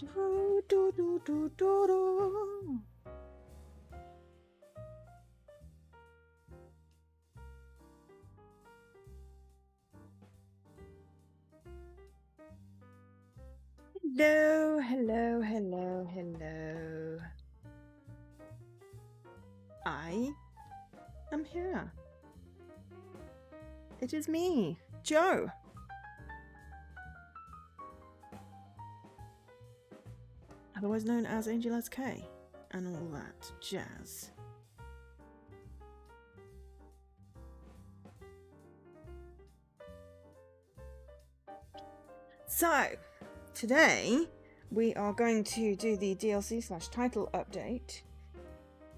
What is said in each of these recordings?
Do, do, do, do, do, do. Hello, hello, hello, hello. I am here. It is me, Joe. Otherwise known as Angel SK, and all that jazz. So, today we are going to do the DLC/title update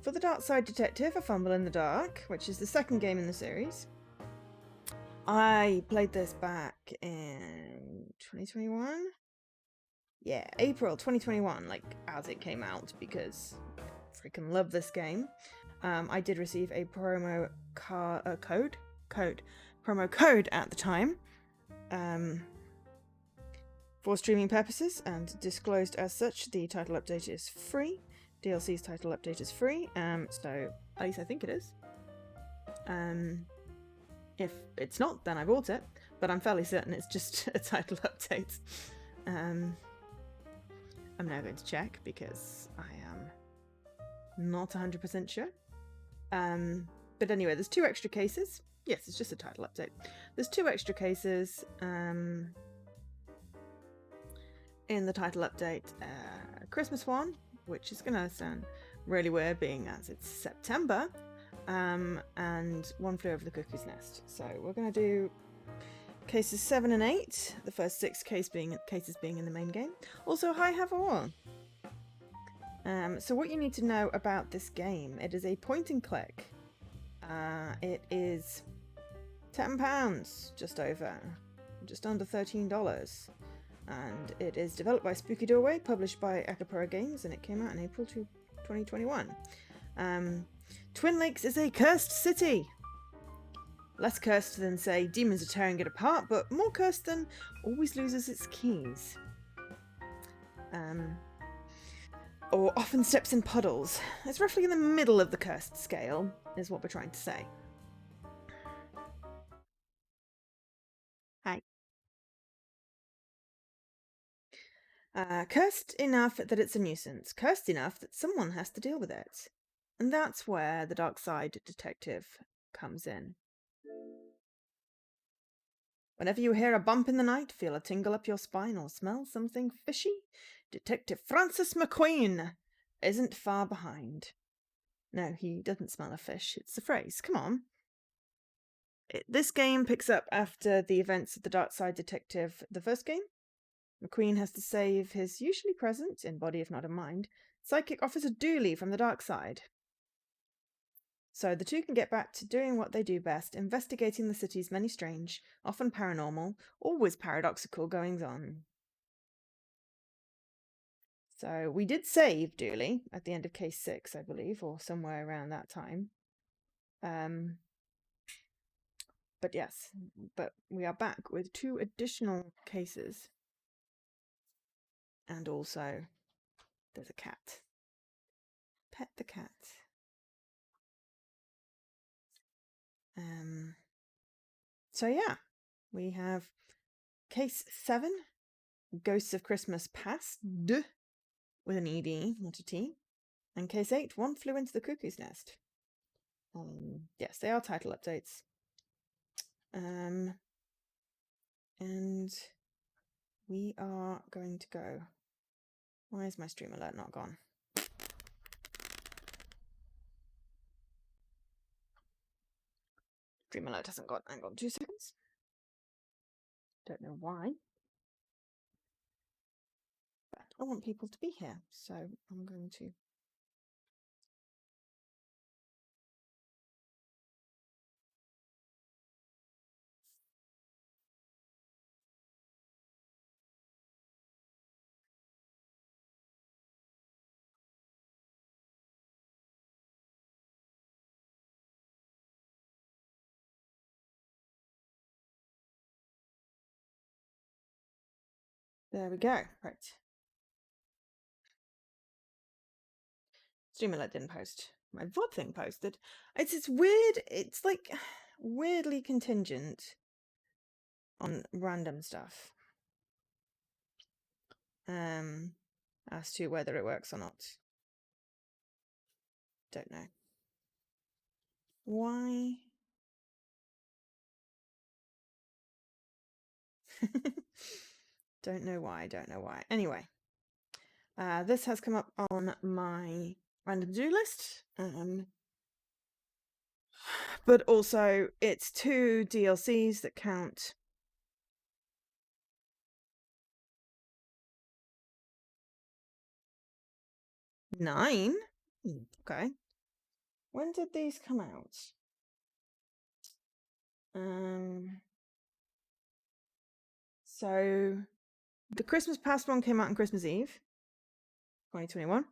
for the Darkside Detective, A Fumble in the Dark, which is the second game in the series. I played this back in 2021? Yeah, April 2021, like as it came out, because I freaking love this game. I did receive a promo code at the time for streaming purposes, and disclosed as such. The title update is free. DLC's title update is free, so at least I think it is. If it's not, then I bought it, but I'm fairly certain it's just a title update. I'm now going to check because I am not 100% sure. But anyway, there's 2 extra cases. Yes, it's just a title update. There's 2 extra cases in the title update. Christmas one, which is going to sound really weird being as it's September, and One Flew Over the Cuckoo's Nest. So we're going to do cases 7 and 8, the first 6 cases being in the main game. Also, hi, have a all. So what you need to know about this game, it is a point and click. It is £10, just under $13. And it is developed by Spooky Doorway, published by Akupara Games, and it came out in April 2021. Twin Lakes is a cursed city. Less cursed than, say, demons are tearing it apart, but more cursed than always loses its keys. Or often steps in puddles. It's roughly in the middle of the cursed scale, is what we're trying to say. Hi. Cursed enough that it's a nuisance. Cursed enough that someone has to deal with it. And that's where the Darkside Detective comes in. Whenever you hear a bump in the night, feel a tingle up your spine, or smell something fishy, Detective Francis McQueen isn't far behind. No, he doesn't smell a fish. It's a phrase. Come on. This game picks up after the events of the Darkside Detective, the first game. McQueen has to save his usually present, in body if not in mind, psychic officer Dooley from the dark side. So the two can get back to doing what they do best, investigating the city's many strange, often paranormal, always paradoxical goings-on. So we did save Dooley at the end of case 6, I believe, or somewhere around that time. But yes, but we are back with 2 additional cases. And also, there's a cat. Pet the cat. So yeah, we have case 7, Ghosts of Christmas Past, with an ED, not a T. And case 8, One Flew into the Cuckoo's Nest. Yes, they are title updates. And we are going to go. Why is my stream alert not gone? Stream alert hasn't got. Hang on 2 seconds. Don't know why. But I want people to be here, so I'm going to. There we go. Right. Streamlet didn't post. My VOD thing posted. It's weird. It's like weirdly contingent on random stuff. As to whether it works or not. Don't know. Why? Don't know why. Anyway. This has come up on my random to-do list. But also, it's 2 DLCs that count. Nine? Okay. When did these come out? So the Christmas Past one came out on Christmas Eve, 2021.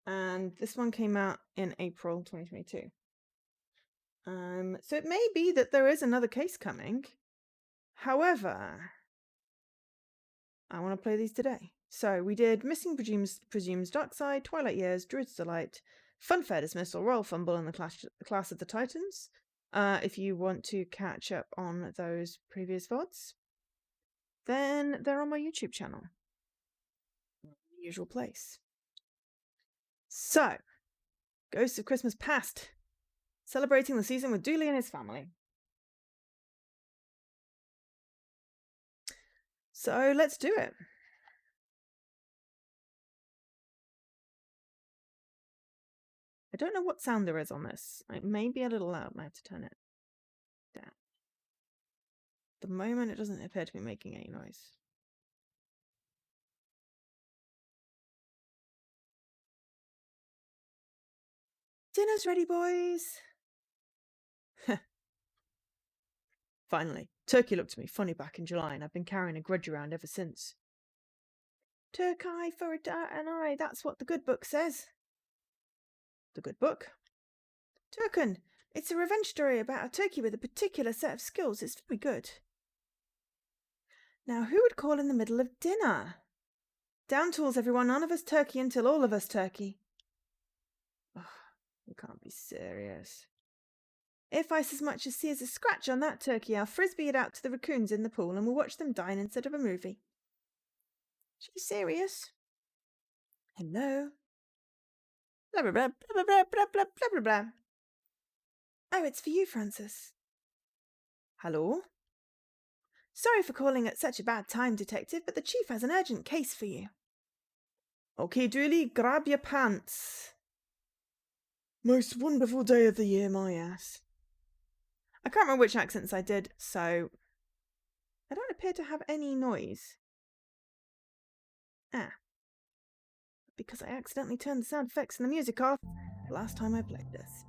And this one came out in April 2022. So it may be that there is another case coming. However, I want to play these today. So we did Missing Presumes Darkside, Twilight Years, Druid's Delight, Funfair Dismissal, Royal Fumble, and the Clash of the Titans. If you want to catch up on those previous VODs, then they're on my YouTube channel. Usual place. So, Ghosts of Christmas Past. Celebrating the season with Dooley and his family. So, let's do it. I don't know what sound there is on this. It may be a little loud. I have to turn it down. At the moment, it doesn't appear to be making any noise. Dinner's ready, boys! Finally, Turkey looked at me funny back in July, and I've been carrying a grudge around ever since. Turk eye for an eye, that's what the good book says. The good book? Turken, it's a revenge story about a turkey with a particular set of skills. It's very good. Now, who would call in the middle of dinner? Down tools, everyone. None of us turkey until all of us turkey. Oh, you can't be serious. If I so much as see as a scratch on that turkey, I'll frisbee it out to the raccoons in the pool and we'll watch them dine instead of a movie. She's serious. Hello? Blah, blah, blah, blah, blah, blah, blah, blah, blah, blah. Oh, it's for you, Francis. Hello? Sorry for calling at such a bad time, Detective, but the Chief has an urgent case for you. Okay, Dooley, grab your pants. Most wonderful day of the year, my ass. I can't remember which accents I did, so I don't appear to have any noise. Because I accidentally turned the sound effects and the music off the last time I played this.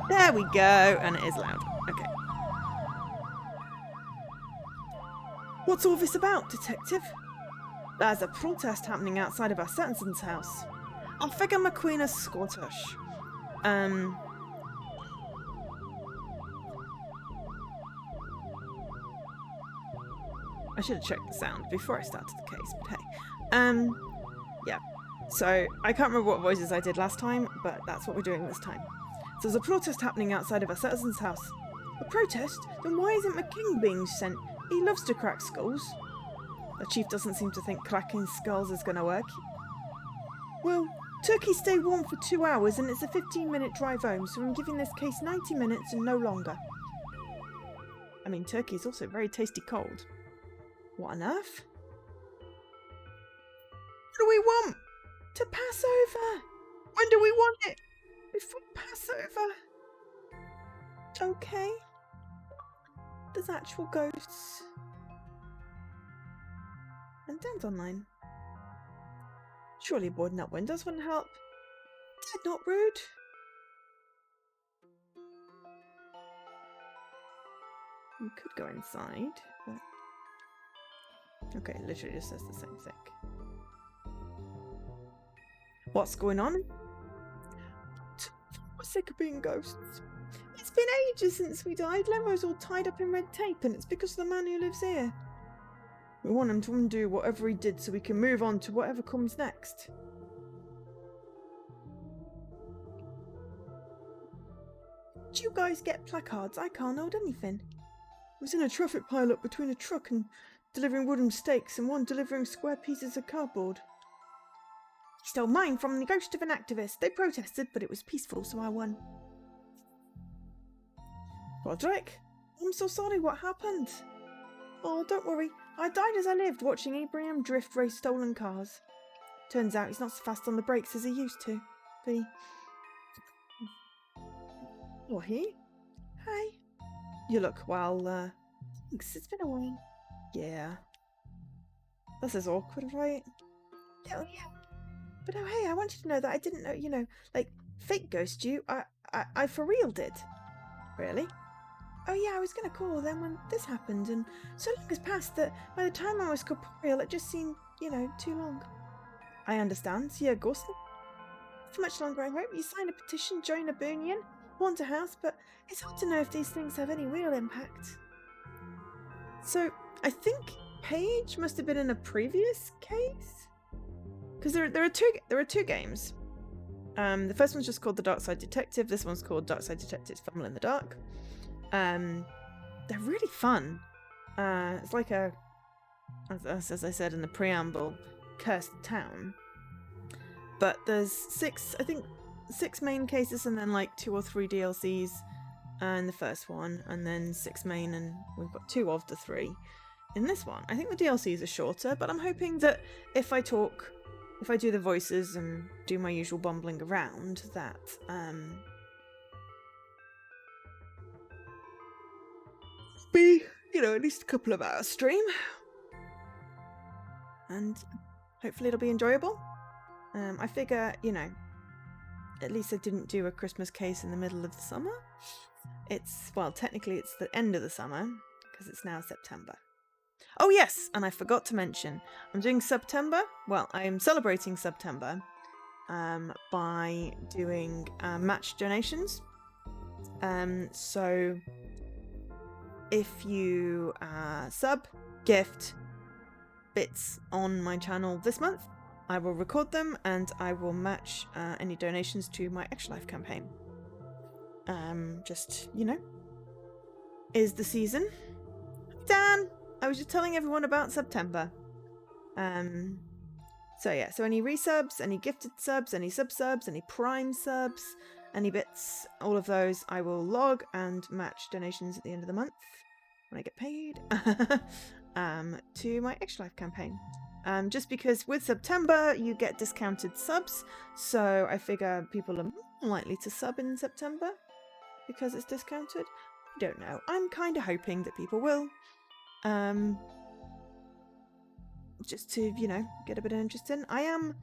There we go, and it is loud. Okay. What's all this about, Detective? There's a protest happening outside of our citizen's house. I figure McQueen is Scottish. I should have checked the sound before I started the case, but hey. Yeah. So, I can't remember what voices I did last time, but that's what we're doing this time. So there's a protest happening outside of our citizen's house. A protest? Then why isn't McKing being sent? He loves to crack skulls. The Chief doesn't seem to think cracking skulls is going to work. Well, turkeys stay warm for 2 hours and it's a 15-minute drive home, so I'm giving this case 90 minutes and no longer. I mean, turkey is also very tasty cold. What on earth? What do we want? To pass over. When do we want it? Before Passover. Okay. There's actual ghosts. And Dan's online. Surely boarding up windows wouldn't help. Dad, not rude. You could go inside, but... Okay, it literally just says the same thing. What's going on? We're sick of being ghosts. It's been ages since we died. Lero's all tied up in red tape, and it's because of the man who lives here. We want him to undo whatever he did so we can move on to whatever comes next. Did you guys get placards? I can't hold anything. I was in a traffic pile-up between a truck and delivering wooden stakes and one delivering square pieces of cardboard. He stole mine from the ghost of an activist. They protested, but it was peaceful, so I won. Roderick, I'm so sorry, what happened? Oh, don't worry. I died as I lived, watching Abraham Drift race stolen cars. Turns out he's not so fast on the brakes as he used to. Be. Oh, he? Hey. You look well, thanks, it's been a while. Yeah. This is awkward, right? Oh, yeah. But oh, hey, I want you to know that I didn't know, fake ghost you. I for real did. Really? Oh yeah, I was going to call then when this happened, and so long has passed that by the time I was corporeal, it just seemed, too long. I understand. So yeah, ghost. For much longer, I hope. You sign a petition, join a Burnian, want a house, but it's hard to know if these things have any real impact. So, I think Paige must have been in a previous case? Because there are two games. The first one's just called the Darkside Detective. This one's called Darkside Detective Fumble in the Dark. They're really fun. It's like as I said in the preamble, cursed town. But there's six main cases and then like 2 or 3 DLCs in the first one, and then 6 main, and we've got 2 of the 3 in this one. I think the DLCs are shorter, but I'm hoping that if I do the voices and do my usual bumbling around, that be, at least a couple of hours stream. And hopefully it'll be enjoyable. I figure, at least I didn't do a Christmas case in the middle of the summer. Technically it's the end of the summer, because it's now September. Oh yes, and I forgot to mention, I'm doing September. Well, I am celebrating September by doing match donations. So if you sub, gift bits on my channel this month, I will record them and I will match any donations to my Extra Life campaign. Is the season. Dan! I was just telling everyone about September. So any resubs, any gifted subs, any sub-subs, any prime subs, any bits, all of those I will log and match donations at the end of the month when I get paid to my Extra Life campaign. Just because with September you get discounted subs, so I figure people are more likely to sub in September because it's discounted. I don't know. I'm kind of hoping that people will. Just to, get a bit of interest in. I am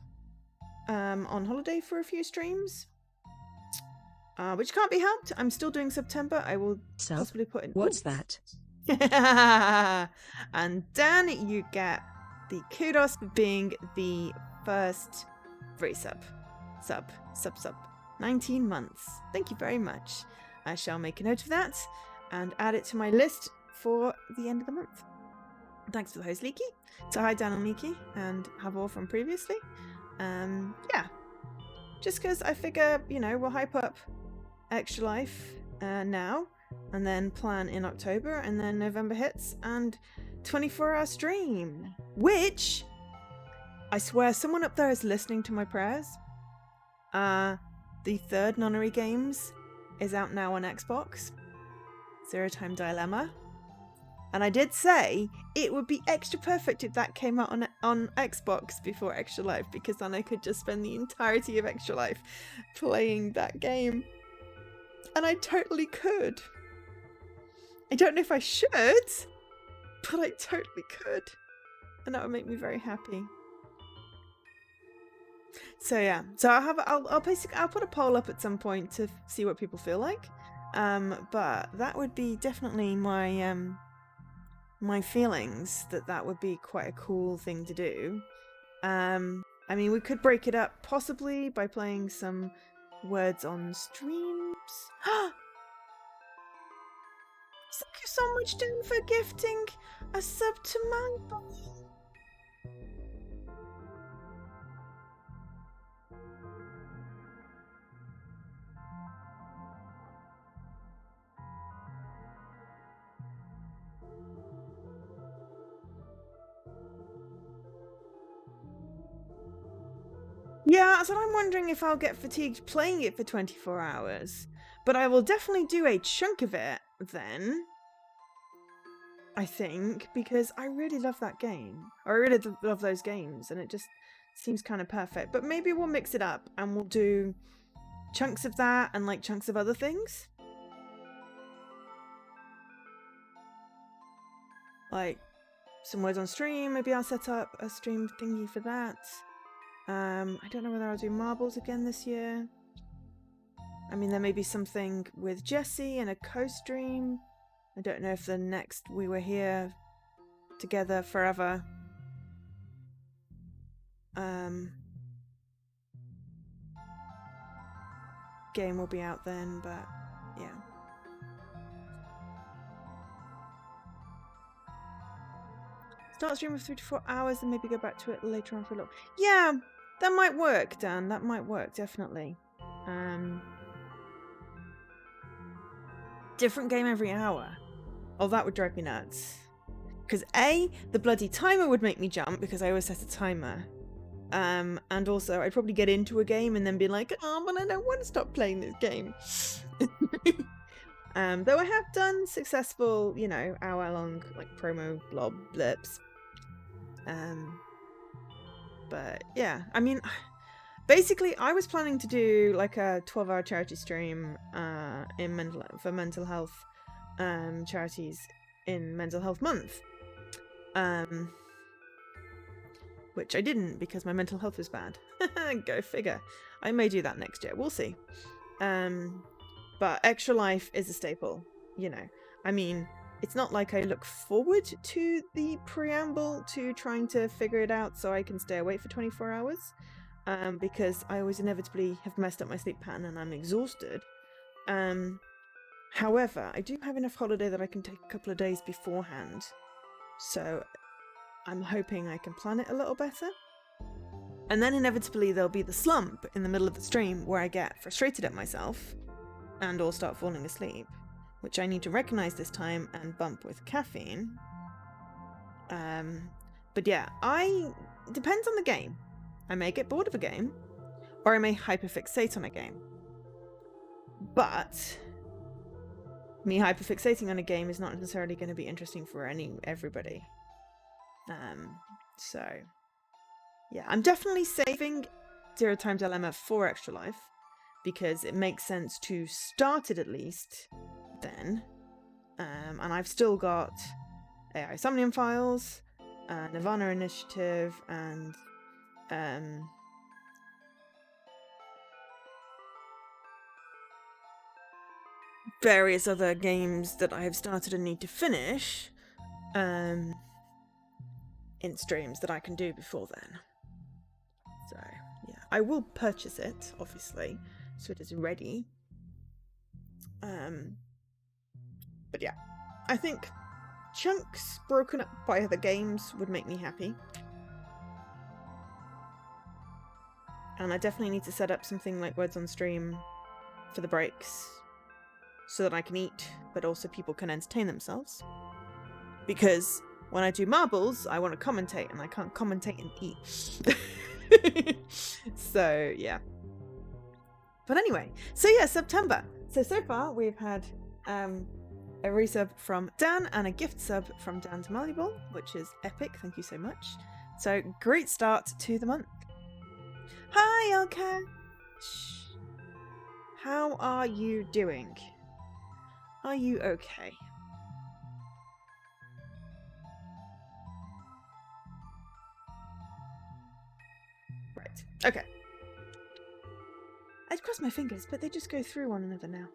on holiday for a few streams, which can't be helped. I'm still doing September. I will possibly put in... What's that? And Dan, you get the kudos for being the first free sub. 19 months. Thank you very much. I shall make a note of that and add it to my list for the end of the month. Thanks for the host, Leaky. So hi, Dan and Leaky, and Havor from previously. Just because I figure, we'll hype up Extra Life now, and then plan in October, and then November hits, and 24-hour stream, which I swear someone up there is listening to my prayers. The third Nunnery Games is out now on Xbox. Zero Time Dilemma. And I did say it would be extra perfect if that came out on Xbox before Extra Life, because then I could just spend the entirety of Extra Life playing that game. And I totally could. I don't know if I should, but I totally could. And that would make me very happy. So yeah, so I'll put a poll up at some point to see what people feel like. But that would be definitely my my feelings that would be quite a cool thing to do. I mean, we could break it up possibly by playing some words on streams. Thank you so much, Dan, for gifting a sub to my boy. Yeah, so I'm wondering if I'll get fatigued playing it for 24 hours. But I will definitely do a chunk of it then, I think, because I really love that game. I really love those games, and it just seems kind of perfect. But maybe we'll mix it up, and we'll do chunks of that and, like, chunks of other things. Like, some words on stream, maybe I'll set up a stream thingy for that. I don't know whether I'll do marbles again this year. I mean, there may be something with Jessie and a co-stream. I don't know if the next We Were Here Together Forever game will be out then, but yeah. Start stream of 3 to 4 hours and maybe go back to it later on for a little. Yeah, that might work, Dan. That might work, definitely. Different game every hour. Oh, that would drive me nuts. Because A, the bloody timer would make me jump because I always set a timer. And also I'd probably get into a game and then be like, oh, but I don't want to stop playing this game. Though I have done successful, you know, hour-long like promo blob blips. But yeah, I mean, basically I was planning to do like a 12-hour charity stream for mental health charities in Mental Health Month. Which I didn't because my mental health was bad. Go figure. I may do that next year. We'll see. But Extra Life is a staple, you know. I mean, it's not like I look forward to the preamble to trying to figure it out so I can stay awake for 24 hours. Because I always inevitably have messed up my sleep pattern and I'm exhausted. However, I do have enough holiday that I can take a couple of days beforehand. So I'm hoping I can plan it a little better. And then inevitably there'll be the slump in the middle of the stream where I get frustrated at myself and or start falling asleep, which I need to recognize this time and bump with caffeine. But yeah, depends on the game. I may get bored of a game, or I may hyperfixate on a game. But me hyperfixating on a game is not necessarily going to be interesting for everybody. So yeah, I'm definitely saving Zero Time Dilemma for Extra Life because it makes sense to start it at least then. And I've still got AI Somnium Files, Nirvana Initiative, and various other games that I have started and need to finish in streams that I can do before then. So yeah, I will purchase it, obviously, so it is ready. But yeah, I think chunks broken up by other games would make me happy. And I definitely need to set up something like Words on Stream for the breaks so that I can eat, but also people can entertain themselves. Because when I do marbles, I want to commentate, and I can't commentate and eat. So, yeah. But anyway, so yeah, September. So far we've had a resub from Dan and a gift sub from Dan to Malleable, which is epic. Thank you so much. So, great start to the month. Hi, Elka. How are you doing? Are you okay? Right. Okay. I'd cross my fingers, but they just go through one another now.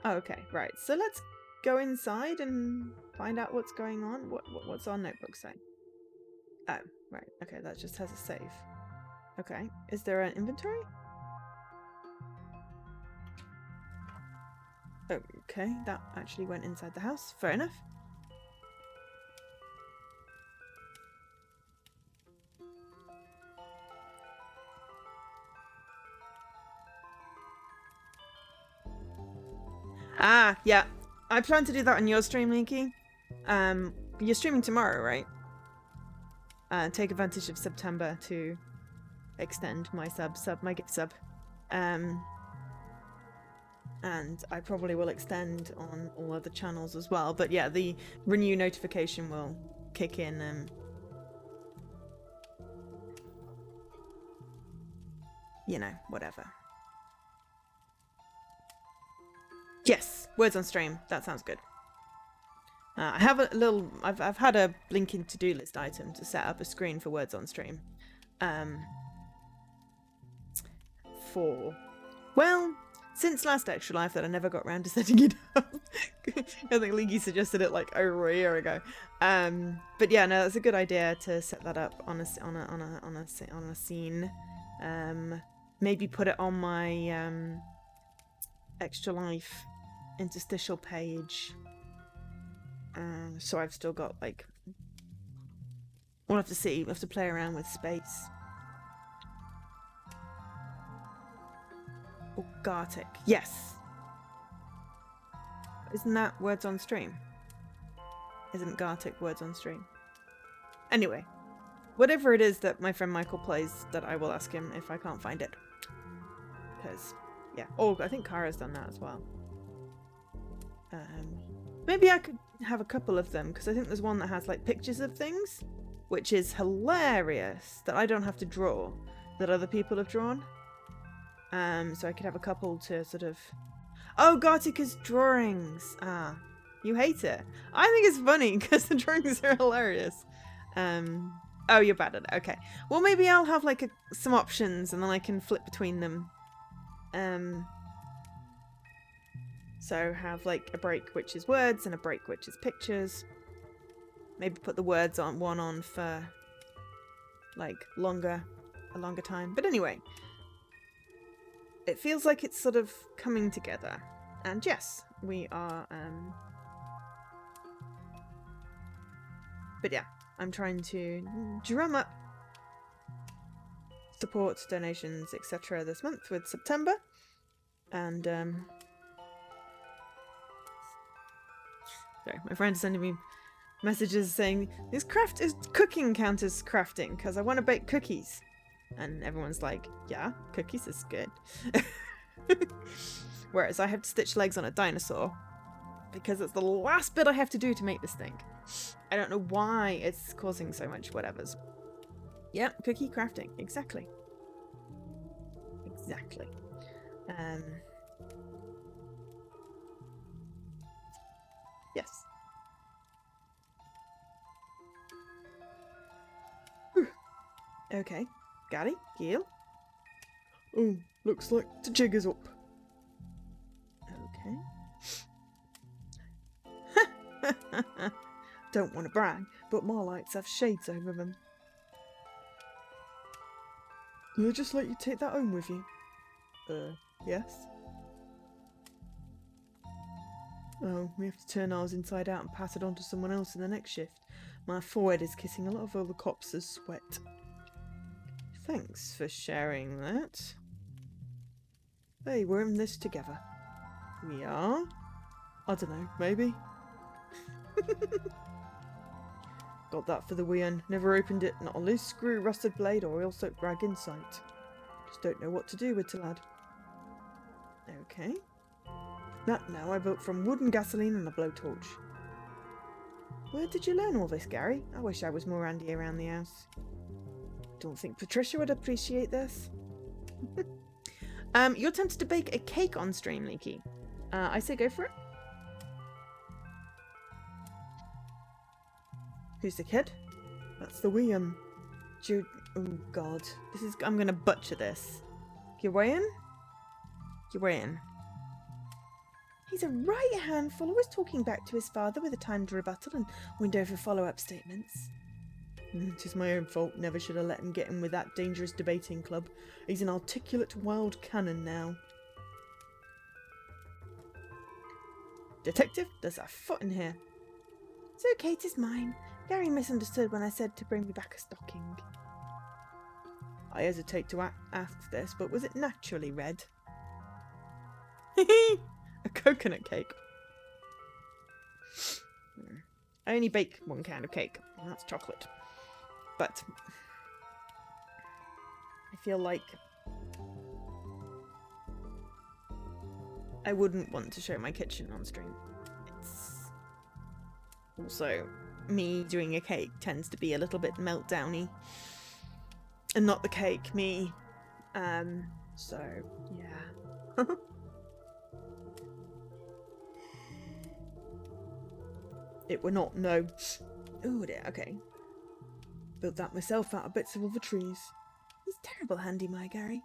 Oh, okay. Right. So let's go inside and find out what's going on. What's our notebook say? Oh, right. Okay, that just has a save. Okay. Is there an inventory? Okay, that actually went inside the house. Fair enough. Ah, yeah. I plan to do that on your stream, Linky. You're streaming tomorrow, right? Take advantage of September to extend my my gift sub. And I probably will extend on all other channels as well. But yeah, the renew notification will kick in. You know, whatever. Yes, words on stream. That sounds good. I have a little. I've had a blinking to-do list item to set up a screen for words on stream. Since last Extra Life that I never got around to setting it up. I think Leaky suggested it like over a year ago. But yeah, no, it's a good idea to set that up on a scene. Maybe put it on my Extra Life interstitial page. So I've still got like. We'll have to see. We'll have to play around with space. Oh, Gartic. Yes. Isn't that words on stream? Isn't Gartic words on stream? Anyway, whatever it is that my friend Michael plays, that I will ask him if I can't find it. Because, yeah. Oh, I think Kara's done that as well. Maybe I could have a couple of them, because I think there's one that has like pictures of things, which is hilarious, that I don't have to draw, that other people have drawn. So I could have a couple to sort of... Oh, Gartica's drawings! Ah, you hate it. I think it's funny, because the drawings are hilarious. Oh, you're bad at it. Okay. Well, maybe I'll have like some options, and then I can flip between them. So have like a break which is words, and a break which is pictures. Maybe put the words on one on for like a longer time. But anyway... It feels like it's sort of coming together. And yes, we are... But yeah, I'm trying to drum up support, donations, etc. this month with September. And, sorry, my friend's sending me messages saying, is cooking count as crafting? Because I want to bake cookies. And everyone's like, yeah, cookies is good. Whereas I have to stitch legs on a dinosaur because it's the last bit I have to do to make this thing. I don't know why it's causing so much whatevers. Yep, cookie crafting. Exactly. Exactly. Yes. Okay. Gary, Gil. Oh, looks like the jig is up. Okay. Don't want to brag, but my lights have shades over them. Will I just let you take that home with you? Yes. Oh, we have to turn ours inside out and pass it on to someone else in the next shift. My forehead is kissing a lot of other cops' sweat. Thanks for sharing that. Hey, we're in this together. We are? I don't know, maybe? Got that for the wean. Never opened it. Not a loose screw, rusted blade, or oil-soaked rag in sight. Just don't know what to do with it, lad. Okay. That now I built from wood and gasoline and a blowtorch. Where did you learn all this, Gary? I wish I was more handy around the house. Don't think Patricia would appreciate this. You're tempted to bake a cake on stream, Leaky. I say go for it. Who's the kid? That's the William. Jude. Oh God, I'm gonna butcher this. Gawain? Gawain. He's a right handful, always talking back to his father with a timed rebuttal and window for follow-up statements. It is my own fault. Never should have let him get in with that dangerous debating club. He's an articulate wild cannon now. Detective, there's a foot in here. So Kate is mine. Gary misunderstood when I said to bring me back a stocking. I hesitate to ask this, but was it naturally red? A coconut cake. I only bake one kind of cake, and that's chocolate. But I feel like I wouldn't want to show my kitchen on stream. It's also, me doing a cake tends to be a little bit meltdowny. And not the cake, me. So, yeah. It were not, no. Oh dear, okay. Built that myself out of bits of other trees. He's terrible handy, my Gary.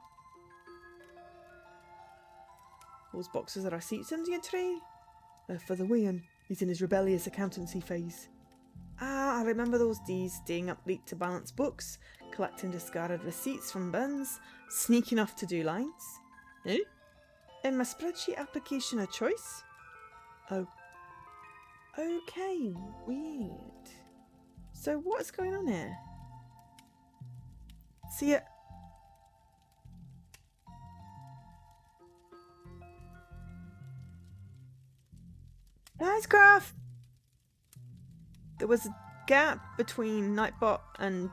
Those boxes are receipts under your tree? They're for the Wian. He's in his rebellious accountancy phase. Ah, I remember those days, staying up late to balance books, collecting discarded receipts from bins, sneaking off to do lines. Eh? In my spreadsheet application of choice? Oh. Okay, weird. So what's going on here? See it? Nice graph! There was a gap between Nightbot and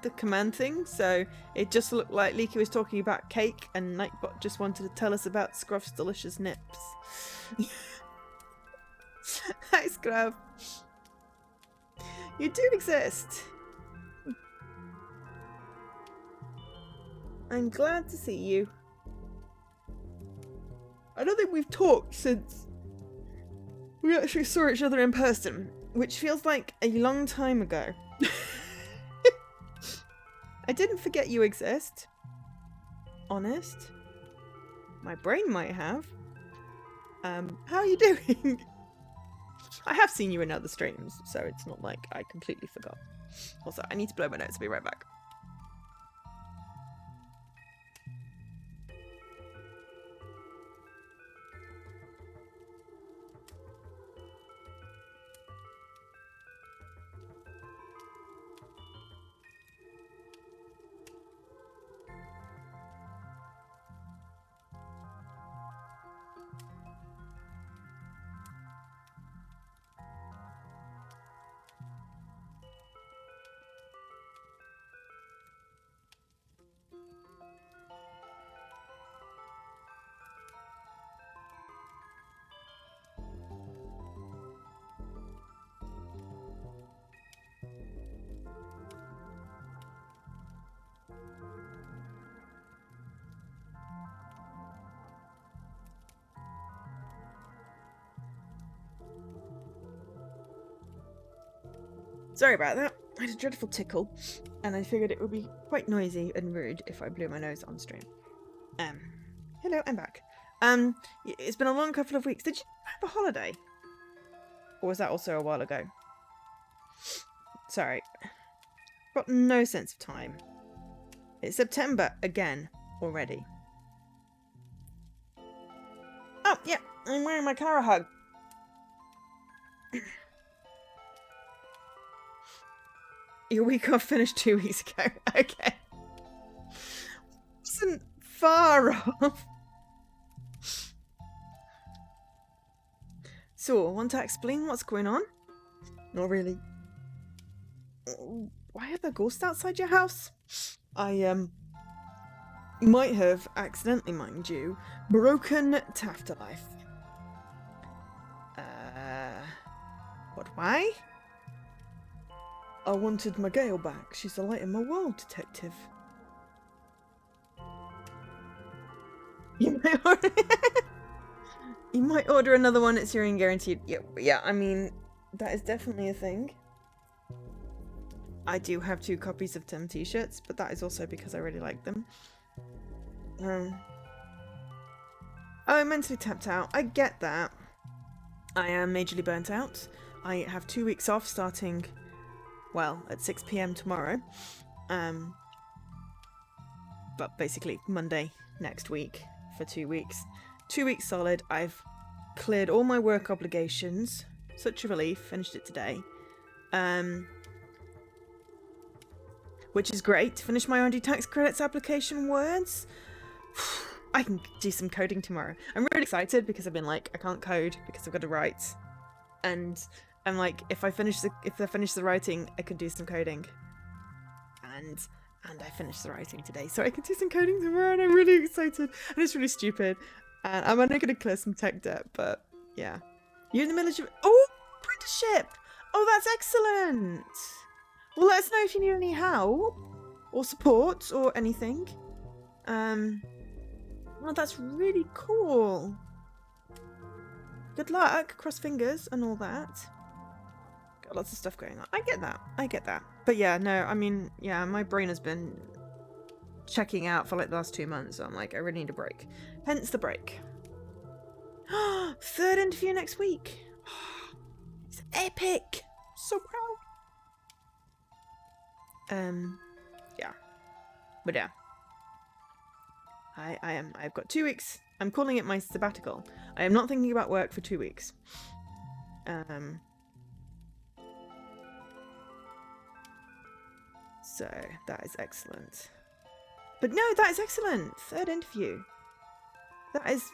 the command thing, so it just looked like Leaky was talking about cake and Nightbot just wanted to tell us about Scruff's delicious nips. Hi Scruff! You do exist! I'm glad to see you. I don't think we've talked since we actually saw each other in person, which feels like a long time ago. I didn't forget you exist. Honest. My brain might have. How are you doing? I have seen you in other streams, so it's not like I completely forgot. Also, I need to blow my nose. I'll be right back. Sorry about that. I had a dreadful tickle, and I figured it would be quite noisy and rude if I blew my nose on stream. Hello, I'm back. It's been a long couple of weeks. Did you have a holiday? Or was that also a while ago? Sorry. Got no sense of time. It's September again already. Oh, yeah, I'm wearing my Cara hug. Your week off finished 2 weeks ago. Okay. Wasn't far off. So, want to explain what's going on? Not really. Why are there ghosts outside your house? I might have accidentally, mind you, broken Afterlife. What, why? I wanted my Gale back. She's the light in my world, detective. You might order another one. It's your guaranteed. Yeah, I mean, that is definitely a thing. I do have 2 copies of Tim t-shirts, but that is also because I really like them. Oh, I'm mentally tapped out. I get that. I am majorly burnt out. I have 2 weeks off starting, well, at 6 PM tomorrow. But basically Monday next week for 2 weeks. 2 weeks solid. I've cleared all my work obligations. Such a relief. Finished it today. Which is great. Finished my R&D tax credits application words. I can do some coding tomorrow. I'm really excited because I've been like, I can't code because I've got to write. And I'm like, if I finish the writing, I can do some coding. And I finished the writing today, so I can do some coding tomorrow, and I'm really excited. And it's really stupid. And I'm only going to clear some tech debt, but yeah. You're in the military. Oh, apprenticeship. Oh, that's excellent. Well, let us know if you need any help or support or anything. Well, that's really cool. Good luck, cross fingers and all that. Got lots of stuff going on. I get that. But yeah, no, I mean, yeah, my brain has been checking out for like the last 2 months, so I'm like, I really need a break. Hence the break. 3rd interview next week. It's epic. So proud. Yeah. But yeah. I've got 2 weeks. I'm calling it my sabbatical. I am not thinking about work for 2 weeks. So that is excellent. But no, that is excellent. 3rd interview. That is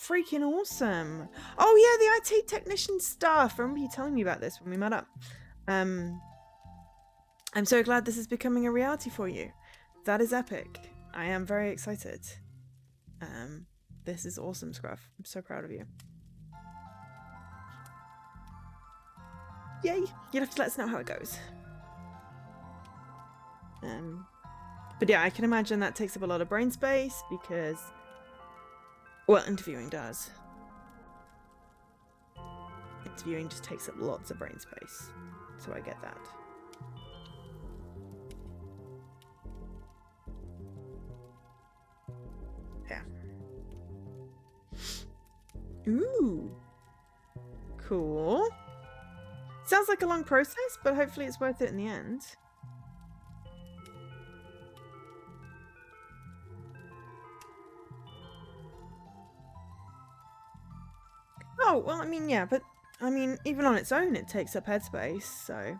freaking awesome. Oh yeah, the IT technician stuff. I remember you telling me about this when we met up. I'm so glad this is becoming a reality for you. That is epic. I am very excited. This is awesome, Scruff. I'm so proud of you. Yay! You'll have to let us know how it goes. But yeah, I can imagine that takes up a lot of brain space because, well, interviewing does. Interviewing just takes up lots of brain space. So I get that. Yeah. Ooh. Cool. Sounds like a long process, but hopefully it's worth it in the end. Oh, well, I mean, yeah, but, I mean, even on its own, it takes up headspace, so...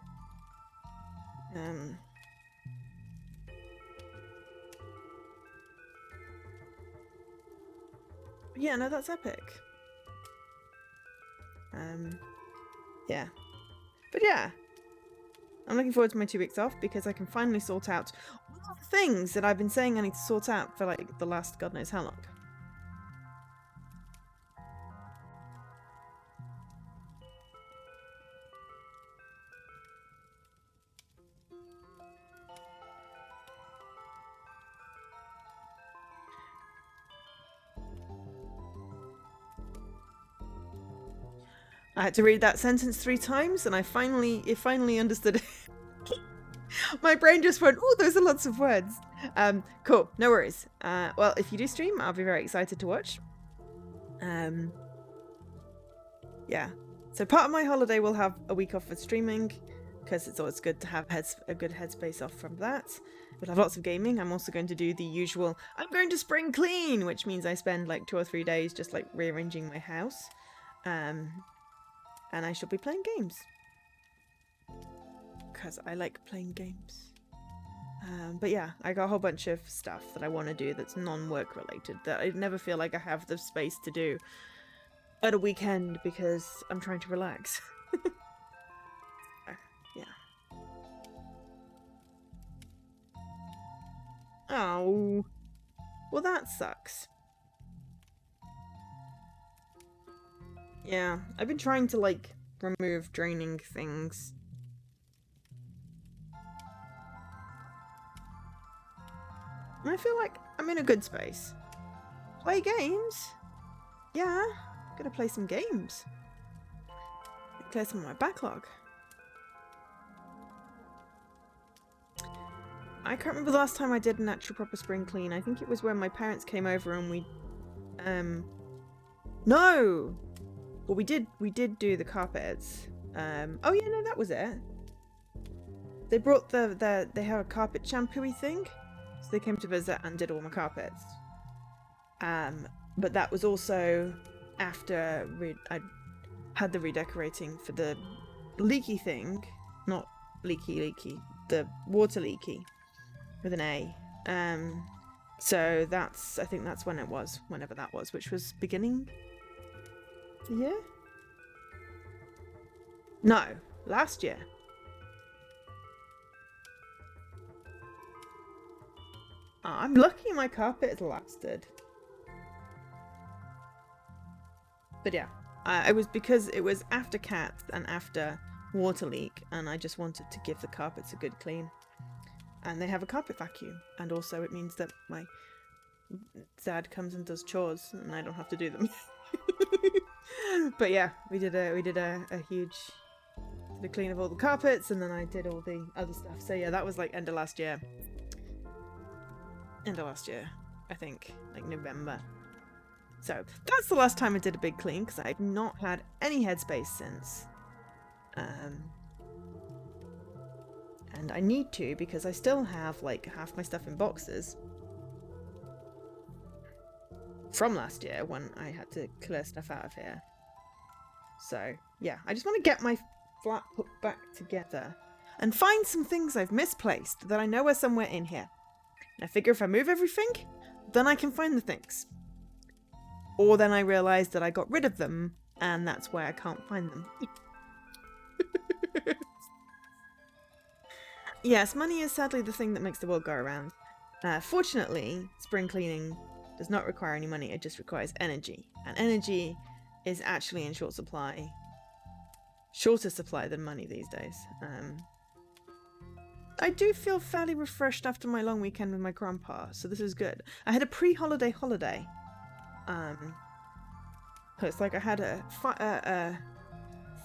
Yeah, no, that's epic. Yeah. But yeah. I'm looking forward to my 2 weeks off because I can finally sort out all the things that I've been saying I need to sort out for, like, the last God knows how long. I had to read that sentence 3 times and it finally understood it. My brain just went, oh, those are lots of words. Cool, no worries. Well, if you do stream, I'll be very excited to watch. Yeah. So part of my holiday will have a week off for streaming because it's always good to have a good headspace off from that. We'll have lots of gaming. I'm also going to do the usual, I'm going to spring clean, which means I spend like 2 or 3 days just like rearranging my house. And I shall be playing games. Because I like playing games. But yeah, I got a whole bunch of stuff that I want to do that's non-work related that I never feel like I have the space to do at a weekend because I'm trying to relax. Yeah. Oh. Well, that sucks. Yeah, I've been trying to, like, remove draining things. And I feel like I'm in a good space. Play games? Yeah, gotta play some games. Clear some of my backlog. I can't remember the last time I did an actual proper spring clean. I think it was when my parents came over and we... No! Well, we did do the carpets. Oh yeah, no, that was it. They brought they have a carpet shampoo-y thing. So they came to visit and did all my carpets. But that was also... after I had the redecorating for the leaky thing, not leaky, the water leaky with an A. So I think that's when it was, whenever that was, which was beginning the year? No, last year. I'm lucky my carpet has lasted. But yeah, it was because it was after cats and after water leak, and I just wanted to give the carpets a good clean. And they have a carpet vacuum, and also it means that my dad comes and does chores, and I don't have to do them. But yeah, we did a huge clean of all the carpets, and then I did all the other stuff. So yeah, that was like end of last year, I think, like November. So that's the last time I did a big clean, because I've not had any headspace since. And I need to, because I still have like half my stuff in boxes from last year when I had to clear stuff out of here. So yeah, I just want to get my flat put back together and find some things I've misplaced that I know are somewhere in here. And I figure if I move everything, then I can find the things. Or then I realise that I got rid of them, and that's why I can't find them. Yes, money is sadly the thing that makes the world go around. Fortunately, spring cleaning does not require any money, it just requires energy. And energy is actually in short supply. Shorter supply than money these days. I do feel fairly refreshed after my long weekend with my grandpa, so this is good. I had a pre-holiday holiday. It's like I had a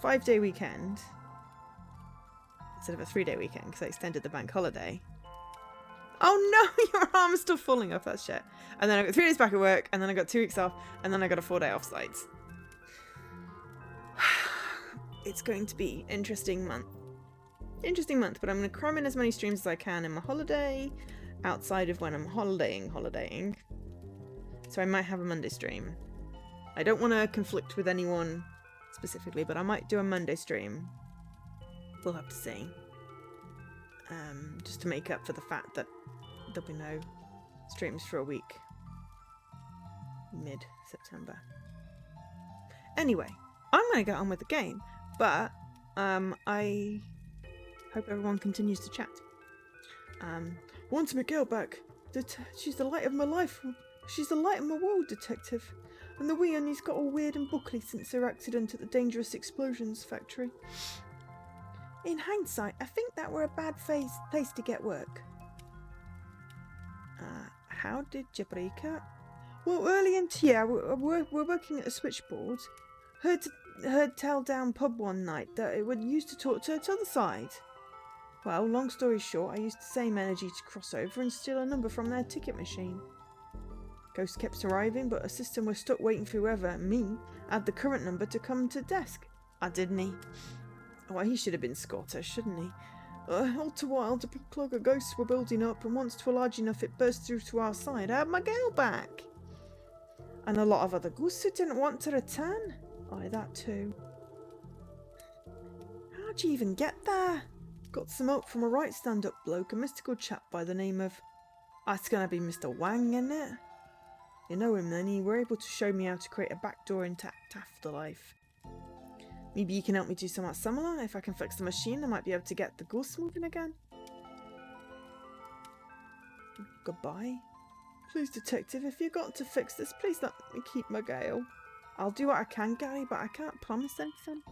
5-day weekend instead of a 3-day weekend because I extended the bank holiday. Oh no, your arm is still falling off that shit. And then I got 3 days back at work, and then I got 2 weeks off, and then I got a 4-day offsite. It's going to be interesting month, but I'm going to cram in as many streams as I can in my holiday, outside of when I'm holidaying. So I might have a Monday stream. I don't want to conflict with anyone specifically, but I might do a Monday stream. We'll have to see. Just to make up for the fact that there'll be no streams for a week. Mid-September. Anyway, I'm going to get on with the game, but I hope everyone continues to chat. Want my girl back. She's the light of my life. She's the light of my world, detective. And the wee Annie's got all weird and buckly since her accident at the dangerous explosions factory. In hindsight, I think that were a bad place to get work. How did you break it? Well, early into year, we're working at a switchboard. Heard tell down pub one night that it would used to talk to its other side. Well, long story short, I used the same energy to cross over and steal a number from their ticket machine. Ghost kept arriving, but a system was stuck waiting for whoever, me, had the current number to come to desk. Didn't he? Well, he should have been Scottish, shouldn't he? All the while, the clog of ghosts were building up, and once 'twere large enough it burst through to our side, I had my girl back. And a lot of other ghosts who didn't want to return. That too. How'd you even get there? Got some help from a right stand-up bloke, a mystical chap by the name of... It's gonna be Mr. Wang, isn't it? You know him then, he were able to show me how to create a backdoor into afterlife. Maybe you can help me do something similar? If I can fix the machine, I might be able to get the ghosts moving again. Goodbye. Please, detective, if you've got to fix this, please let me keep my girl. I'll do what I can, Gary, but I can't promise anything.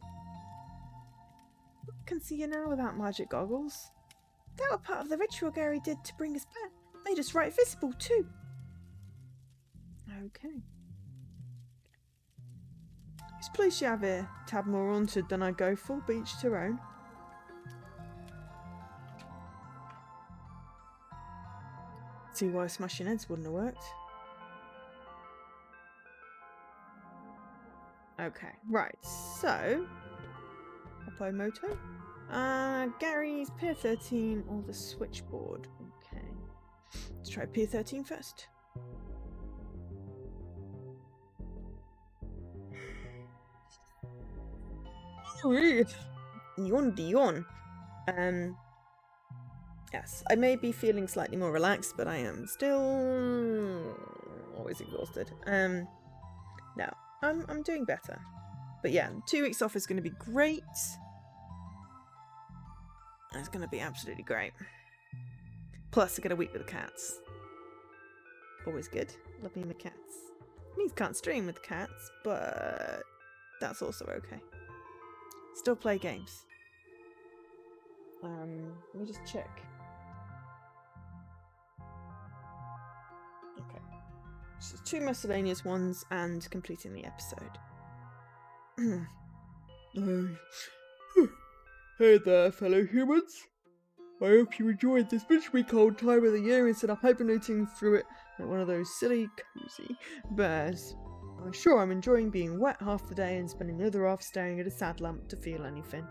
I can see you now without magic goggles. That were part of the ritual Gary did to bring us back. Made us right visible, too. Okay. This place you have here, tad more haunted than I go for, but each to their own. See why smashing heads wouldn't have worked. Okay, right, so... Moto. Gary's Pier 13 or the switchboard. Okay. Let's try Pier 13 first. Yawn. Yes, I may be feeling slightly more relaxed, but I am still always exhausted. No, I'm doing better. But yeah, 2 weeks off is going to be great. It's going to be absolutely great. Plus, I get a week with the cats. Always good. Love me my cats. Means can't stream with the cats, but that's also okay. Still play games. Let me just check. Okay. So 2 miscellaneous ones and completing the episode. Hey there, fellow humans. I hope you enjoyed this miserably cold time of the year instead of hibernating through it like one of those silly, cozy bears. I'm sure I'm enjoying being wet half the day and spending the other half staring at a sad lamp to feel anything.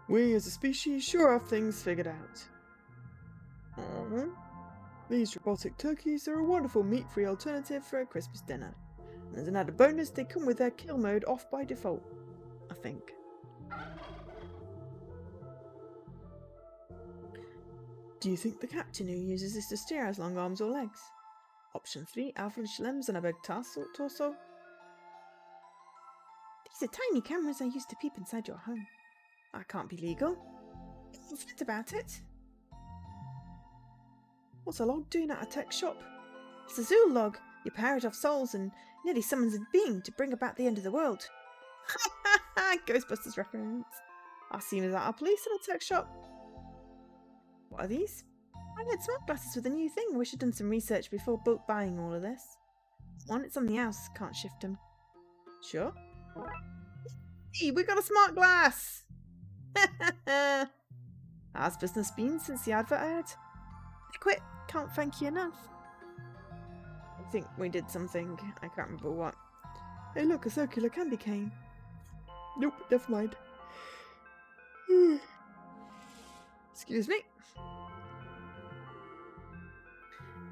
We as a species sure have things figured out. These robotic turkeys are a wonderful meat-free alternative for a Christmas dinner. And as an added bonus, they come with their kill mode off by default, I think. Do you think the captain who uses this to steer has long arms or legs? Option 3, average limbs and a big torso. These are tiny cameras I use to peep inside your home. That can't be legal. Forget about it. What's a log doing at a tech shop? It's a Zool log. Your pirate of souls and nearly summons a being to bring about the end of the world. Ghostbusters reference. I see him at our police in a tech shop. What are these? I had smart glasses with a new thing. I wish I'd done some research before bulk buying all of this. It's on the house. Can't shift them. Sure. Hey, we got a smart glass! How's business been since the advert aired? I quit. Can't thank you enough. I think we did something. I can't remember what. Hey look, a circular candy cane. Nope, never mind. Excuse me.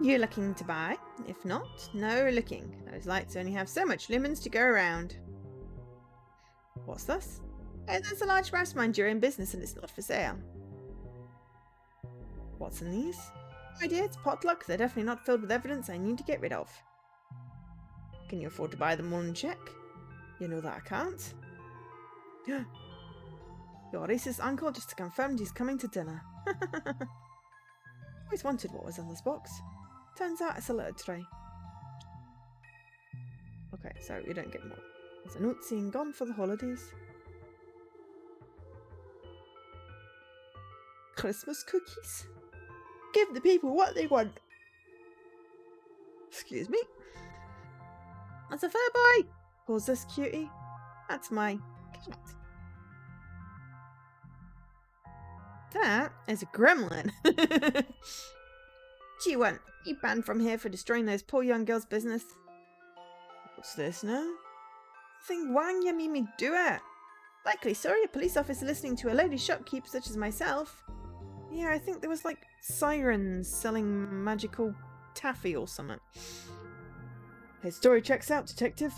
You looking to buy? If not, no looking. Those lights only have so much lumens to go around. What's this? Oh, there's a large mastermind you're in business and it's not for sale. What's in these? No idea, it's potluck. They're definitely not filled with evidence I need to get rid of. Can you afford to buy them all in check? You know that I can't. Your racist uncle just confirmed he's coming to dinner. Always wanted what was in this box. Turns out it's a letter tray. Okay, so you don't get more. There's a note saying gone for the holidays. Christmas cookies? Give the people what they want. Excuse me. That's a fur boy. Who's this cutie? That's my cat. That is a gremlin. What do you want? You banned from here for destroying those poor young girls' business. What's this now? Nothing wang, you made me do it. Likely, sorry, a police officer listening to a lady shopkeeper such as myself. Yeah, I think there was like sirens selling magical taffy or something. His story checks out, detective.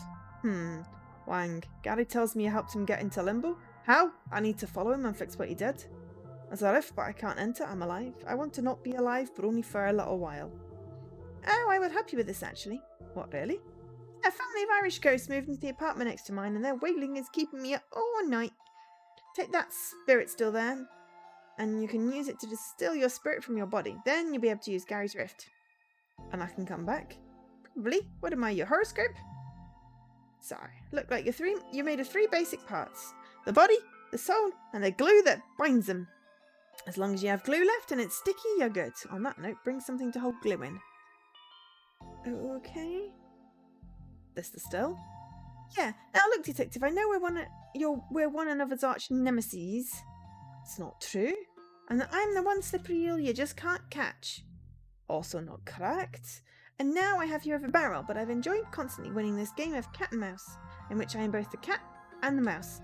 Wang. Gary tells me you helped him get into limbo. How? I need to follow him and fix what he did. There's a rift, but I can't enter. I'm alive. I want to not be alive, but only for a little while. Oh, I would help you with this, actually. What, really? A family of Irish ghosts moved into the apartment next to mine, and their wailing is keeping me up all night. Take that, spirit still there, and you can use it to distill your spirit from your body. Then you'll be able to use Gary's rift. And I can come back? Probably. What am I, your horoscope? Sorry. Look like you're made of 3 basic parts. The body, the soul, and the glue that binds them. As long as you have glue left and it's sticky, you're good. On that note, bring something to hold glue in. Okay. This the still? Yeah. Now look, detective, I know we're one another's arch nemesis. It's not true. And that I'm the one slippery eel you just can't catch. Also not correct. And now I have you over barrel, but I've enjoyed constantly winning this game of cat and mouse, in which I am both the cat and the mouse.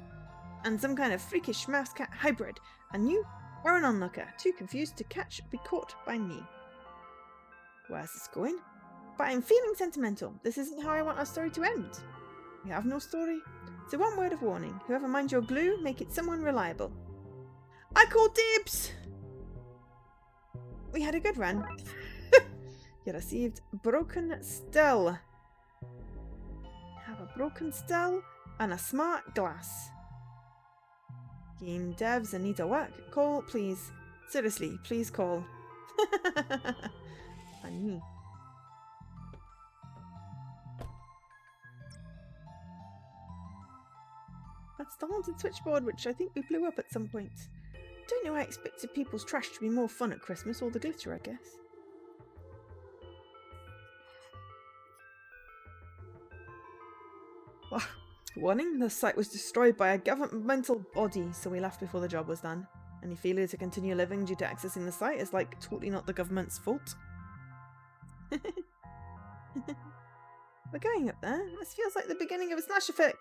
And some kind of freakish mouse-cat hybrid. And you are an onlooker, too confused to catch or be caught by me. Where's this going? But I'm feeling sentimental. This isn't how I want our story to end. We have no story. So one word of warning. Whoever minds your glue, make it someone reliable. I call dibs! We had a good run. You received broken still. Have a broken still and a smart glass. Game devs and need a work. Call, please. Seriously, please call. Funny. That's the haunted switchboard, which I think we blew up at some point. Don't know, I expected people's trash to be more fun at Christmas, or the glitter, I guess. Warning, the site was destroyed by a governmental body, so we left before the job was done. Any failure to continue living due to accessing the site is like totally not the government's fault. We're going up there. This feels like the beginning of a slasher fic.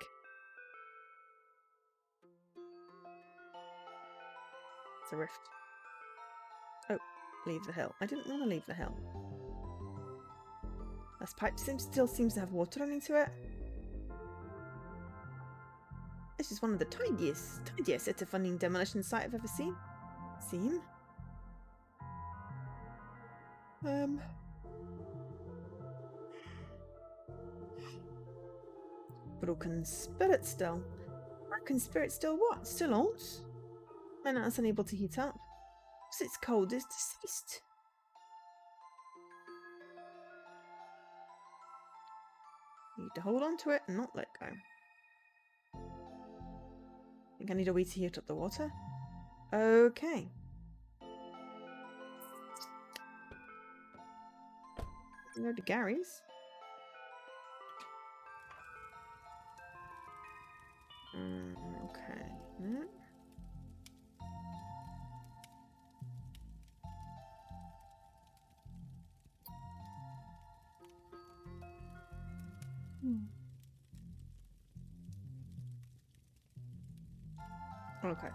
It's a rift. Oh, leave the hill. I didn't want to leave the hill. This pipe still seems to have water running to it. This is one of the tidiest set of funding demolition site I've ever seen. Broken spirit still. Broken spirit still what? Still old? And that's unable to heat up. So it's cold is deceased. Need to hold on to it and not let go. Think I need a way to heat up the water? Okay. Go to Gary's. Okay. Okay.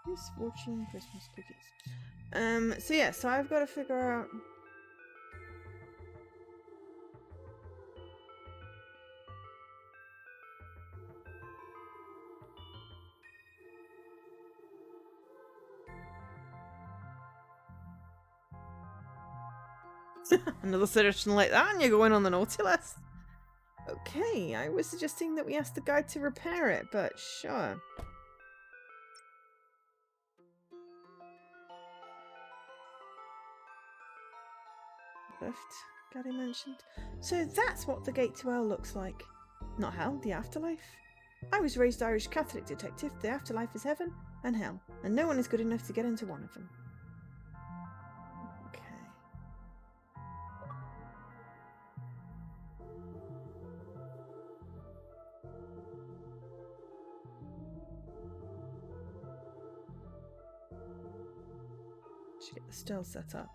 Misfortune Christmas cookies. So yeah, so I've got to figure out. Another suggestion like that, and you're going on the naughty list. Okay, I was suggesting that we ask the guy to repair it, but sure. Lift, Gary mentioned. So that's what the gate to hell looks like. Not hell, the afterlife. I was raised Irish Catholic detective. The afterlife is heaven and hell, and no one is good enough to get into one of them. Okay. Should get the still set up.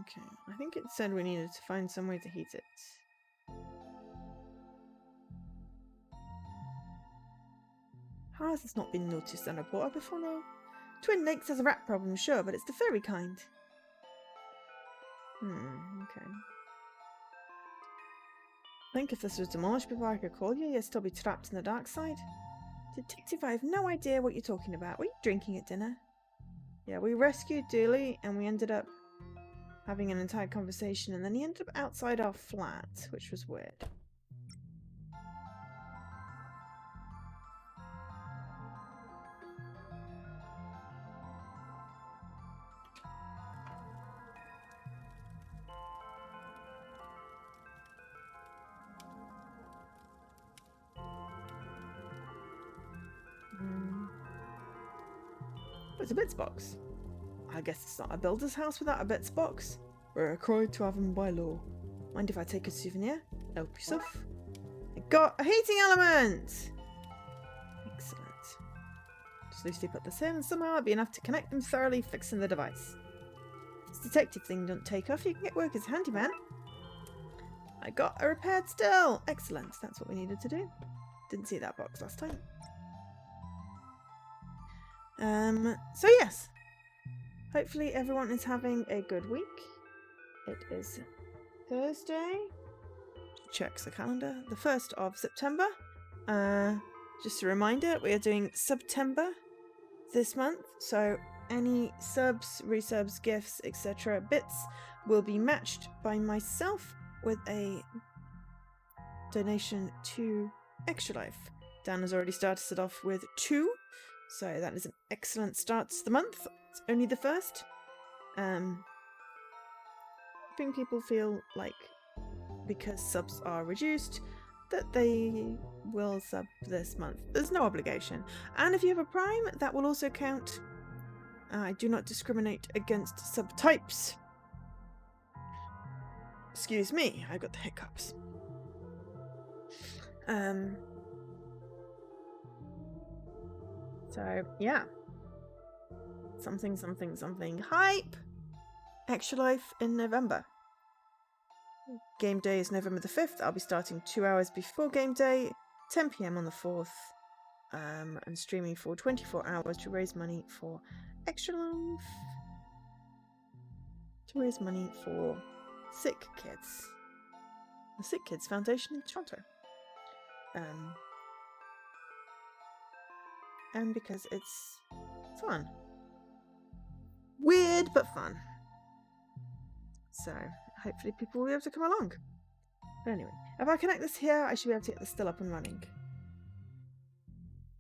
Okay, I think it said we needed to find some way to heat it. How has this not been noticed and reported before now? Twin Lakes has a rat problem, sure, but it's the furry kind. Okay. I think if this was demolished before I could call you, you'd still be trapped in the dark side. Detective, I have no idea what you're talking about. Were you drinking at dinner? Yeah, we rescued Dooley and we ended up having an entire conversation, and then he ended up outside our flat, which was weird. it's a bits box. I guess it's not a builder's house without a bits box. We're required to have them by law. Mind if I take a souvenir? Help yourself. I got a heating element! Excellent. Just loosely put this in and somehow it'll be enough to connect them thoroughly, fixing the device. If this detective thing don't take off, you can get work as a handyman. I got a repaired still! Excellent. That's what we needed to do. Didn't see that box last time. So yes. Hopefully everyone is having a good week. It is Thursday. Checks the calendar. The 1st of September. Just a reminder, we are doing September this month. So any subs, resubs, gifts, etc. bits will be matched by myself with a donation to Extra Life. Dan has already started it off with 2. So that is an excellent start to the month. It's only the 1st. Hoping people feel like, because subs are reduced, that they will sub this month. There's no obligation. And if you have a Prime, that will also count. I do not discriminate against subtypes. Excuse me, I got the hiccups. So, yeah. Something hype! Extra Life in November. Game day is November the 5th. I'll be starting 2 hours before game day, 10 PM on the 4th, and streaming for 24 hours to raise money for Extra Life. To raise money for sick kids. The Sick Kids Foundation in Toronto. And because it's fun. Weird, but fun. So, hopefully people will be able to come along. But anyway, if I connect this here, I should be able to get this still up and running.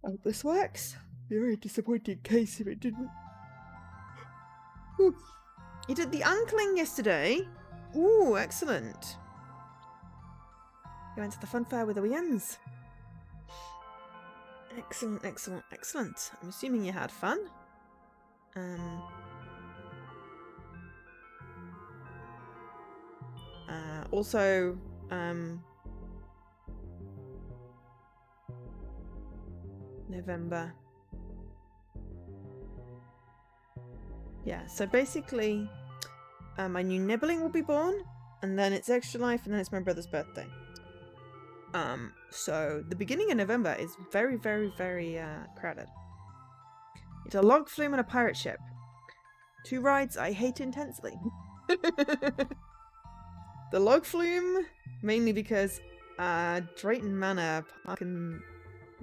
I hope this works. Be a very disappointing case if it didn't. Ooh. You did the uncling yesterday. Ooh, excellent. You went to the fun fair with the weekends. Excellent. I'm assuming you had fun. Also, November. Yeah, so basically, my new nibbling will be born, and then it's Extra Life, and then it's my brother's birthday. So the beginning of November is very, very, very crowded. It's a log flume and a pirate ship. 2 rides I hate intensely. The log flume, mainly because Drayton Manor Park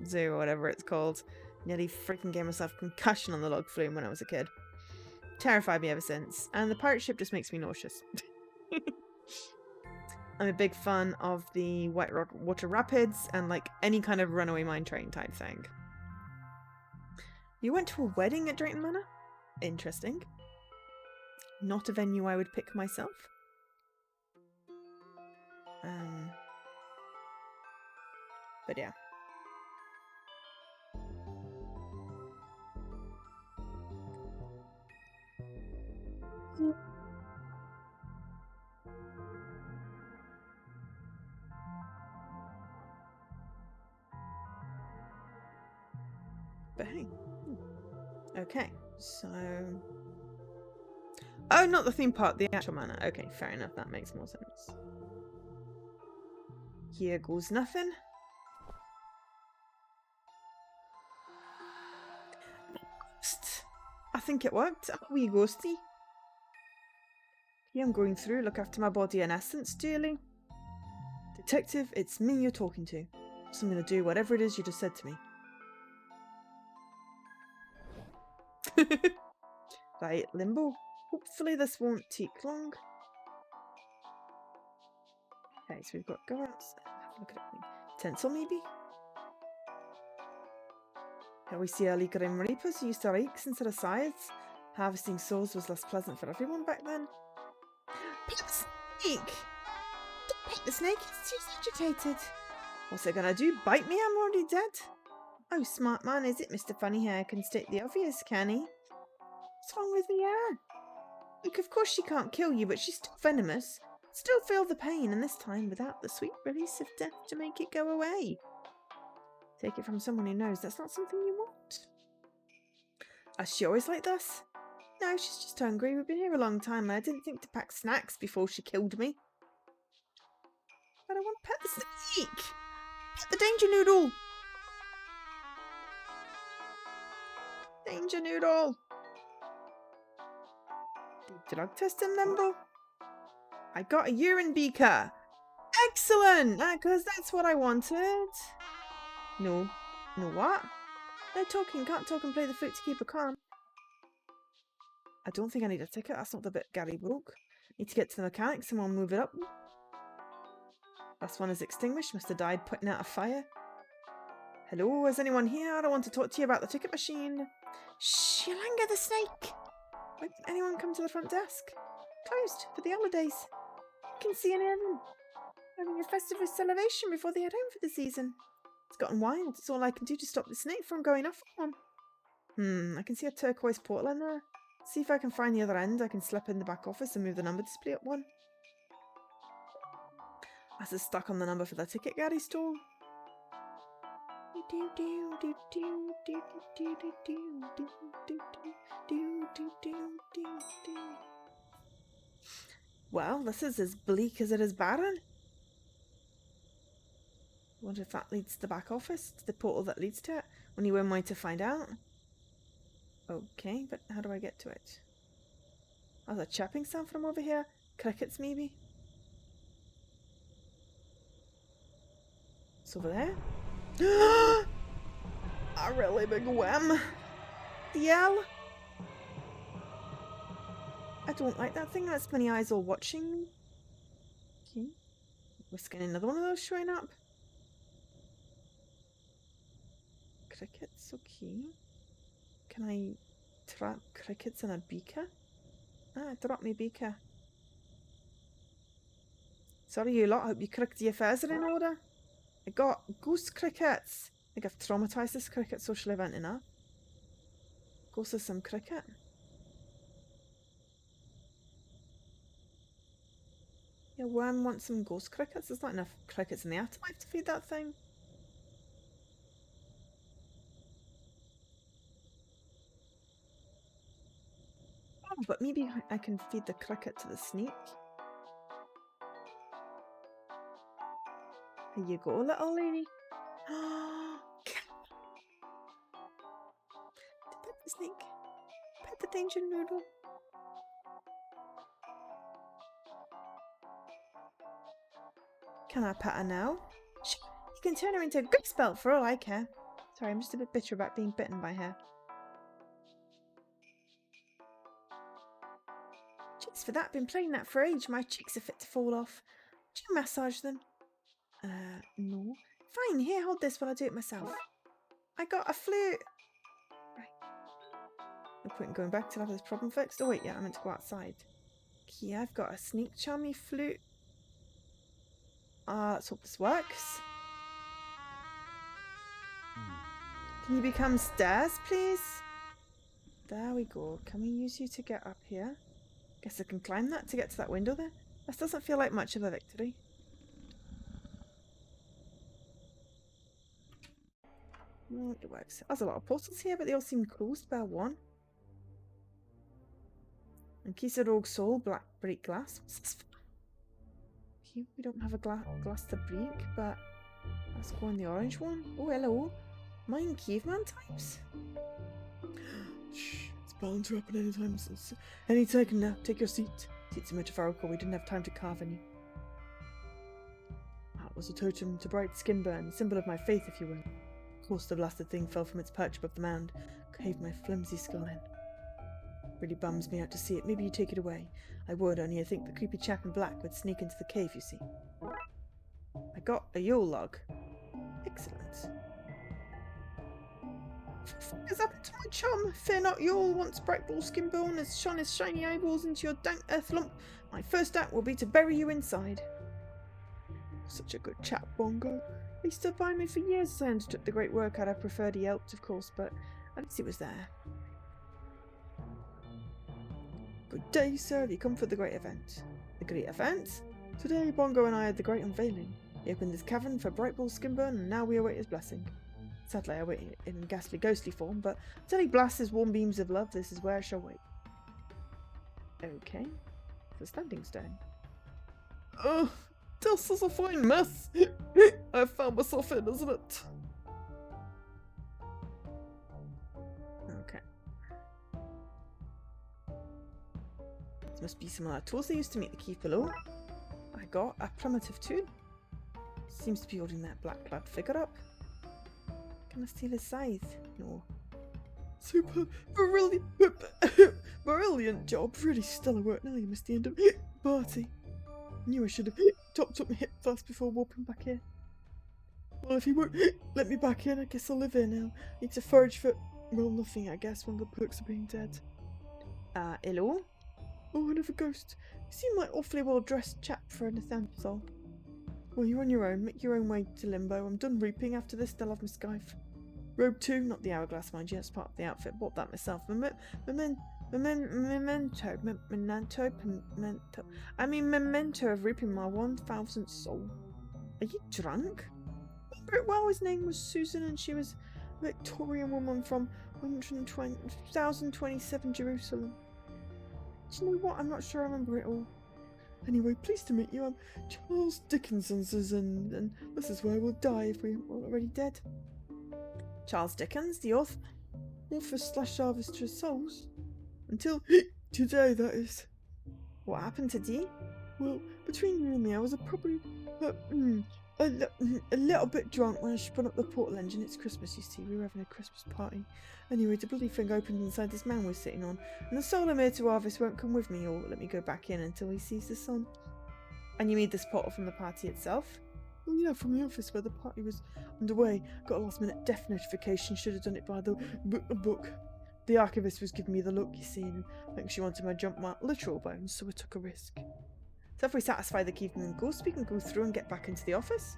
Zoo or whatever it's called, nearly freaking gave myself concussion on the log flume when I was a kid. Terrified me ever since. And the pirate ship just makes me nauseous. I'm a big fan of the White Rock Water Rapids and like any kind of runaway mine train type thing. You went to a wedding at Drayton Manor? Interesting. Not a venue I would pick myself. But yeah. Bang. Okay, so... Oh, not the theme park, the actual manor. Okay, fair enough, that makes more sense. Here goes nothing. Ghost. I think it worked. I'm a wee ghosty. Here I'm going through, look after my body and essence dearly. Detective, it's me you're talking to. So I'm going to do whatever it is you just said to me. Right, Limbo. Hopefully this won't take long. Okay, so we've got go outside. Have a look at everything. Tinsel maybe? Here we see early Grim Reapers who used to rakes instead of scythes. Harvesting souls was less pleasant for everyone back then. Pet the snake! Don't pet the snake, it's too agitated. What's it gonna do? Bite me? I'm already dead. Oh, smart man, is it? Mr. Funny Hair can state the obvious, can he? What's wrong with the air? Look, of course she can't kill you, but she's still venomous. Still feel the pain, and this time without the sweet release of death to make it go away. Take it from someone who knows that's not something you want. Is she always like this? No, she's just hungry. We've been here a long time, and I didn't think to pack snacks before she killed me. But I want to pet the snake! Pet the danger noodle! Danger noodle! Drug testing then, bro? I got a urine beaker! Excellent! Because that's what I wanted. No. No what? No talking. Can't talk and play the flute to keep her calm. I don't think I need a ticket. That's not the bit Gary broke. Need to get to the mechanic. Someone move it up. Last one is extinguished. Must have died putting out a fire. Hello, is anyone here? I don't want to talk to you about the ticket machine. Shh, Yolanga the snake! Why didn't anyone come to the front desk? Closed for the holidays. You can see any of them having a festive celebration before they head home for the season. It's gotten wild. It's all I can do to stop the snake from going off on one. I can see a turquoise portal in there. See if I can find the other end. I can slip in the back office and move the number display up one. As it's stuck on the number for the ticket Gary stole. Well, this is as bleak as it is barren. I wonder if that leads to the back office, to the portal that leads to it. Only one way to find out. Okay, but how do I get to it? Oh, there's a chirping sound from over here. Crickets, maybe? It's over there. A really big worm. DL. I don't like that thing. That's many eyes all watching me. Okay. Risking another one of those showing up. Crickets, okay. Can I trap crickets in a beaker? Ah, drop me beaker. Sorry you lot, I hope your crickety affairs are in order. I got ghost crickets. I think I've traumatised this cricket social event enough. Ghost of some cricket. Yeah, worm wants some ghost crickets. There's not enough crickets in the afterlife to feed that thing. Oh, but maybe I can feed the cricket to the snake. Here you go, little lady. Pet the snake. Pet the danger noodle. Can I pet her now? Sure, you can turn her into a grease belt for all I care. Sorry, I'm just a bit bitter about being bitten by her. Cheeks for that. Been playing that for age. My cheeks are fit to fall off. Do you massage them? No. Fine, here, hold this while I do it myself. I got a flute. Right. No point in going back till I have this problem fixed. Oh wait, yeah, I meant to go outside. Okay, I've got a sneak charmy flute. Let's hope this works. Can you become stairs, please? There we go. Can we use you to get up here? Guess I can climb that to get to that window there. This doesn't feel like much of a victory. No, it works. There's a lot of portals here, but they all seem closed by one. And Keys of Rogue Soul, black break glass. What's this for? Okay, we don't have a glass to break, but let's go on the orange one. Oh, hello. Mine caveman types? Shh, spawns are up at any time. Any second now. Take your seat. Seats are metaphorical. We didn't have time to carve any. That was a totem to bright skin burn, symbol of my faith, if you will. Of course, the blasted thing fell from its perch above the mound, caved my flimsy skull in. Really bums me out to see it. Maybe you take it away. I would, only I think the creepy chap in black would sneak into the cave, you see. I got a Yule log. Excellent. What the fuck has happened to my chum? Fear not, Yule. Once bright ball skin bone has shone his shiny eyeballs into your dank earth lump, my first act will be to bury you inside. Such a good chap, Bongo. He stood by me for years as I undertook the great work. I'd have preferred he helped, of course, but at least he was there. Good day, sir. Have you come for the great event? The great event? Today, Bongo and I had the great unveiling. He opened his cavern for Brightball Skinburn, and now we await his blessing. Sadly, I wait in ghastly, ghostly form, but until he blasts his warm beams of love, this is where I shall wait. Okay. It's a standing stone. Oh, this is a fine mess. I've found myself in, isn't it? Okay. This must be some of the tools they used to make the keep below. I got a primitive tool. Seems to be holding that black-clad figure up. Can I steal his scythe? No. Super brilliant job. Really stellar work. Nearly missed the end of the party. Knew I should have topped up my hip flask before warping back here. Well, if he won't let me back in, I guess I'll live here now. Need to forage for, well, nothing, I guess, when the perks are being dead. Hello? Oh, another ghost. You seem like awfully well-dressed chap for an Athanthal. Well, you're on your own. Make your own way to Limbo. I'm done reaping. After this, they'll have my scythe. Robe 2, not the hourglass, mind you. That's part of the outfit. Bought that myself. Memento. I mean, memento of reaping my 1,000th soul. Are you drunk? Remember it well, his name was Susan and she was a Victorian woman from 1027 Jerusalem. Do you know what? I'm not sure I remember it all. Anyway, pleased to meet you. I'm Charles Dickinson's, and this is where we'll die if we're already dead. Charles Dickens, the author/harvester of souls. Until today, that is. What happened today? Well, between you and me, I was probably a little bit drunk when I spun up the portal engine. It's Christmas, you see. We were having a Christmas party. Anyway, the bloody thing opened inside this man we're sitting on, and the soul I'm here to harvest won't come with me or let me go back in until he sees the sun. And you made this portal from the party itself? Well, yeah, from the office where the party was underway. Got a last-minute death notification. Should have done it by the book. The archivist was giving me the look, you see, and I think she wanted my jump mark literal bones, so I took a risk. So if we satisfy the Keeping Ghost, we can go through and get back into the office?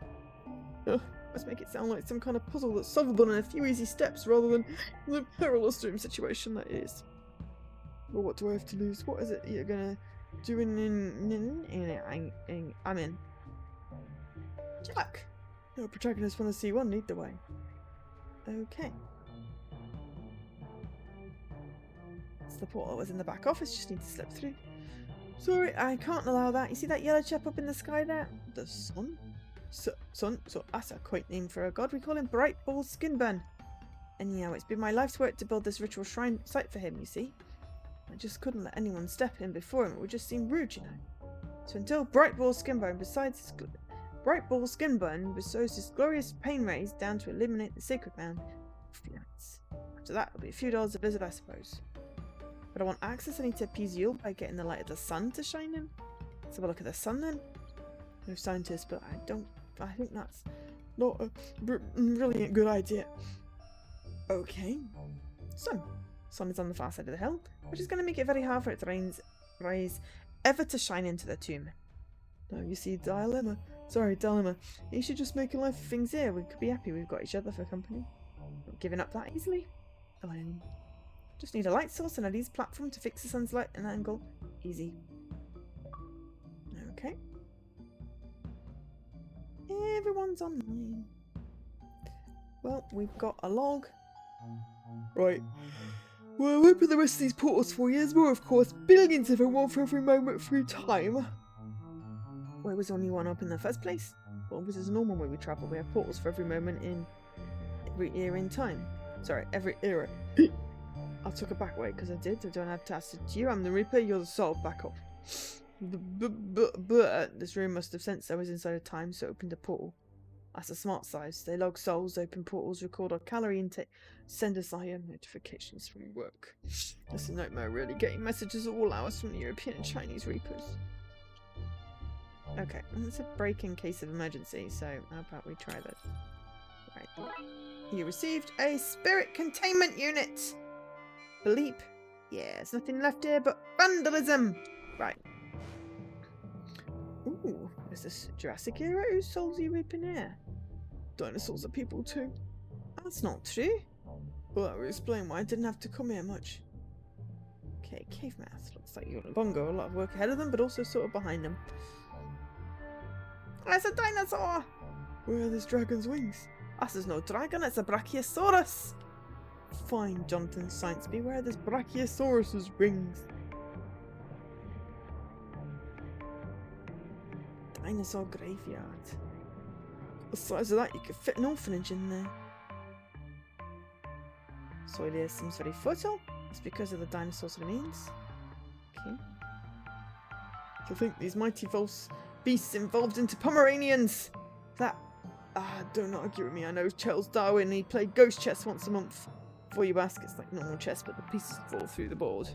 Let's make it sound like some kind of puzzle that's solvable in a few easy steps rather than the perilous doom situation that is. Well, what do I have to lose? What is it you're gonna do I'm in. Jack! No protagonists want to see one lead the way. Okay. It's the portal that was in the back office, just need to slip through. Sorry, I can't allow that. You see that yellow chap up in the sky there? The sun? Sun? So that's a quaint name for a god. We call him Brightball Skinburn. And yeah, it's been my life's work to build this ritual shrine site for him, you see. I just couldn't let anyone step in before him. It would just seem rude, you know. So until Brightball Skinburn bestows his glorious pain rays down to eliminate the sacred mound of fiance. After that, it'll be a few dollars a visit, I suppose. But I want access. I need to appease you by getting the light of the sun to shine in. Let's have a look at the sun then. No scientist, but I think that's not a brilliant good idea. Okay. Sun. Sun is on the far side of the hill, which is going to make it very hard for its rays ever to shine into the tomb. No, you see, dilemma. You should just make a life of things here. We could be happy we've got each other for company. Not giving up that easily. Just need a light source and a leads platform to fix the sun's light and angle. Easy. Okay. Everyone's online. Well, we've got a log. Right. Well, I'll open the rest of these portals for you. There's more, of course. Billions of them, one for every moment through time. Well, was only one up in the first place? Well, this is a normal way we travel. We have portals for every moment in every era in time. Sorry, every era. I took it back way because I did. I don't have to ask it to you. I'm the Reaper. You're the soul. Back up. But this room must have sensed I was inside of time, so it opened a portal. That's a smart size. They log souls, open portals, record our calorie intake, send us IM notifications from work. It's a nightmare, really, getting messages at all hours from the European and Chinese Reapers. Okay, it's a break in case of emergency, so how about we try this? Right. You received a spirit containment unit! Bleep. Yeah, there's nothing left here but vandalism! Right. Ooh, is this Jurassic era? Whose souls are you reaping here? Dinosaurs are people too. That's not true. Well, that would explain why I didn't have to come here much. Okay, cave math. Looks like you've got a lot of work ahead of them, but also sort of behind them. There's a dinosaur! Where are this dragon's wings? This is no dragon, it's a brachiosaurus! Fine, Jonathan Science, beware this brachiosaurus's rings. Dinosaur graveyard. The size of that, you could fit an orphanage in there. Soil here seems very fertile. It's because of the dinosaurs' remains. Okay. To think these mighty false beasts evolved into Pomeranians! That... don't argue with me. I know Charles Darwin, he played ghost chess once a month. Before you ask, it's like normal chess, but the pieces fall through the board.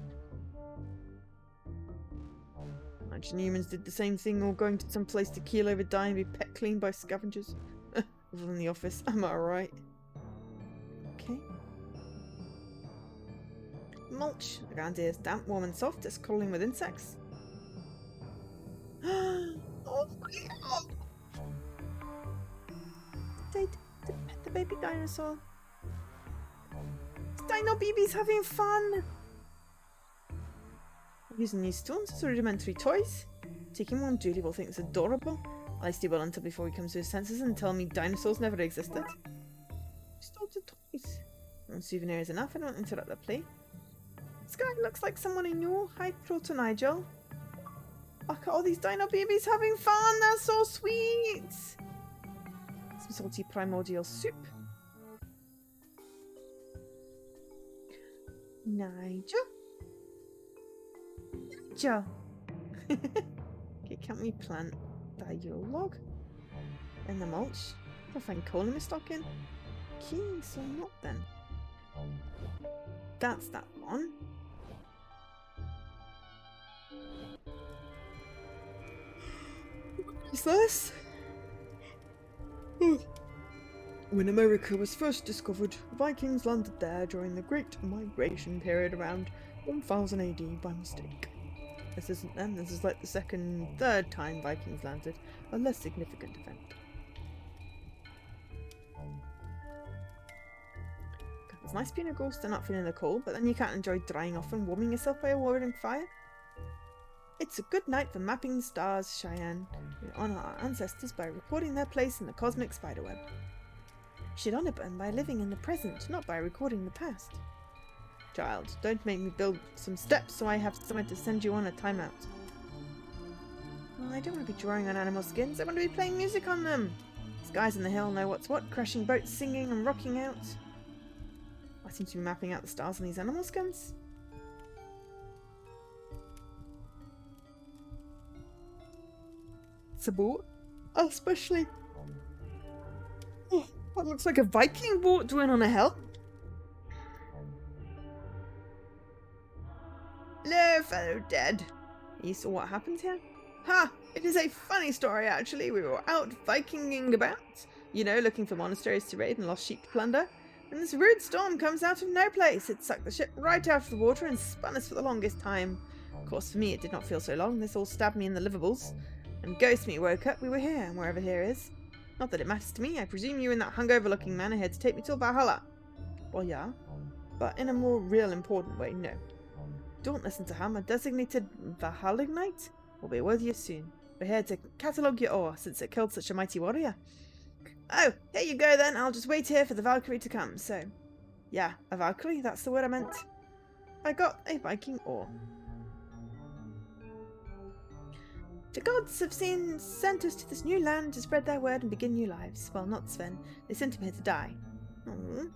Imagine humans did the same thing, or going to some place to keel over, die, and be pecked clean by scavengers. Other than the office, am I right? Okay. Mulch. The ground here is damp, warm, and soft. It's crawling with insects. Oh my god! The baby dinosaur. Dino baby's having fun! I'm using these stones as rudimentary toys. Taking one, Julie will think it's adorable. At least he will until before he comes to his senses and tell me dinosaurs never existed. Stole the toys. One souvenir is enough, I don't interrupt the play. This guy looks like someone I know. Hi, Proto Nigel. Look at all these dino babies having fun, they're so sweet! Some salty primordial soup. Nigel? Nigel! Okay, can't we plant dialogue in the mulch? I'll find coal in my stocking. Okay, so not then. That's that one. What is this? When America was first discovered, Vikings landed there during the Great Migration period around 1000 AD by mistake. This isn't then, this is like the third time Vikings landed, a less significant event. It's nice being a ghost and not feeling the cold, but then you can't enjoy drying off and warming yourself by a roaring fire. It's a good night for mapping the stars, Cheyenne. We honour our ancestors by recording their place in the cosmic spiderweb. We should honour them by living in the present, not by recording the past. Child, don't make me build some steps so I have somewhere to send you on a timeout. Well, I don't want to be drawing on animal skins, I want to be playing music on them. These guys on the hill know what's what, crashing boats, singing and rocking out. I seem to be mapping out the stars on these animal skins. It's a boat, especially. Oh, that looks like a Viking boat doing on a hill. Hello, fellow dead. You saw what happened here? Ha! It is a funny story, actually. We were out Vikinging about, you know, looking for monasteries to raid and lost sheep to plunder. And this rude storm comes out of no place. It sucked the ship right out of the water and spun us for the longest time. Of course, for me, it did not feel so long. This all stabbed me in the livables. And Ghost Me woke up, we were here, and wherever here is. Not that it matters to me, I presume you and that hungover-looking man are here to take me to Valhalla. Well, yeah, but in a more real important way, no. Don't listen to him, a designated Valhalla-nite will be with you soon. We're here to catalogue your ore, since it killed such a mighty warrior. Oh, here you go then, I'll just wait here for the Valkyrie to come, so... Yeah, a Valkyrie, that's the word I meant. I got a Viking ore. The gods have sent us to this new land to spread their word and begin new lives. Well, not Sven. They sent him here to die. Aww.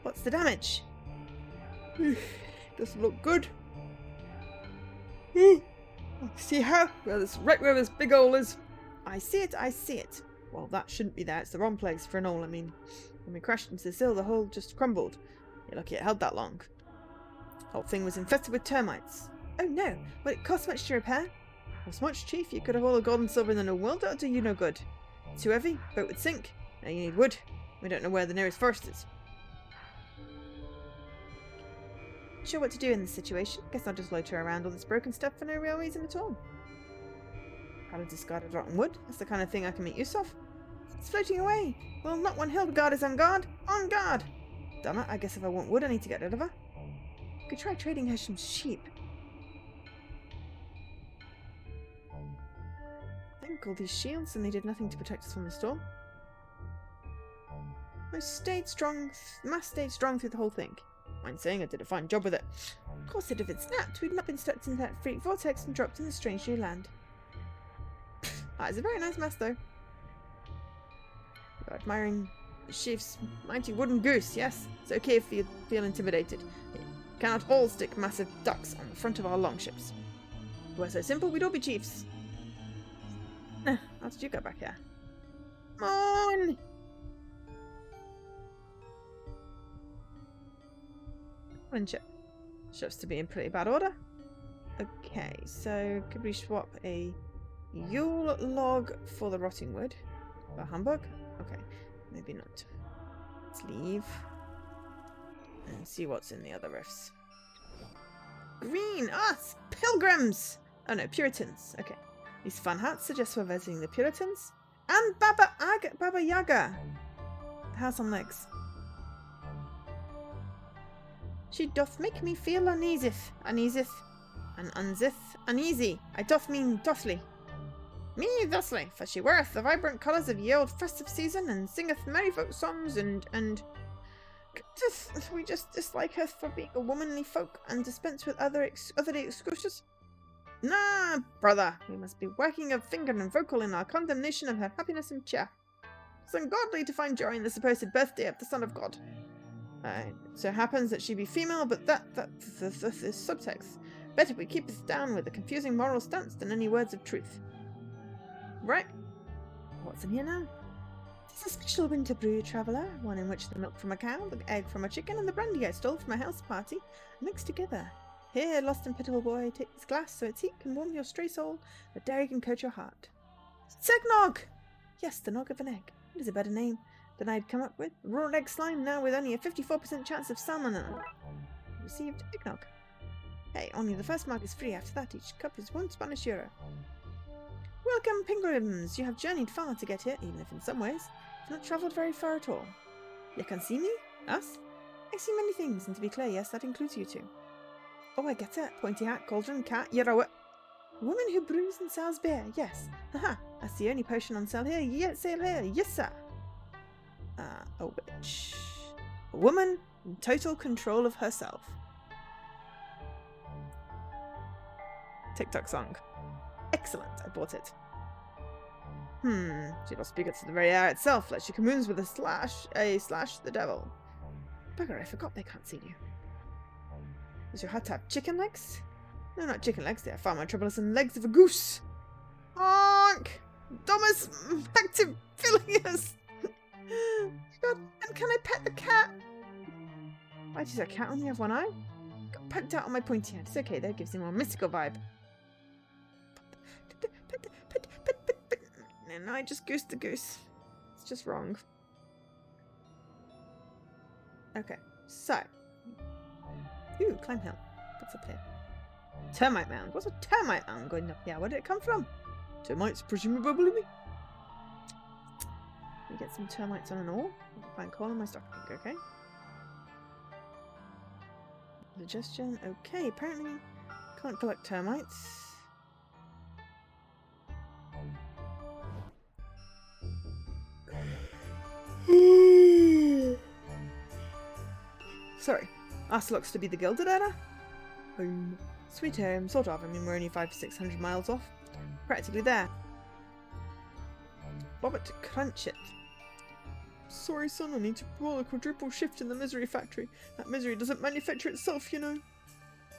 What's the damage? Doesn't look good. See how? Well, it's right where this big hole is. I see it, I see it. Well, that shouldn't be there. It's the wrong place for an hole, I mean. When we crashed into the sill, the hole just crumbled. You're lucky it held that long. The whole thing was infested with termites. Oh no, will it cost much to repair? As much, Chief. You could have all the gold and silver in the known world, that'll do you no good. Too heavy, boat would sink. Now you need wood. We don't know where the nearest forest is. Sure what to do in this situation. Guess I'll just loiter around all this broken stuff for no real reason at all. Kind of discarded rotten wood. That's the kind of thing I can make use of. It's floating away. Well, not one hill guard is on guard. On guard! Damn it, I guess if I want wood I need to get rid of her. Could try trading her some sheep. I think all these shields and they did nothing to protect us from the storm. Mass stayed strong through the whole thing. Mind saying I did a fine job with it. Of course, if it snapped, we'd not been stuck in that freak vortex and dropped in the strange new land. That is a very nice mast, though. You're admiring the chief's mighty wooden goose, yes? It's okay if you feel intimidated. We cannot all stick massive ducks on the front of our longships. If it were so simple, we'd all be chiefs. How did you get back here? Come on! Ship. Ships to be in pretty bad order. Okay, so could we swap a Yule log for the rotting wood? For humbug? Okay, maybe not. Let's leave and see what's in the other rifts. Green! Us! Pilgrims! Oh no, Puritans. Okay. These fun hats suggest we're visiting the Puritans. And Baba Yaga! The house on legs. She doth make me feel uneasy. Uneasy. I doth mean dothly. Me thusly, for she weareth the vibrant colours of ye old festive season, and singeth merry folk songs, and we just dislike her for being a womanly folk, and dispense with otherly excuses. Nah, brother, we must be working of finger and vocal in our condemnation of her happiness and cheer. It's ungodly to find joy in the supposed birthday of the Son of God. It so happens that she be female, but that's subtext. Better we keep this down with a confusing moral stance than any words of truth. Right. What's in here now? It's a special winter brew, traveller, one in which the milk from a cow, the egg from a chicken, and the brandy I stole from a house party are mixed together. Here, lost and pitiful boy, take this glass so its heat can warm your stray soul, the dairy can coat your heart. It's eggnog! Yes, the nog of an egg. What is a better name than I'd come up with? Raw egg slime now with only a 54% chance of salmonella. Received eggnog. Hey, only the first mark is free. After that, each cup is 1 Spanish euro. Welcome, pilgrims! You have journeyed far to get here, even if in some ways you've not travelled very far at all. You can see me? Us? I see many things, and to be clear, yes, that includes you two. Oh, I get it. Pointy hat, cauldron, cat, you're a woman who brews and sells beer, yes. Haha, that's the only potion on sale here. Yes, sale here, yes, sir. A witch. A woman in total control of herself. TikTok song. Excellent, I bought it. She lost speak to the very air itself, like she communes with a slash the devil. Bugger, I forgot they can't see you. Does your hat have chicken legs? No, not chicken legs, they are far more troublesome legs of a goose. Honk! Domus Mactifilius! God, and can I pet the cat? Why does that cat only have one eye? Got poked out on my pointy head. It's okay, that gives him a more mystical vibe. No, I just goosed the goose. It's just wrong. Okay, so. Ooh, climb hill. What's up here? Termite mound. What's a termite mound going up here? Where did it come from? Termites, presumably. We get some termites on an ore. Find coal on my stock tank, okay? Digestion, okay. Apparently, can't collect termites. Sorry. Us looks to be the Gilded Era? Home. Sweet home, sort of. I mean, we're only 500 to 600 miles off. Practically there. Bobbit crunch it. Sorry, son, I need to pull a quadruple shift in the misery factory. That misery doesn't manufacture itself, you know.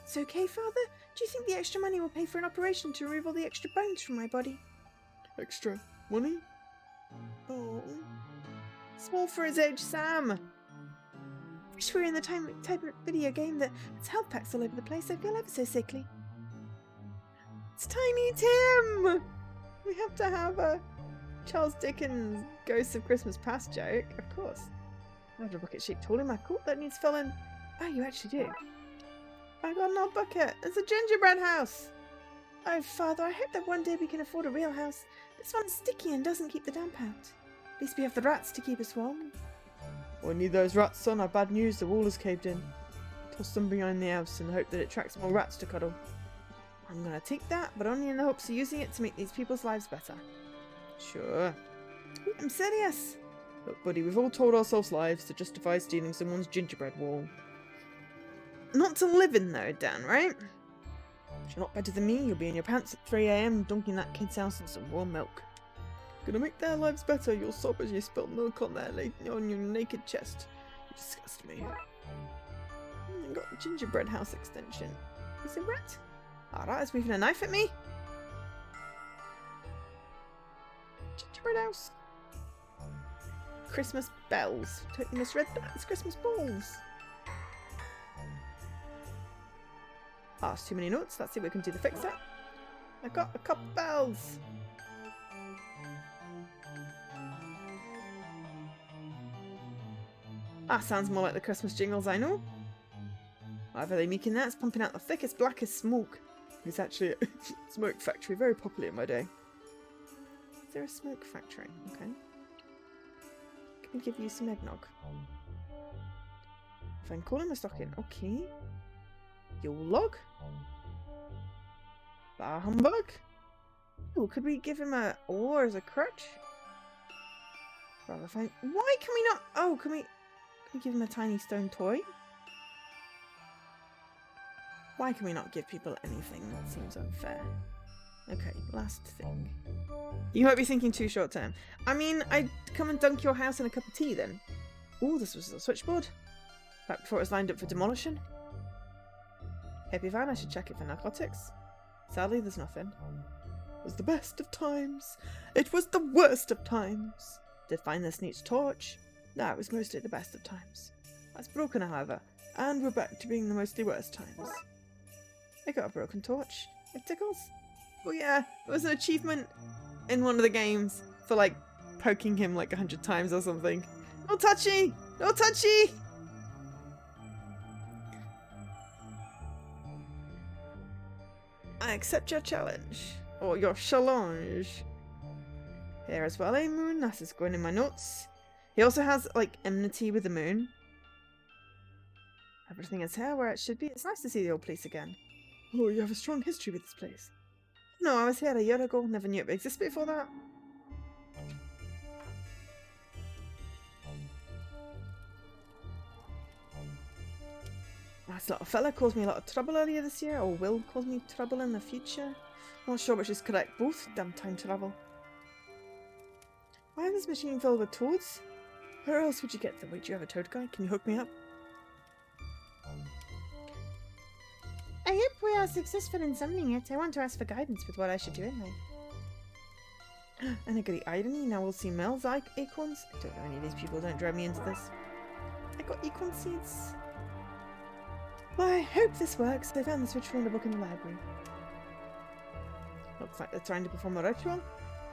It's okay, father. Do you think the extra money will pay for an operation to remove all the extra bones from my body? Extra money? Oh. Small for his age, Sam. Wish we were in the type of video game that's health packs all over the place. I feel ever so sickly. It's Tiny Tim! We have to have a Charles Dickens Ghosts of Christmas Past joke, of course. I have a bucket shaped hole in my coat that needs filling. Oh, you actually do. I got an old bucket. It's a gingerbread house. Oh, Father, I hope that one day we can afford a real house. This one's sticky and doesn't keep the damp out. At least we have the rats to keep us warm. We need those rats, son. Our bad news. The wall is caved in. or some behind the house in the hope that it attracts more rats to cuddle. I'm gonna take that, but only in the hopes of using it to make these people's lives better. Sure. I'm serious. Look, buddy, we've all told ourselves lies to justify stealing someone's gingerbread wall. Not to live in though, Dan, right? If you're not better than me, you'll be in your pants at 3 AM dunking that kid's house in some warm milk. Gonna make their lives better, you'll sob as you spill milk on your naked chest. You disgust me. I got the gingerbread house extension. Is it rat? Alright, it's waving a knife at me. Gingerbread house. Christmas bells. Totally misread that. It's Christmas balls. Ah, it's too many notes. Let's see if we can do the fix it. I got a couple bells. Ah, sounds more like the Christmas jingles I know. Whatever they're making that, it's pumping out the thickest, blackest smoke. It's actually a smoke factory, very popular in my day. Is there a smoke factory? Okay. Can we give you some eggnog? If I can call him a stocking. Okay. Yule log. Bar humbug. Oh, could we give him a oar as a crutch? Rather fine. Why can we not? Oh, can we give him a tiny stone toy? Why can we not give people anything? That seems unfair. Okay, last thing. You might be thinking too short term. I mean, I'd come and dunk your house in a cup of tea then. Ooh, this was a switchboard. Back before it was lined up for demolition. Happy van, I should check it for narcotics. Sadly, there's nothing. It was the best of times. It was the worst of times. Did find this neat torch. No, it was mostly the best of times. That's broken, however, and we're back to being the mostly worst times. I got a broken torch. It tickles. Oh yeah, it was an achievement in one of the games for like poking him like 100 times or something. No touchy! No touchy! I accept your challenge. Or your challenge. Here as well, moon. That's just going in my notes. He also has like enmity with the moon. Everything is here where it should be. It's nice to see the old place again. Oh, you have a strong history with this place. No, I was here a year ago. Never knew it existed before that. Nice little fella caused me a lot of trouble earlier this year, or will cause me trouble in the future. Not sure which is correct. Both. Damn time travel. Why is this machine filled with toads? Where else would you get them? Wait, do you have a toad guy? Can you hook me up? I hope we are successful in summoning it. I want to ask for guidance with what I should do in life. And a great irony, now we'll see Mel's acorns. I don't know any of these people, don't drive me into this. I got acorn seeds. Well, I hope this works. I found this ritual in a book in the library. Looks like they're trying to perform a ritual.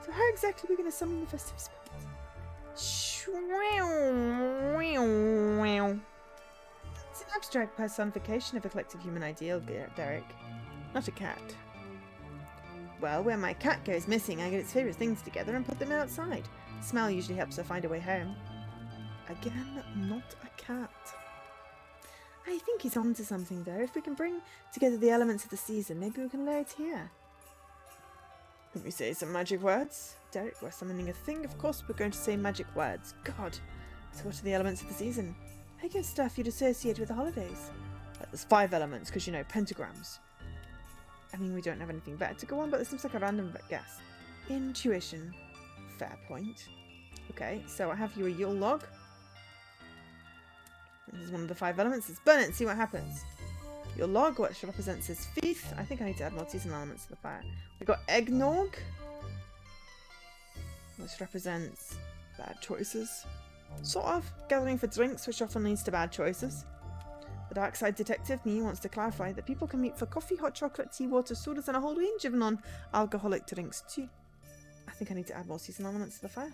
So how exactly are we going to summon the festive spirits? It's an abstract personification of a collective human ideal, Derek. Not a cat. Well, when my cat goes missing, I get its favourite things together and put them outside. Smell usually helps her find her way home. Again, not a cat. I think he's onto something though. If we can bring together the elements of the season, maybe we can lay it here. Can we say some magic words? Derek, we're summoning a thing. Of course we're going to say magic words. God. So what are the elements of the season? I guess stuff you'd associate with the holidays. There's 5 elements, because you know, pentagrams. I mean, we don't have anything better to go on, but this seems like a random guess. Intuition. Fair point. Okay, so I have you a Yule log. This is one of the 5 elements. Let's burn it and see what happens. Your log, which represents his faith. I think I need to add more seasonal elements to the fire. We've got eggnog, which represents bad choices. Sort of. Gathering for drinks, which often leads to bad choices. The Darkside detective, me, wants to clarify that people can meet for coffee, hot chocolate, tea, water, sodas, and a whole range of non-alcoholic drinks too. I think I need to add more seasonal elements to the fire.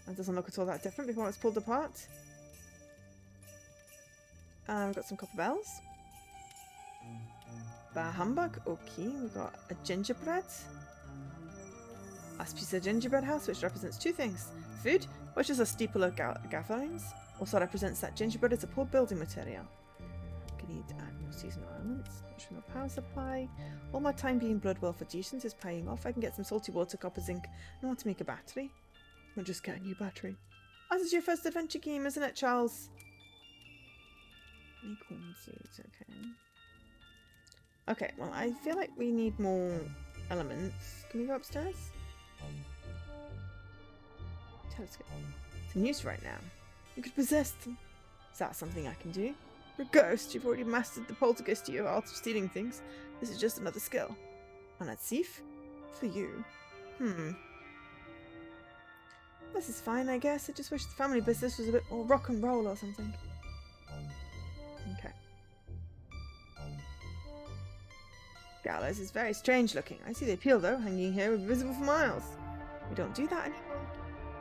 That doesn't look at all that different before it's pulled apart. We've got some copper bells. Bar humbug. Okay, we've got a gingerbread. Last piece of gingerbread house, which represents 2 things. Food, which is a steeple of gatherings. Also represents that gingerbread is a poor building material. We need to add more seasonal elements. Additional power supply. All my time being Bloodwell for decent is paying off. I can get some salty water, copper, zinc. I want to make a battery. I'll just get a new battery. This is your first adventure game, isn't it, Charles? Acorn seeds, okay. Okay, well, I feel like we need more elements. Can we go upstairs? Telescope. It's in use right now. You could possess them. Is that something I can do? For a ghost, you've already mastered the poltergeist art of stealing things. This is just another skill. And a thief? For you. This is fine, I guess. I just wish the family business was a bit more rock and roll or something. Okay. Gallows is very strange looking. I see the appeal though. Hanging here would be visible for miles. We don't do that anymore.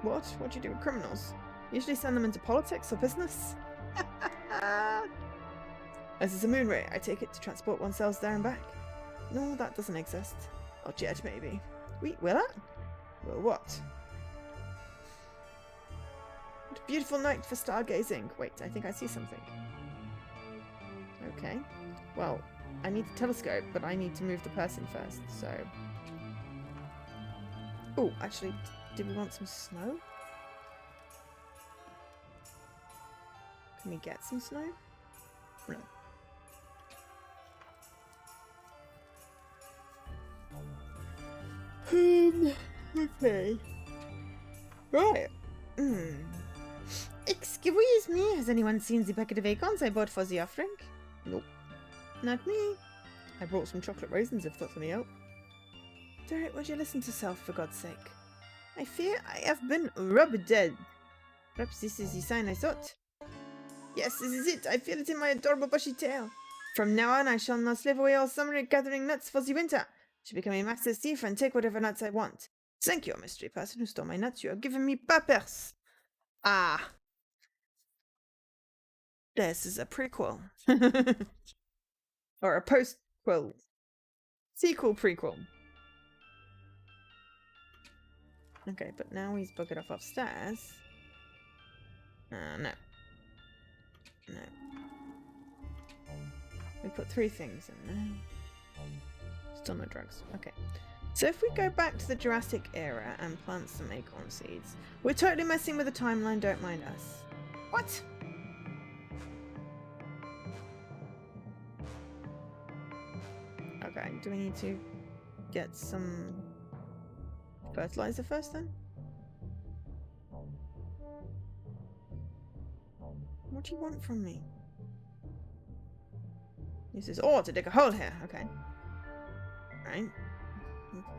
What? What do you do with criminals? Usually send them into politics or business? This is a moon ray. I take it to transport oneself there and back. No, that doesn't exist. Not yet, maybe. Wait, will it? Well, what? What a beautiful night for stargazing. Wait, I think I see something. Okay. Well, I need the telescope, but I need to move the person first, so... Oh, actually, did we want some snow? Can we get some snow? No. Okay. Right. Excuse me, has anyone seen the packet of acorns I bought for the offering? Nope. Not me. I brought some chocolate raisins if that's any help. Derek, would you listen to self for God's sake? I fear I have been rubbed dead. Perhaps this is the sign I thought. Yes, this is it. I feel it in my adorable bushy tail. From now on, I shall not slave away all summer gathering nuts for the winter. I shall become a master thief and take whatever nuts I want. Thank you, mystery person who stole my nuts. You have given me peppers. Ah. This is a prequel. Or a post-quel. Sequel prequel. Okay, but now he's buggered off upstairs. No. No. We put 3 things in there. Still no drugs. Okay. So if we go back to the Jurassic era and plant some acorn seeds. We're totally messing with the timeline, don't mind us. What? Okay, do we need to get some fertilizer first then? What do you want from me? He says, oh, to dig a hole here. Okay. Right.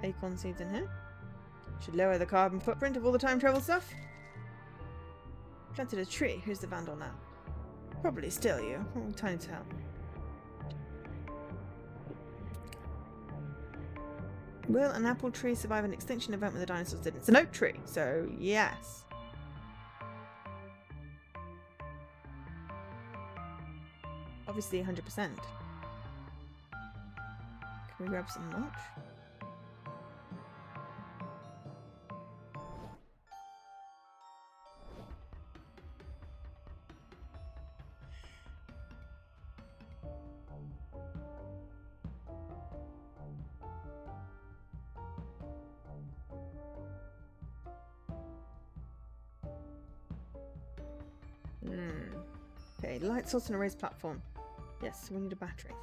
Acorn seeds in here. Should lower the carbon footprint of all the time travel stuff. Planted a tree. Who's the vandal now? Probably still you. Oh, tiny to help. Will an apple tree survive an extinction event when the dinosaurs didn't? It's an oak tree, so yes. Obviously 100%. Can we grab some mulch? Okay, light source and a raised platform. Yes, we need a battery.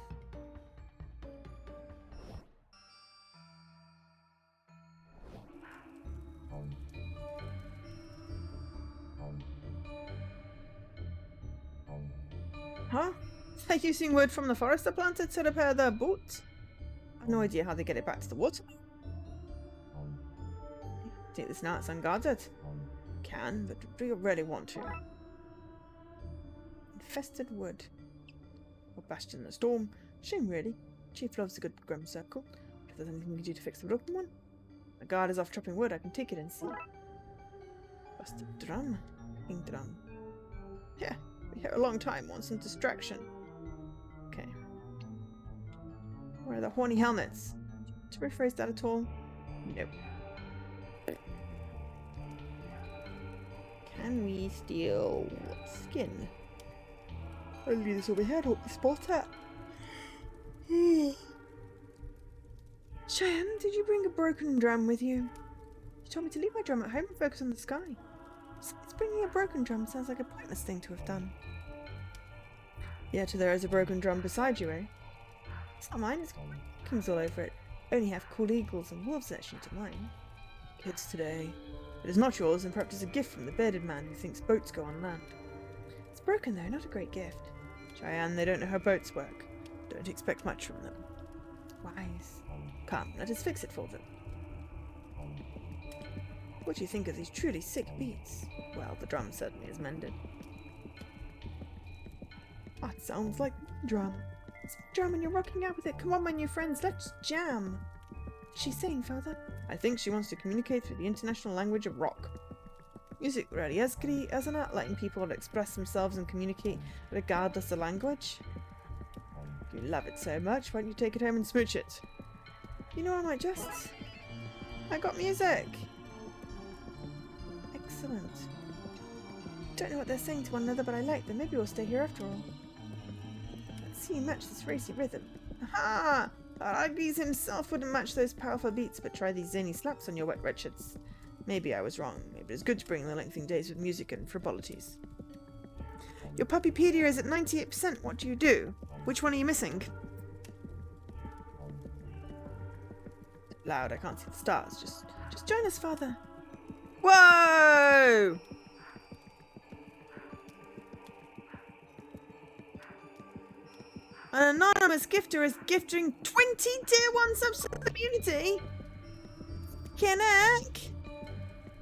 Huh? They're using wood from the forest I planted to repair their boat? I have no idea how they get it back to the water. Take this now, it's unguarded. Can, but do you really want to? Infested wood. Or bastion in the storm. Shame, really. Chief loves a good grim circle. If there's anything we can do to fix the broken one. The guard is off chopping wood. I can take it and see. Busted drum. King drum. Yeah, we here a long time. Want some distraction. Okay. Where are the horny helmets? To rephrase that at all? Nope. Can we steal skin? I'll leave this over here. I hope you spot it. Cheyenne, did you bring a broken drum with you? You told me to leave my drum at home and focus on the sky. It's bringing a broken drum sounds like a pointless thing to have done. Yet there is a broken drum beside you, eh? It's not mine, it's got markings all over it. I only have cool eagles and wolves etched into mine. Kids today. It is not yours, and perhaps it's a gift from the bearded man who thinks boats go on land. It's broken though, not a great gift. Cheyenne, they don't know how boats work. Don't expect much from them. Wise. Come, let us fix it for them. What do you think of these truly sick beats? Well, the drum certainly is mended. That sounds like my drum. It's my drum and you're rocking out with it. Come on, my new friends, let's jam. What's she saying, Father? I think she wants to communicate through the international language of rock. Music really is great, isn't it? Letting people express themselves and communicate regardless of language. You love it so much, why don't you take it home and smooch it? You know, I might just... I got music! Excellent. Don't know what they're saying to one another, but I like them. Maybe we'll stay here after all. Let's see you match this racy rhythm. Aha! Aragis himself wouldn't match those powerful beats, but try these zany slaps on your wet wretcheds. Maybe I was wrong. Maybe it's good to bring the lengthening days with music and frivolities. Your puppypedia is at 98%. What do you do? Which one are you missing? Loud, I can't see the stars. Just join us, Father. Whoa! An anonymous gifter is gifting 20 tier 1 subs to the community. Kinnick!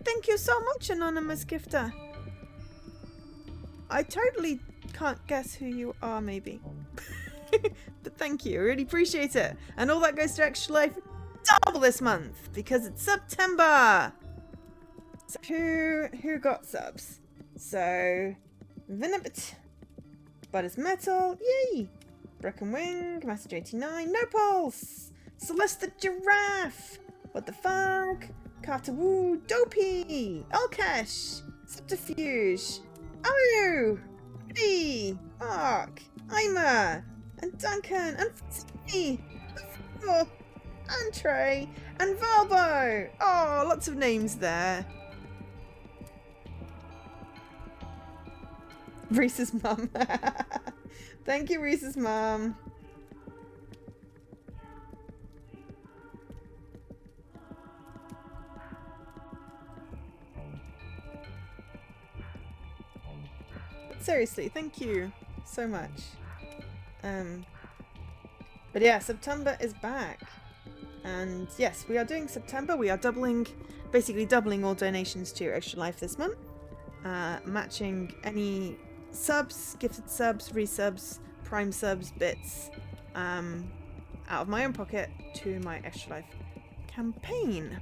Thank you so much, anonymous gifter. I totally can't guess who you are, maybe. But thank you, I really appreciate it. And all that goes to Extra Life double this month, because it's September! So who got subs? So, Vinibit, Butters Metal, yay! Broken Wing, Master 89, No Pulse! Celeste the Giraffe! What the fuck? Carter Woo, Dopey! Alkesh! Subterfuge! Alu! Rudy! Mark! Ima! And Duncan! And Fitzy! And Trey! And Valbo! Oh, lots of names there. Reese's mum. Thank you, Reese's mum. Seriously, thank you so much. But yeah, September is back. And yes, we are doing September. We are basically doubling all donations to Extra Life this month. Matching any subs, gifted subs, resubs, prime subs, bits, out of my own pocket to my Extra Life campaign.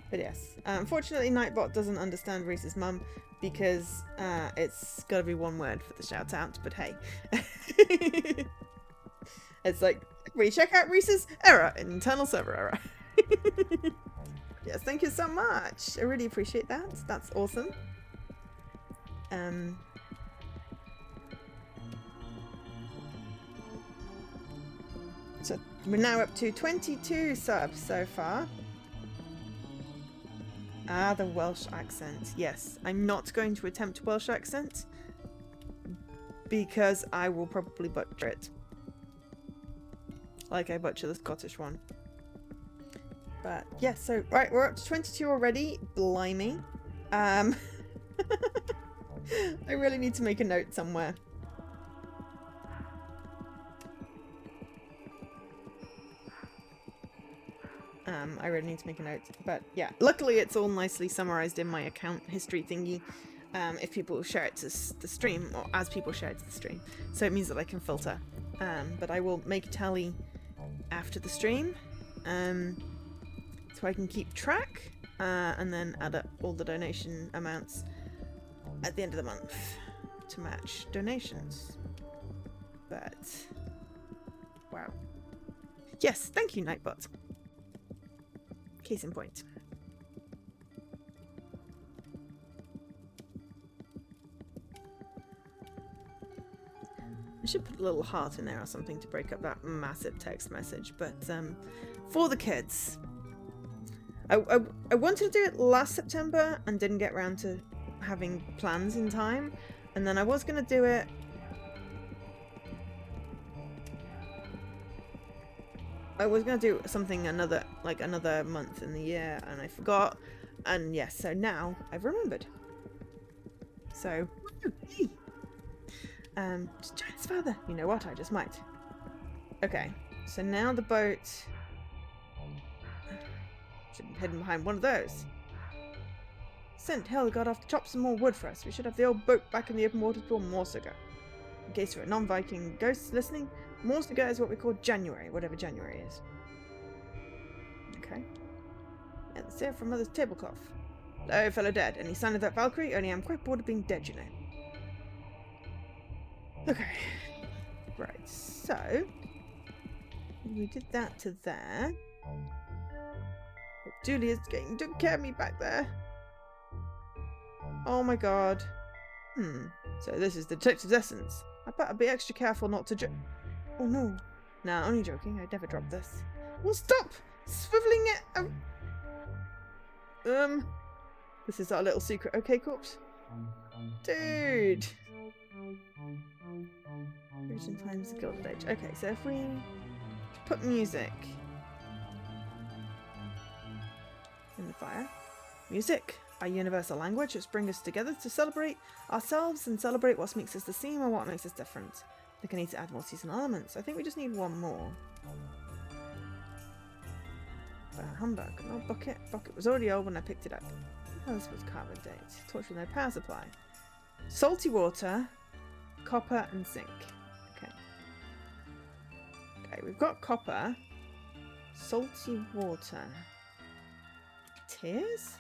But yes, unfortunately Nightbot doesn't understand Reese's mum because it's got to be one word for the shout out, but hey. It's like, we check out Reese's error, internal server error. Yes, thank you so much. I really appreciate that. That's awesome. So we're now up to 22 subs so far. Ah, the Welsh accent. Yes, I'm not going to attempt Welsh accent because I will probably butcher it. Like I butcher the Scottish one. But yes, so right, we're up to 22 already. Blimey. I really need to make a note somewhere. I really need to make a note. But yeah, luckily it's all nicely summarized in my account history thingy. If people share it to the stream, or as people share it to the stream. So it means that I can filter. But I will make a tally after the stream. So I can keep track. And then add up all the donation amounts at the end of the month to match donations. But wow. Yes, thank you, Nightbot. Case in point. I should put a little heart in there or something to break up that massive text message. But for the kids, I wanted to do it last September and didn't get around to having plans in time. And then I was going to do it. I was going to do something another month in the year, and I forgot. And yes, so now I've remembered. So, hey. Just join his father. You know what? I just might. Okay, so now the boat should be hidden behind one of those. Sent Hildegard off to chop some more wood for us. We should have the old boat back in the open water before Morsiga. In case you're a non-Viking ghost listening, Morsiga is what we call January, whatever January is. Okay. Yeah, let's hear from Mother's tablecloth. Hello, fellow dead. Any sign of that Valkyrie? Only I'm quite bored of being dead, you know. Okay. Right, so we did that to there. Oh, Julia's getting took care of me back there. Oh my god. So this is the detective's essence. I better be extra careful not to oh no. Nah, only joking. I'd never drop this. Well, stop swiveling it. This is our little secret. Okay, corpse. Dude. Recent times the Gilded Age. Okay, so if we put music in the fire. Music, our universal language, which brings us together to celebrate ourselves and celebrate what makes us the same and what makes us different. I think I need to add more seasonal elements. I think we just need one more. Humbug. No, bucket. Bucket was already old when I picked it up. Oh, this was carbon date. Torch with no power supply. Salty water, copper and zinc. Okay. Okay, we've got copper. Salty water. Tears?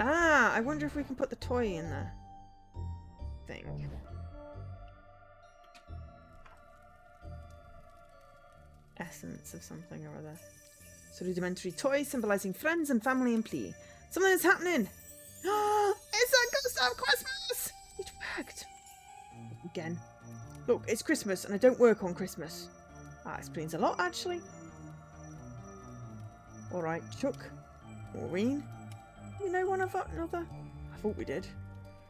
Ah, I wonder if we can put the toy in the thing. Essence of something or other. So rudimentary toy symbolizing friends and family and plea. Something is happening! It's a ghost of Christmas! It worked! Again. Look, it's Christmas and I don't work on Christmas. That explains a lot, actually. Alright, Chuck. Maureen. You know one of another? I thought we did.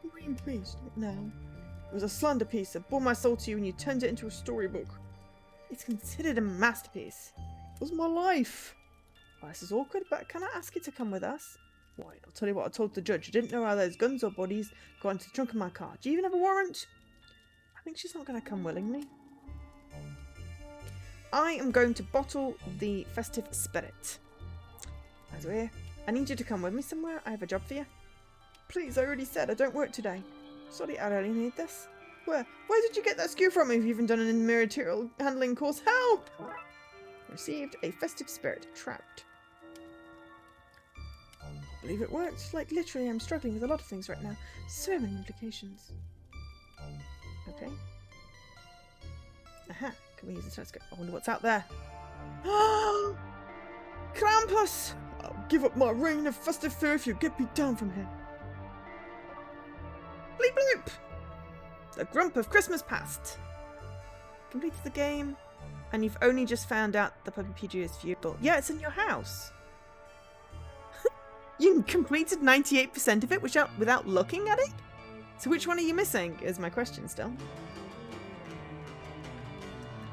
Maureen, please, not now. It was a slander piece. I bore my soul to you and you turned it into a storybook. It's considered a masterpiece. It was my life. Well, this is awkward, but can I ask you to come with us? Why, I'll tell you what I told the judge. I didn't know how those guns or bodies got into the trunk of my car. Do you even have a warrant? I think she's not going to come willingly. I am going to bottle the festive spirit. As we're here, I need you to come with me somewhere. I have a job for you. Please, I already said I don't work today. Sorry, I really need this. Where did you get that skew from if you haven't done an material handling course? Help! Received a festive spirit. Trapped. I believe it worked. Like, literally, I'm struggling with a lot of things right now. So many implications. Okay. Aha. Can we use the telescope? I wonder what's out there. Krampus! I'll give up my reign of festive fear if you get me down from here. Bleep bloop! The grump of Christmas past. Completed the game, and you've only just found out the Puppy PG is viewable. Yeah, it's in your house. You completed 98% of it without looking at it? So which one are you missing, is my question still.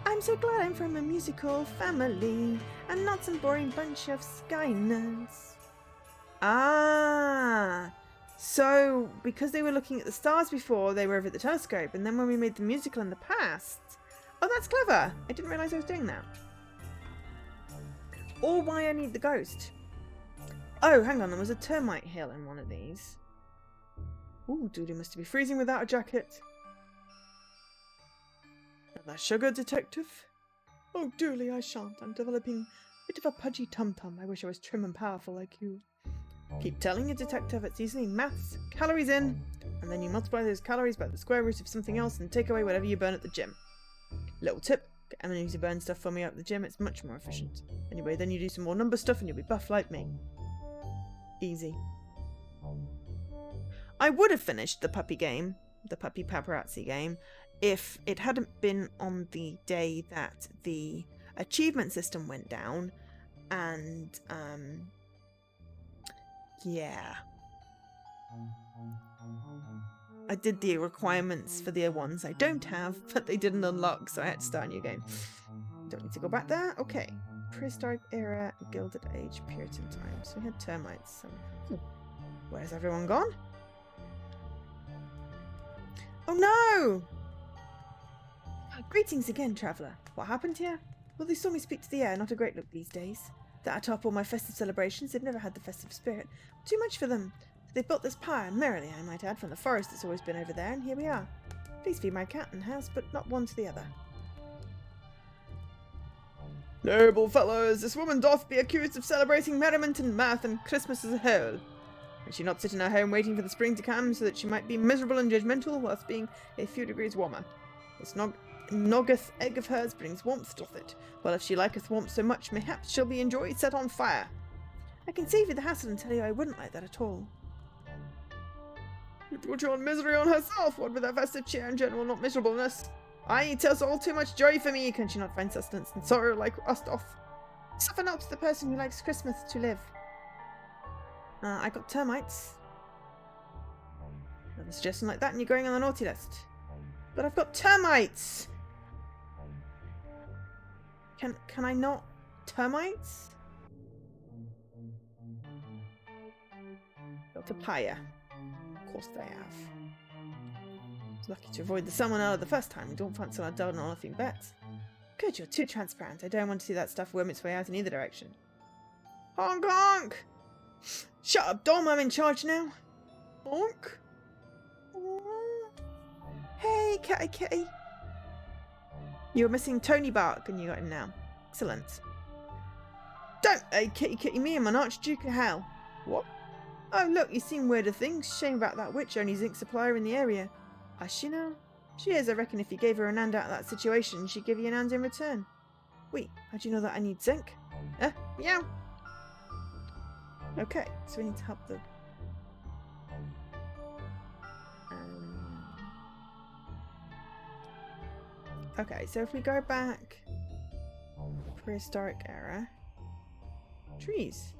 I'm so glad I'm from a musical family and not some boring bunch of sky nerds. Ah, so because they were looking at the stars before, they were over at the telescope, and then when we made the musical in the past... Oh, that's clever! I didn't realise I was doing that. Or why I need the ghost. Oh, hang on, there was a termite hill in one of these. Ooh, dude, he must be freezing without a jacket. Another sugar detective? Oh, Dooley, I shan't. I'm developing a bit of a pudgy tum-tum. I wish I was trim and powerful like you. Keep telling your detective it's easily maths, calories in, and then you multiply those calories by the square root of something else and take away whatever you burn at the gym. Little tip, Get Emily to burn stuff for me up at the gym. It's much more efficient. Anyway, then you do some more number stuff and you'll be buff like me. Easy. I would have finished the puppy game, the puppy paparazzi game, if it hadn't been on the day that the achievement system went down, and yeah, I did the requirements for the ones I don't have, but they didn't unlock, so I had to start a new game. Don't need to go back there. Okay, prehistoric era, Gilded Age, Puritan times. We had termites. Where's everyone gone? Oh no! Greetings again, traveller. What happened here? Well, they saw me speak to the air. Not a great look these days. That atop all my festive celebrations, they've never had the festive spirit. Too much for them. They built this pyre, merrily, I might add, from the forest that's always been over there, and here we are. Please feed my cat and house, but not one to the other. Noble fellows, this woman doth be accused of celebrating merriment and mirth and Christmas as a whole. And she not sit in her home waiting for the spring to come, so that she might be miserable and judgmental, whilst being a few degrees warmer. This noggeth egg of hers brings warmth, doth it? Well, if she liketh warmth so much, mayhaps she'll be enjoyed set on fire. I can save you the hassle and tell you I wouldn't like that at all. You brought your own misery on herself, what with her festive cheer and general not miserableness. Aye, it tells all too much joy for me, can she not find sustenance and sorrow like us doth? Suffer not the person who likes Christmas to live. I got termites. Another suggestion like that and you're going on the naughty list. But I've got termites! Can I not? Termites? Got a pyre. Of course they have. I was lucky to avoid the salmonella the first time. We don't fancy on a dull or nothing bets. Good, you're too transparent. I don't want to see that stuff worm its way out in either direction. Honk honk! Shut up, Dom, I'm in charge now. Honk? Hey, kitty kitty. You were missing Tony Bark and you got him now. Excellent. Don't, hey, kitty kitty me and my Archduke of Hell. What? Oh, look, you've seen weirder things. Shame about that witch, only zinc supplier in the area. Has she now? She is, I reckon if you gave her an hand out of that situation, she'd give you an hand in return. Wait, how do you know that I need zinc? Meow. Okay, so we need to help the... Okay, so if we go back... Prehistoric era... Trees.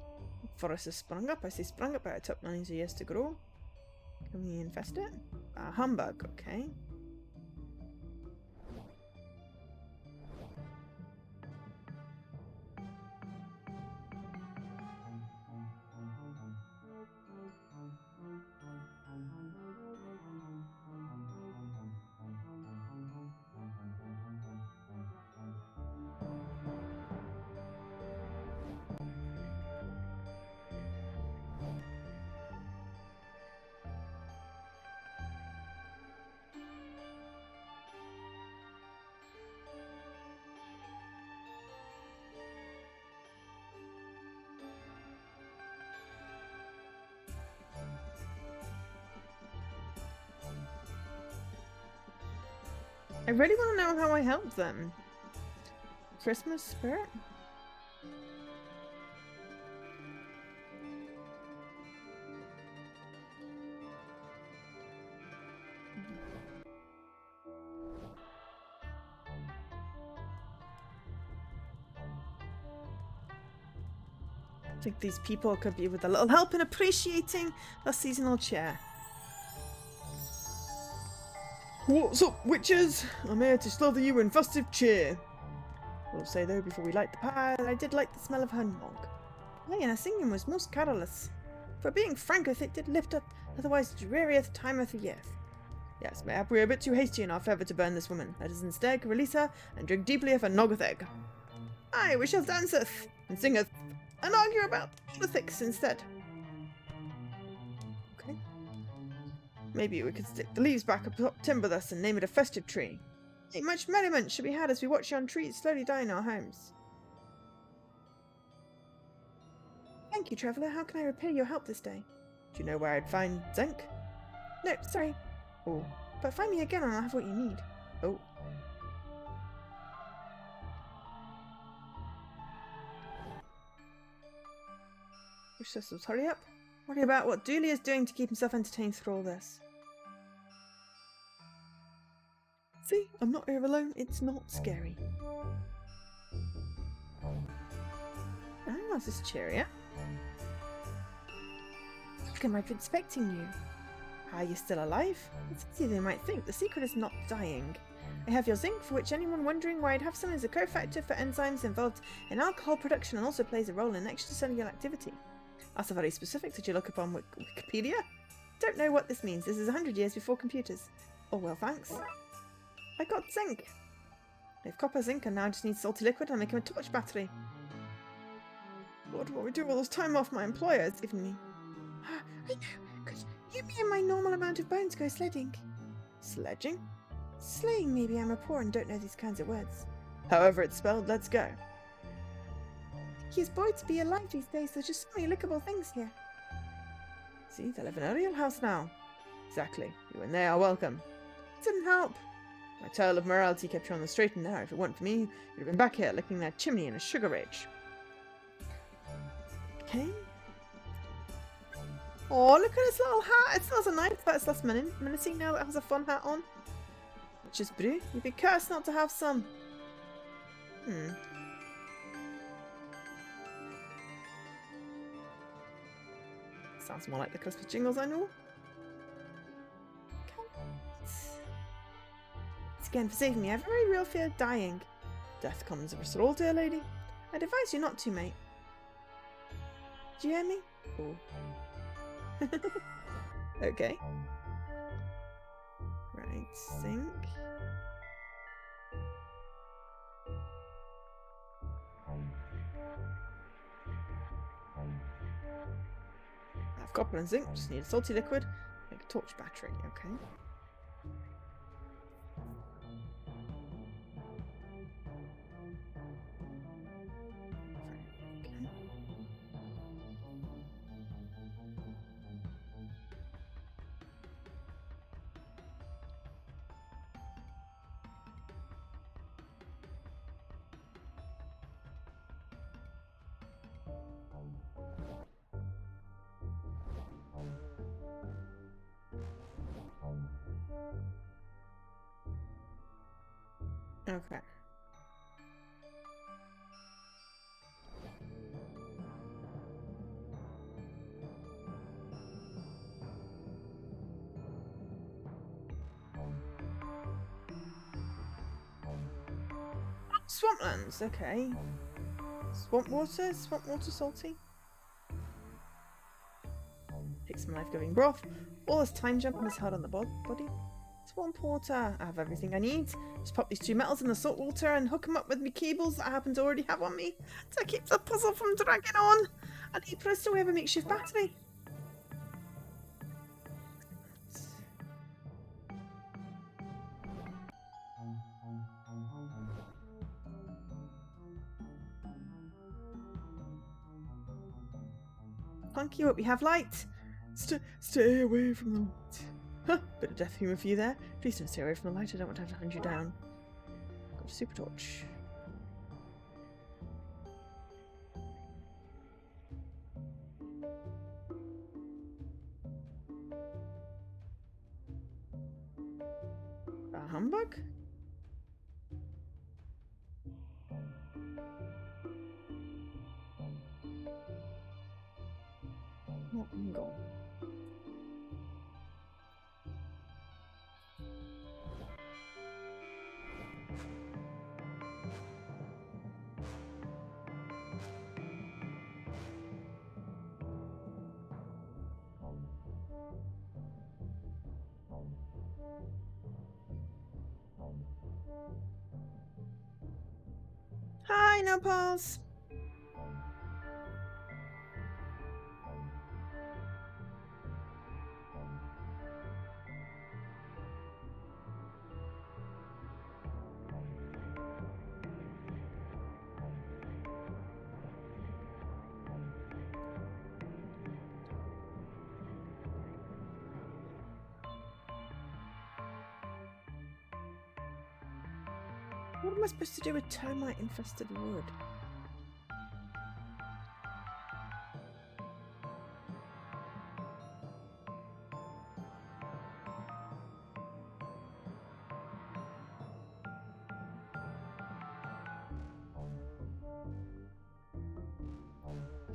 Forest has sprung up. I say sprung up, but it took millions of years to grow. Can we infest it? Humbug, okay. I really want to know how I help them. Christmas spirit? I think these people could be with a little help in appreciating the seasonal cheer. What's up, witches? I'm here to slaughter you in festive cheer. We'll say though, before we light the pie, that I did like the smell of humbug. Aye, and her singing was most carolous. For being franketh, it did lift up otherwise drearieth time of the year. Yes, mayhap we're a bit too hasty in our fervour to burn this woman. Let us instead release her and drink deeply of her noggeth egg. Aye, we shall danceth and singeth and argue about politics instead. Okay. Maybe we could stick the leaves back up timber thus and name it a festive tree. Ain't much merriment should be had as we watch yon trees slowly die in our homes. Thank you, traveller. How can I repay your help this day? Do you know where I'd find zinc? No, sorry. Oh, but find me again and I'll have what you need. Oh. Push systems, hurry up. Worry about what Dooley is doing to keep himself entertained through all this. See, I'm not here alone. It's not scary. Oh, this is cheerier. Look, I've been expecting you. Are you still alive? It's easier than you might think. The secret is not dying. I have your zinc, for which anyone wondering why I'd have some is a cofactor for enzymes involved in alcohol production and also plays a role in extracellular activity. That's a very specific. Did you look up on Wikipedia? Don't know what this means. This is 100 years before computers. Oh well, thanks. I got zinc. I have copper, zinc, and now I just need salty liquid and make him a torch battery. What will we do with all this time off my employer has given me? I know. Could you me and my normal amount of bones go sledding? Sledging? Sleighing, maybe. I'm a poor and don't know these kinds of words. However it's spelled, let's go. He's bored to be alive these days. There's just so many lickable things here. See, they live in a real house now. Exactly. You and they are welcome. It didn't help. My tale of morality kept you on the straight and narrow. If it weren't for me, you'd have been back here licking that chimney in a sugar rage. Okay. Oh, look at his little hat. It's not so nice, but it's less menacing now that it has a fun hat on. Just brew. You'd be cursed not to have some. Sounds more like the Christmas jingles I know. Thanks again for saving me. I have a very real fear of dying. Death comes of us all, dear lady. I'd advise you not to, mate. Do you hear me? Oh. Okay. Right, zinc. I have copper and zinc, just need a salty liquid. Make a torch battery, okay. Okay. Swamplands, okay. Swamp water salty. Take some life-giving broth. All this time jumping is hard on the body. Swamp water. I have everything I need. Just pop these two metals in the salt water and hook them up with my cables that I happen to already have on me to keep the puzzle from dragging on. I need for us to have a makeshift battery. Funky, what we have light. Stay away from the light. Huh, bit of death humour for you there. Please don't stay away from the light, I don't want to have to hunt you down. Got a super torch. A humbug? What angle? Hi, no pause. What am I supposed to do with termite-infested wood?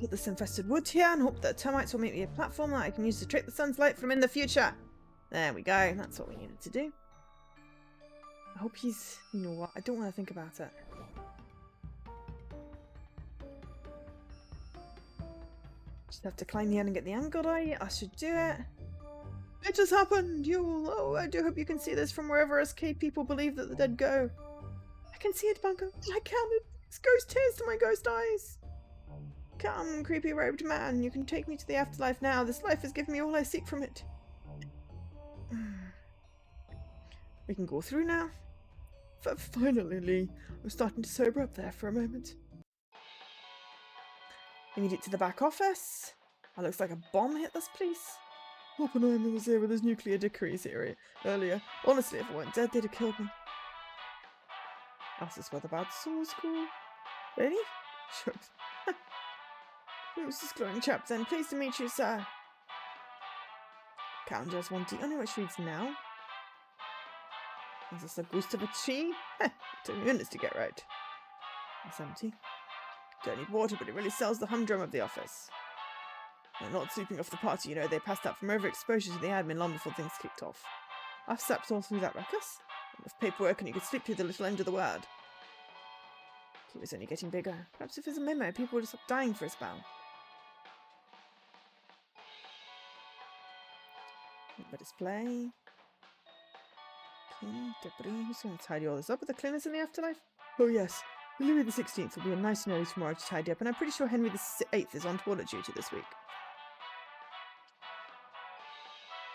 Put this infested wood here and hope that termites will make me a platform that I can use to trick the sun's light from in the future. There we go. That's what we needed to do. I hope he's... You know what? I don't want to think about it. Just have to climb here and get the angle right. I should do it. It just happened! Oh, I do hope you can see this from wherever us cave people believe that the dead go. I can see it, Bunko. I can. It's ghost tears to my ghost eyes. Come, creepy robed man. You can take me to the afterlife now. This life has given me all I seek from it. We can go through now. Finally, Lee. I'm starting to sober up there for a moment. We need it to the back office. That looks like a bomb hit this place. Oppenheimer was here with his nuclear decrees here earlier. Honestly, if I weren't dead, they'd have killed me. This is where the bad souls go. Really? Shucks. Who's this glowing chap then? Pleased to meet you, sir. Calendar's 1D. I know which reads now. Is this a ghost of a tree? Took me minutes to get right. It's empty. Don't need water, but it really sells the humdrum of the office. They're not sleeping off the party, you know. They passed out from overexposure to the admin long before things kicked off. I've slept all through that ruckus. Enough paperwork and you could sleep through the little end of the word. He was only getting bigger. Perhaps if there's a memo, people would stop dying for a spell. The display. Okay, debris. Who's going to tidy all this up with the cleaners in the afterlife? Oh yes, Louis the 16th will be a nice and early tomorrow to tidy up, and I'm pretty sure Henry the 8th is on toilet duty this week.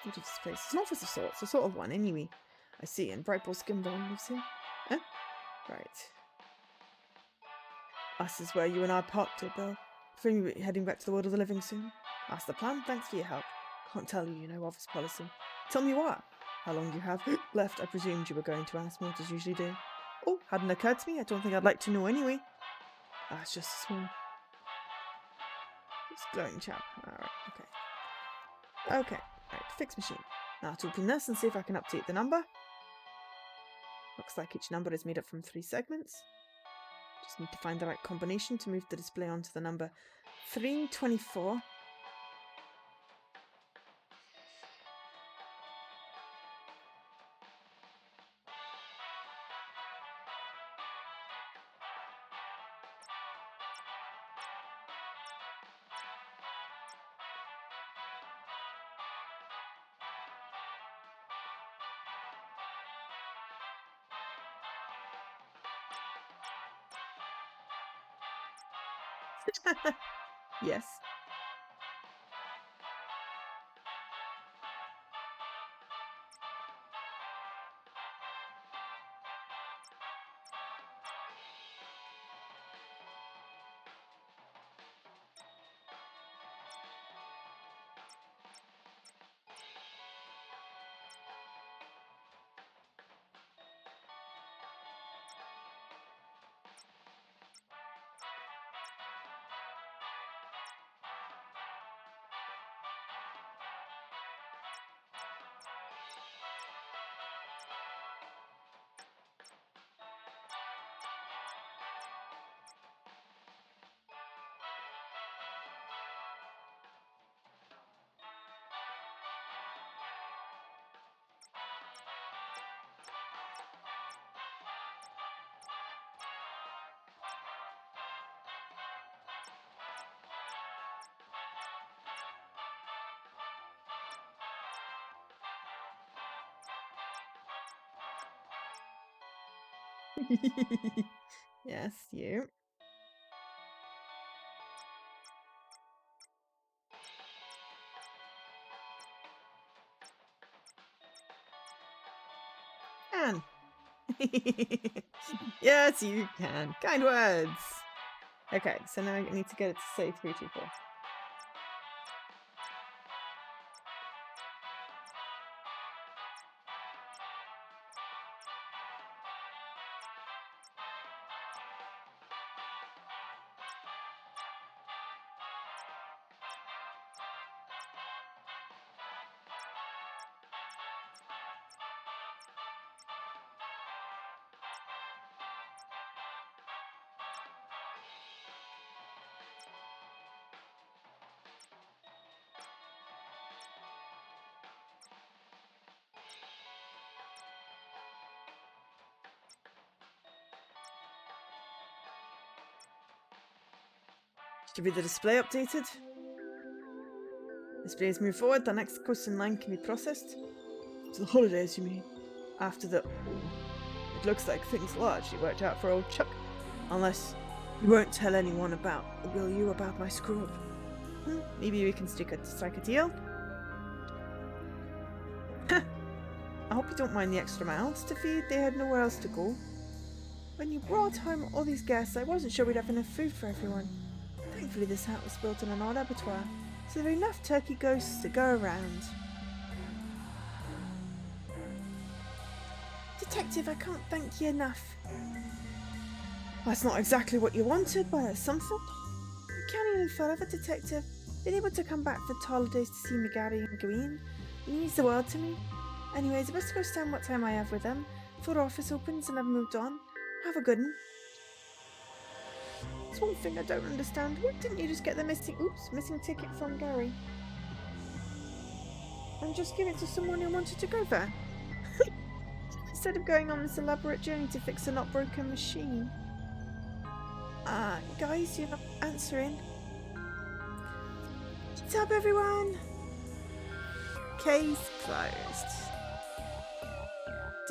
What is this place? It's an office of sorts, a sort of one anyway. I see, and Brightball Skimborn lives here. Huh? Right. This is where you and I parked it, Bill. Feeling we're heading back to the world of the living soon. That's the plan. Thanks for your help. Can't tell you, you know, office policy. Tell me what? How long you have left? I presumed you were going to ask me, as usually do. Oh, hadn't occurred to me. I don't think I'd like to know anyway. It's just a small... It's glowing chap. Alright, okay. Okay, right, fix machine. Now to open this and see if I can update the number. Looks like each number is made up from 3 segments. Just need to find the right combination to move the display onto the number 324. Yes. Yes, you. Can. Yes, you can. Kind words. Okay, so now I need to get it to say 324. Should be the display updated? Display has moved forward. The next course in line can be processed. To the holidays, you mean? After the... It looks like things largely worked out for old Chuck. Unless you won't tell anyone about... Will you about my screw-up? Maybe we can strike a deal? I hope you don't mind the extra mouths to feed. They had nowhere else to go. When you brought home all these guests, I wasn't sure we'd have enough food for everyone. Thankfully this hut was built in an old abattoir, so there are enough turkey ghosts to go around. Detective, I can't thank you enough. That's not exactly what you wanted, but it's something. You can't even forever, Detective. Been able to come back for the holidays to see me Gary and Green. It means the world to me. Anyways, I best go stand what time I have with them before office opens and I've moved on. Have a good one. There's one thing I don't understand. Why didn't you just get the missing ticket from Gary? And just give it to someone who wanted to go there? Instead of going on this elaborate journey to fix a not broken machine. Guys, you're not answering. What's up, everyone? Case closed.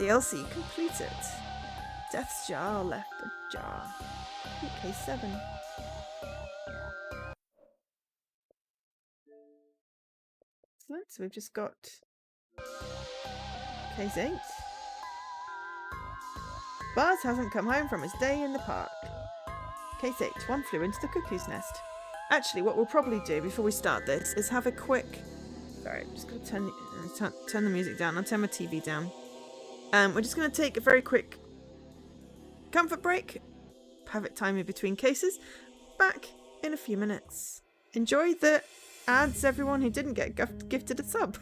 DLC completed. Death's jar left a jar. Case 7. Excellent. So we've just got case 8. Buzz hasn't come home from his day in the park. Case 8. One flew into the cuckoo's nest. Actually, what we'll probably do before we start this is have a quick... Sorry, I'm just going to turn the music down. I'll turn my TV down. We're just going to take a very quick comfort break. Have it time in between cases. Back in a few minutes. Enjoy the ads, everyone who didn't get gifted a sub.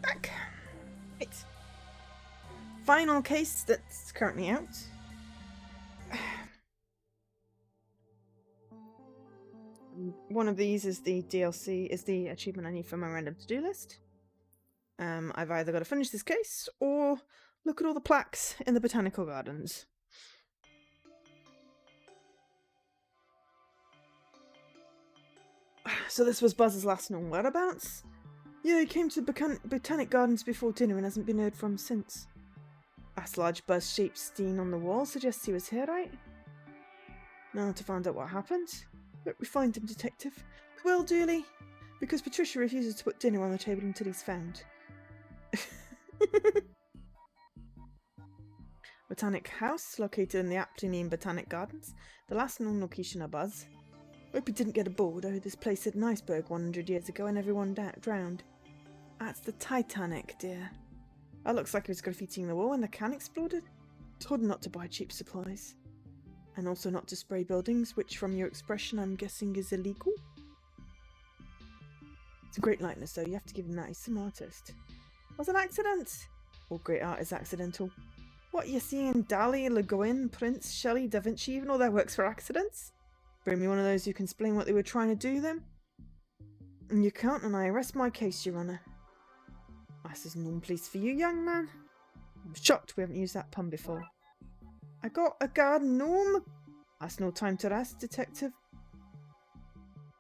Back. Right. Final case that's currently out. one of these is the DLC, is the achievement I need for my random to-do list. I've either got to finish this case or look at all the plaques in the botanical gardens. So this was Buzz's last known whereabouts? Yeah, he came to the botanic gardens before dinner and hasn't been heard from since. That large buzz-shaped stain on the wall suggests he was here, right? Now to find out what happened. But we find him, Detective. We will, Dooley. Because Patricia refuses to put dinner on the table until he's found. Botanic House, located in the aptly named Botanic Gardens. The last known location of Buzz. Hope he didn't get aboard. I heard this place hit an iceberg 100 years ago and everyone drowned. That's the Titanic, dear. That looks like he was graffitiing the wall when the can exploded. Told him not to buy cheap supplies. And also not to spray buildings, which from your expression I'm guessing is illegal. It's a great likeness though, you have to give him that, he's some artist. Was an accident? All great art is accidental. What, you seeing Dali, Le Guin, Prince, Shelley, Da Vinci, even all their works for accidents? Bring me one of those who can explain what they were trying to do then? And you can't, and I arrest my case, Your Honour. This is no place for you, young man. I'm shocked we haven't used that pun before. I got a garden gnome. That's no time to rest, Detective.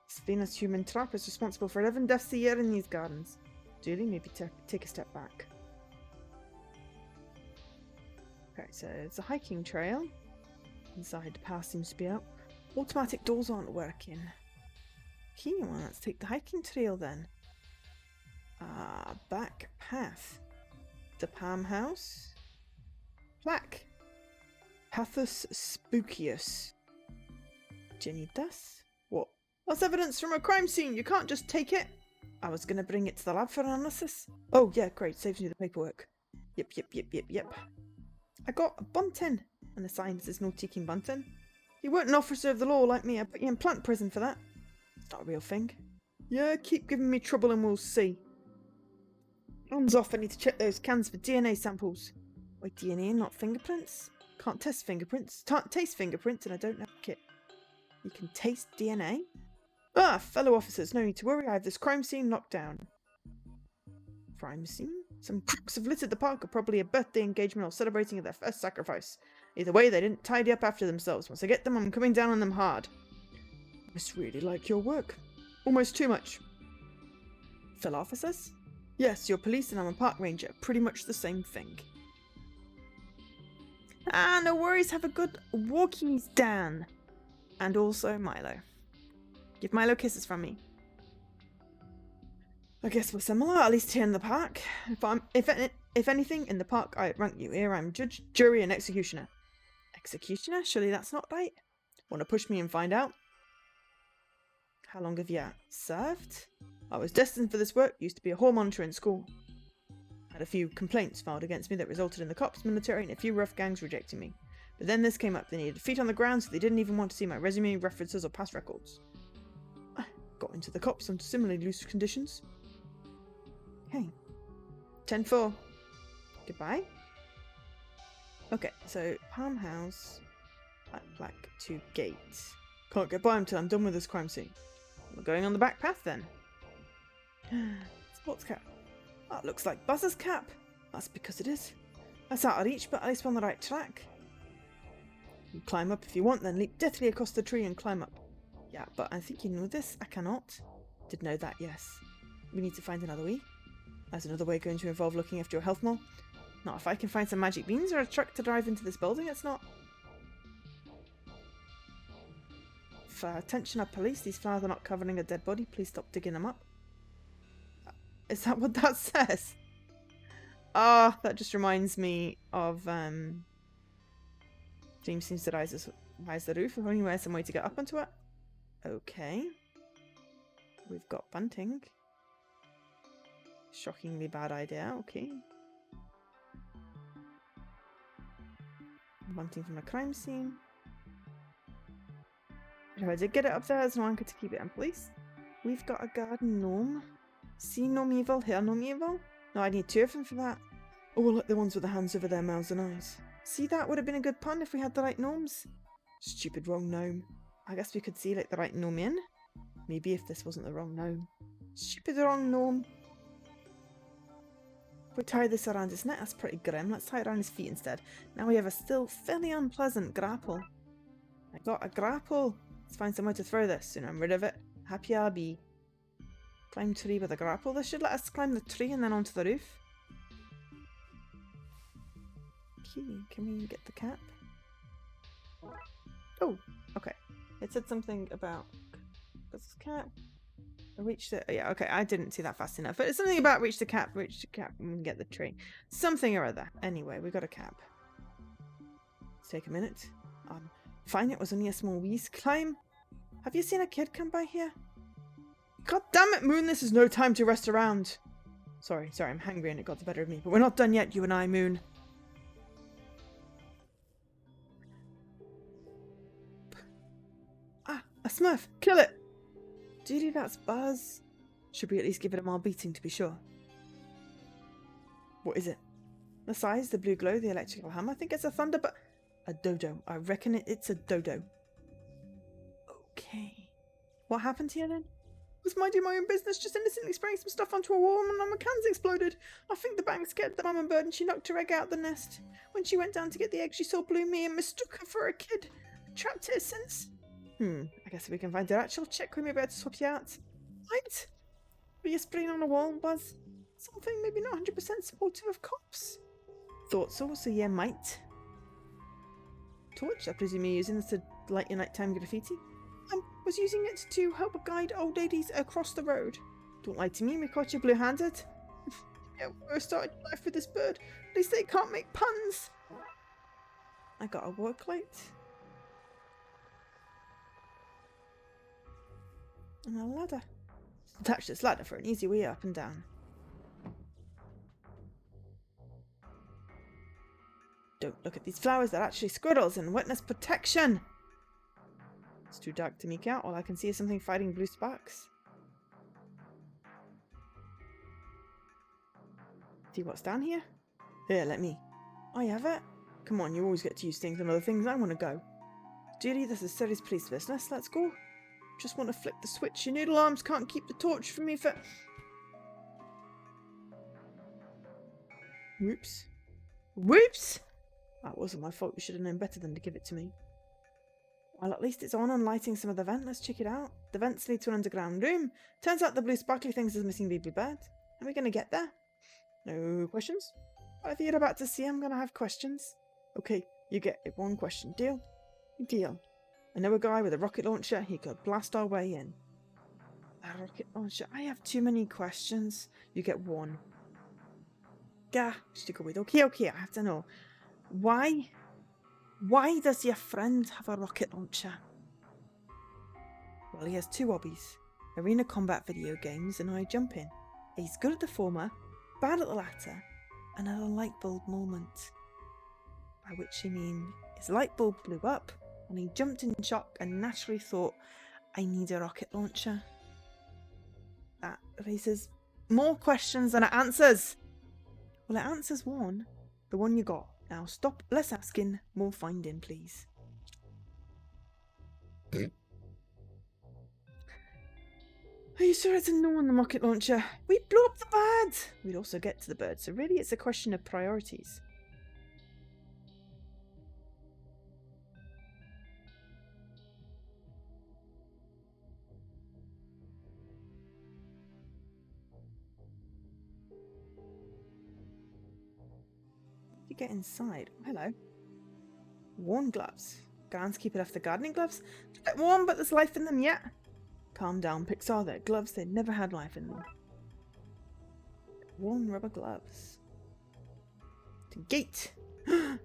This Venus human trap is responsible for 11 deaths a year in these gardens. Dooley, maybe take a step back. Okay, so it's a hiking trail. Inside, the path seems to be out. Automatic doors aren't working. Okay, well, let's take the hiking trail then. Back path. The Palm House. Plaque. Pathos Spookius. Do you need this? What? That's evidence from a crime scene. You can't just take it. I was going to bring it to the lab for analysis. Oh, yeah, great. Saves me the paperwork. Yep. I got a bunting. And the sign says no taking bunting. You weren't an officer of the law like me. I put you in plant prison for that. It's not a real thing. Yeah, keep giving me trouble and we'll see. Hands off, I need to check those cans for DNA samples. Wait, DNA, not fingerprints? Can't test fingerprints. Can't taste fingerprints, and I don't have a kit. You can taste DNA? Ah, fellow officers, no need to worry, I have this crime scene locked down. Crime scene? Some crooks have littered the park, probably a birthday engagement or celebrating their first sacrifice. Either way, they didn't tidy up after themselves. Once I get them, I'm coming down on them hard. I must really like your work. Almost too much. Fellow officers? Yes, you're police and I'm a park ranger. Pretty much the same thing. Ah, no worries. Have a good walkies, Dan. And also Milo. Give Milo kisses from me. I guess we're similar, at least here in the park. If anything, in the park I rank you. Here I'm judge, jury and executioner. Executioner? Surely that's not right. Want to push me and find out? How long have you served? I was destined for this work, used to be a hall monitor in school. Had a few complaints filed against me that resulted in the cops, military, and a few rough gangs rejecting me. But then this came up. They needed feet on the ground, so they didn't even want to see my resume, references, or past records. I got into the cops under similarly loose conditions. Hey. 10-4. Goodbye. Okay, so Palm House, plaque to gate. Can't get by until I'm done with this crime scene. We're going on the back path then. Sports cap. That looks like Buzz's cap. That's because it is. That's out of reach, but at least we're on the right track. You climb up if you want, then leap deftly across the tree and climb up. Yeah, but I think you know this. I cannot. Did know that, yes. We need to find another way. There's another way going to involve looking after your health more. Not if I can find some magic beans or a truck to drive into this building, it's not. For attention of police, these flowers are not covering a dead body. Please stop digging them up. Is that what that says? Ah, that just reminds me of James seems to rise the roof. If only there's some way to get up onto it. Okay. We've got bunting. Shockingly bad idea. Okay. Bunting from a crime scene. If I did get it up there, there's no anchor to keep it in place. We've got a garden gnome. See gnome evil, hear gnome evil? No, I need two of them for that. Oh, like the ones with the hands over their mouths and eyes. See, that would have been a good pun if we had the right gnomes. Stupid wrong gnome. I guess we could see like the right gnome in. Maybe if this wasn't the wrong gnome. Stupid wrong gnome. If we tie this around his neck, that's pretty grim. Let's tie it around his feet instead. Now we have a still fairly unpleasant grapple. I got a grapple. Let's find somewhere to throw this. Soon I'm rid of it. Happy I'll be. Climb tree with a grapple. This should let us climb the tree and then onto the roof. Okay, can we get the cap? Oh, okay. It said something about this cap. Reach the... Yeah, okay, I didn't see that fast enough. But it's something about reach the cap, and get the tree. Something or other. Anyway, we got a cap. Let's take a minute. Fine, it was only a small wheeze climb. Have you seen a kid come by here? God damn it, Moon, this is no time to rest around. Sorry, I'm hungry and it got the better of me. But we're not done yet, you and I, Moon. Ah, a Smurf! Kill it! Duty, that's Buzz. Should we at least give it a mild beating to be sure? What is it? The size, the blue glow, the electrical hammer? I think it's a thunder, but... A dodo. I reckon it's a dodo. Okay. What happened here then? I was minding my own business, just innocently spraying some stuff onto a wall and my cans exploded. I think the bang scared the mum bird and she knocked her egg out the nest. When she went down to get the egg, she saw Blue Me and mistook her for a kid. Trapped her since. I guess if we can find her actual chick, we may be able to swap you out. Right? Were you spraying on a wall, Buzz? Something maybe not 100% supportive of cops. Thought so yeah, might. Torch, I presume you're using this to light your nighttime graffiti? Was using it to help guide old ladies across the road. Don't lie to me, we caught you blue-handed. Yeah, we started life with this bird. At least they can't make puns. I got a work light. And a ladder. Attach this ladder for an easy way up and down. Don't look at these flowers, they're actually squirrels in witness protection. It's too dark to make out. All I can see is something fighting blue sparks. See what's down here? Here, let me. I have it. Come on, you always get to use things and other things. I want to go. Judy, this is serious police business. Let's go. Just want to flick the switch. Your noodle arms can't keep the torch from me for... Whoops. Whoops! That wasn't my fault. You should have known better than to give it to me. Well, at least it's on and lighting some of the vent. Let's check it out. The vents lead to an underground room. Turns out the blue sparkly things is missing the blue bird. Are we going to get there? No questions? Whatever you're about to see, I'm going to have questions. Okay, you get it. One question. Deal? Deal. I know a guy with a rocket launcher. He could blast our way in. A rocket launcher? I have too many questions. You get one. Gah, stick with. Okay, I have to know. Why does your friend have a rocket launcher? Well, he has two hobbies. Arena combat video games and high jumping. He's good at the former, bad at the latter, and at a light bulb moment. By which I mean, his light bulb blew up, and he jumped in shock and naturally thought, I need a rocket launcher. That raises more questions than it answers. Well, it answers one. The one you got. Now stop less asking, more finding, please. Are you sure it's a no on the rocket launcher? We blew up the bird! We'd also get to the bird, so really it's a question of priorities. You get inside. Oh, hello. Worn gloves. Groundskeeper left the gardening gloves. A bit warm, but there's life in them yet. Calm down, Pixar. They're gloves. They never had life in them. Worn rubber gloves. To gate. Ooh,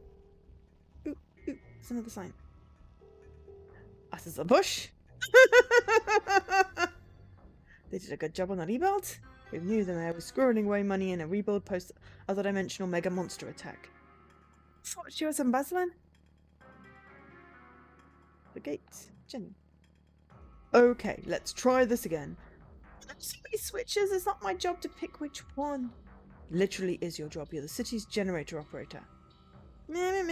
there's another sign. Us is a bush. They did a good job on the rebuild. We knew the mayor was squirreling away money in a rebuild post other dimensional mega monster attack. Thought she was embezzling. The gate. Jenny. Okay, let's try this again. There's so many switches, it's not my job to pick which one. Literally is your job. You're the city's generator operator. Are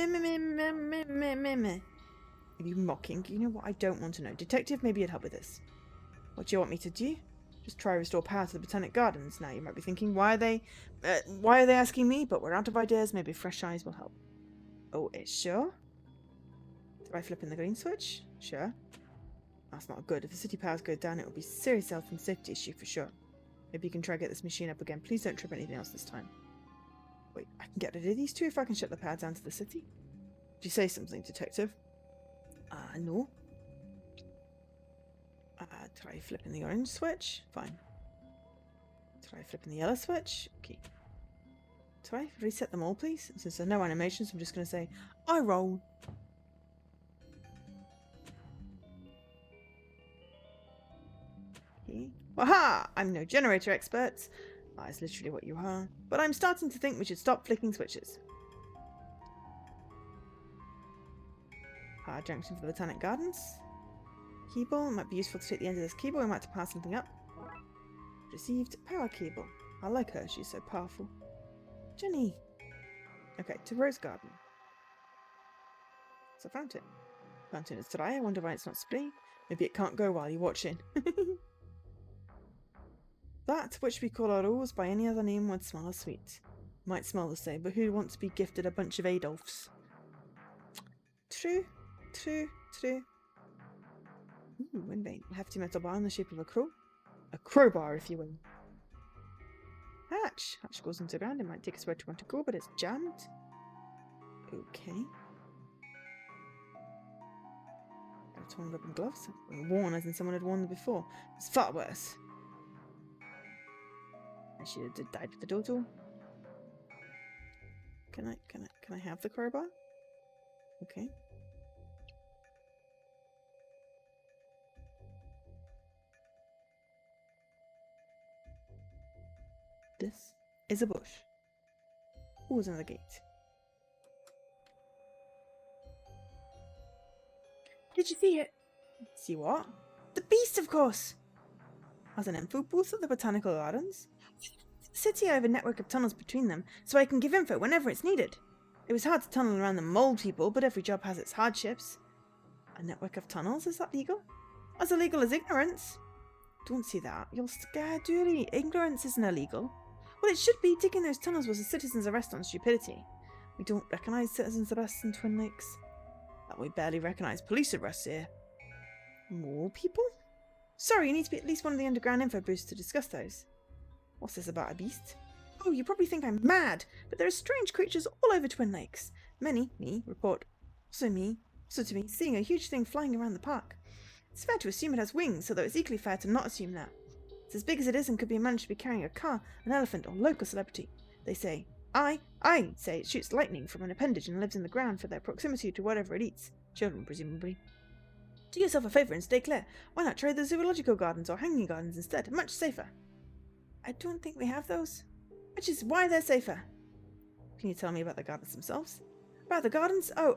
you mocking? You know what? I don't want to know. Detective, maybe you'd help with this. What do you want me to do? Just try to restore power to the Botanic Gardens. Now you might be thinking, why are they asking me? But we're out of ideas. Maybe fresh eyes will help. Oh, sure. Try flipping the green switch? Sure. That's not good. If the city powers go down, it will be a serious health and safety issue for sure. Maybe you can try to get this machine up again. Please don't trip anything else this time. Wait, I can get rid of these two if I can shut the power down to the city? Did you say something, Detective? No. Try flipping the orange switch. Fine. Try flipping the yellow switch. Okay. Try reset them all, please. Since there are no animations, I'm just going to say, I roll. Okay. Waha! I'm no generator expert. That is literally what you are. But I'm starting to think we should stop flicking switches. Power junction for the Botanic Gardens. Cable. It might be useful to take the end of this cable. We might have to pass something up. Received power cable. I like her. She's so powerful. Jenny. Okay, to Rose Garden. It's a fountain. Fountain is dry. I wonder why it's not spring. Maybe it can't go while you're watching. That which we call our rose by any other name would smell as sweet. Might smell the same, but who'd want to be gifted a bunch of Adolfs? True, true, true. Ooh, windbane. A hefty metal bar in the shape of a crow. A crowbar, if you will. Hatch. Hatch goes into the ground. It might take us where to want to go, but it's jammed. Okay. Torn rubber gloves. Worn as in someone had worn them before. It's far worse. I should have died with the dodo. Can I have the crowbar? Okay. This is a bush. Oh, there's another gate. Did you see it? See what? The beast, of course! As an info booth at the Botanical Gardens. The city, I have a network of tunnels between them, so I can give info whenever it's needed. It was hard to tunnel around the mole people, but every job has its hardships. A network of tunnels? Is that legal? As illegal as ignorance? Don't say that. You'll scare Dooley. Ignorance isn't illegal. Well, it should be. Digging those tunnels was a citizen's arrest on stupidity. We don't recognise citizens' arrests in Twin Lakes. That we barely recognise police arrests here. More people? Sorry, you need to be at least one of the underground info booths to discuss those. What's this about a beast? Oh, you probably think I'm mad, but there are strange creatures all over Twin Lakes. Many, report to me, seeing a huge thing flying around the park. It's fair to assume it has wings, although it's equally fair to not assume that. It's as big as it is and could be managed to be carrying a car, an elephant, or local celebrity. They say, I say it shoots lightning from an appendage and lives in the ground for their proximity to whatever it eats. Children, presumably. Do yourself a favour and stay clear. Why not try the zoological gardens or hanging gardens instead? Much safer. I don't think we have those. Which is why they're safer. Can you tell me about the gardens themselves? About the gardens? Oh,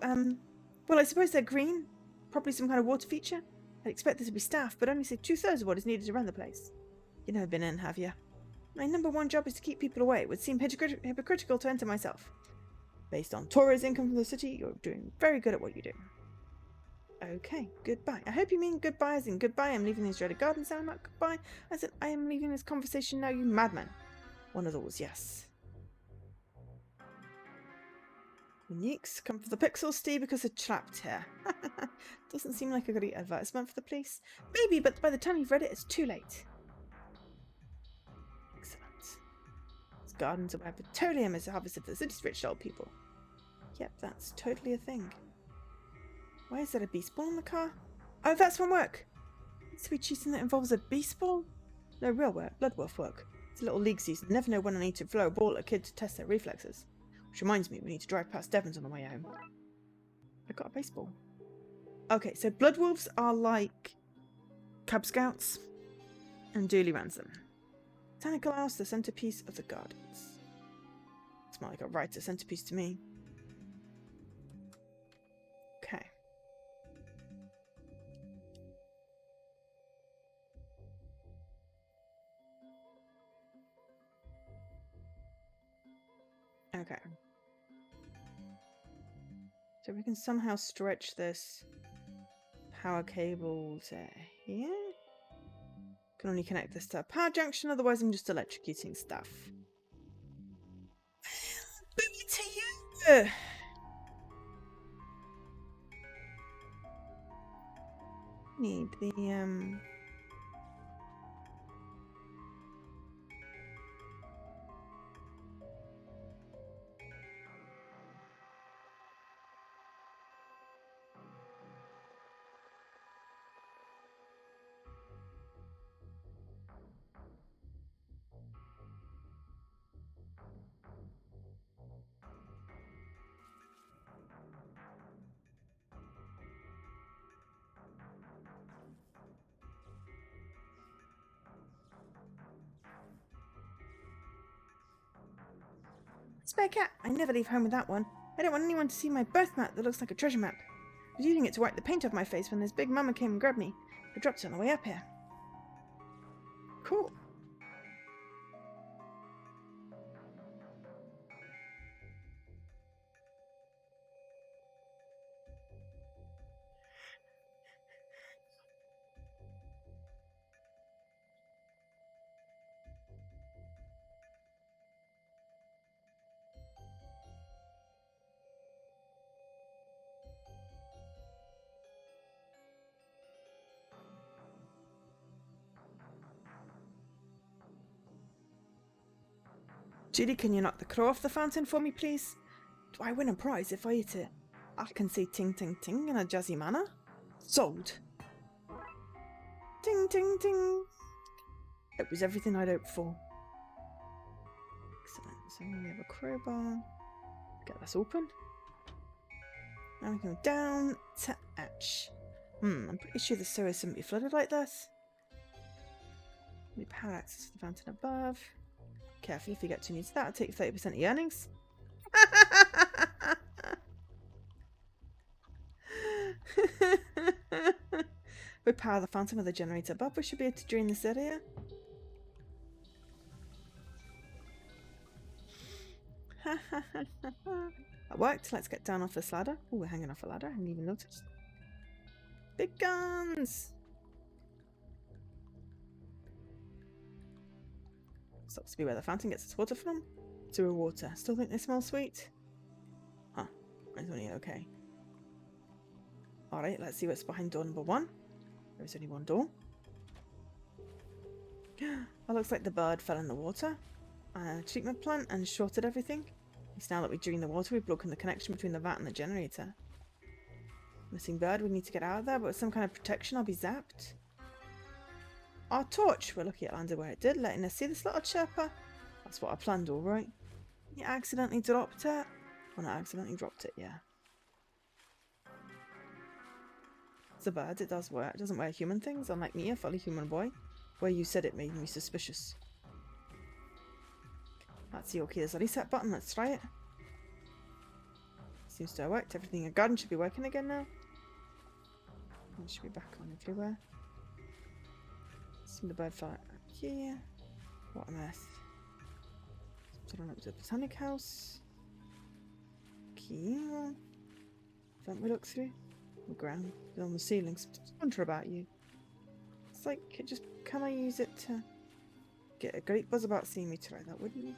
well, I suppose they're green. Probably some kind of water feature. I'd expect there to be staff, but only say 2/3 of what is needed to run the place. You've never been in, have you? My number one job is to keep people away. It would seem hypocritical to enter myself. Based on tourist income from the city, you're doing very good at what you do. Okay, goodbye. I hope you mean goodbye as in goodbye, I'm leaving these dreaded gardens now, not goodbye as in I am leaving this conversation now, you madman. One of those, yes. Uniques, come for the pixels, stay because they're trapped here. Doesn't seem like a great advertisement for the place. Maybe, but by the time you've read it, it's too late. Excellent. These gardens are where petroleum is harvested for the city's rich old people. Yep, that's totally a thing. Why is there a beast ball in the car? Oh, that's from work. Sweet cheating that involves a beast ball? No, real work, Bloodwolf work. It's a little league season. Never know when I need to throw a ball at a kid to test their reflexes. Which reminds me, we need to drive past Devon's on the way home. I got a baseball. Okay, so Bloodwolves are like Cub Scouts, and Dooley runs them. Botanical House, the centerpiece of the gardens. It's more like a writer centerpiece to me. Okay. Okay. So we can somehow stretch this power cable to here? Can only connect this to a power junction, otherwise I'm just electrocuting stuff. Booty to you! Need the spare cat. I never leave home with that one. I don't want anyone to see my birth map that looks like a treasure map. I was using it to wipe the paint off my face when this big mama came and grabbed me. I dropped it on the way up here. Cool. Judy, can you knock the crow off the fountain for me, please? Do I win a prize if I eat it? I can say ting ting ting in a jazzy manner. Sold. Ting ting ting. It was everything I'd hoped for. Excellent. So we have a crowbar. Get this open. Now we go down to H. I'm pretty sure the sewers shouldn't be flooded like this. We power access to the fountain above. Careful if you get too near to that, I'll take 30% of your earnings. We power the fountain with a generator above. We should be able to drain this area. That worked. Let's get down off this ladder. Oh, we're hanging off a ladder. I hadn't even noticed. Big guns! Stops to be where the fountain gets its water from. Sewer water. Still think they smell sweet? Huh. It's only okay. Alright, let's see what's behind door number 1. There's only one door. That looks like the bird fell in the water. Treatment plant and shorted everything. It's now that we drain the water, we've broken the connection between the vat and the generator. Missing bird, we need to get out of there, but with some kind of protection, I'll be zapped. Our torch! We're lucky it landed where it did, letting us see this little chirper. That's what I planned, alright. You accidentally dropped it? Well, not accidentally dropped it, yeah. It's a bird, it does wear. It doesn't wear human things, unlike me, a fully human boy, where you said it made me suspicious. That's the okay, there's a reset button, let's try it. Seems to have worked. Everything in the garden should be working again now. It should be back on everywhere. The bird fell out here. What on earth? Something up to the botanic house. Key. Don't we look through? The ground, on the ceilings. I wonder about you. It's like, can I use it to get a great buzz about seeing me try that, wouldn't you?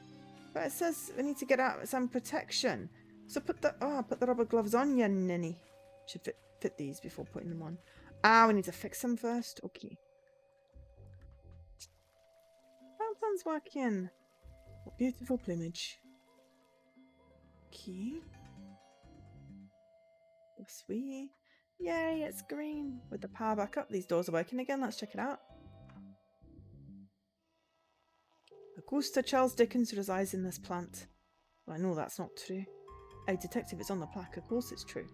But it says we need to get out some protection. So put the rubber gloves on, you ninny. Should fit these before putting them on. We need to fix them first. Okay. Fountain's working. What beautiful plumage. Okay. Sweet. Yay, it's green. With the power back up, these doors are working again. Let's check it out. Augusta Charles Dickens resides in this plant. Well, I know that's not true. Hey, detective, it's on the plaque. Of course it's true.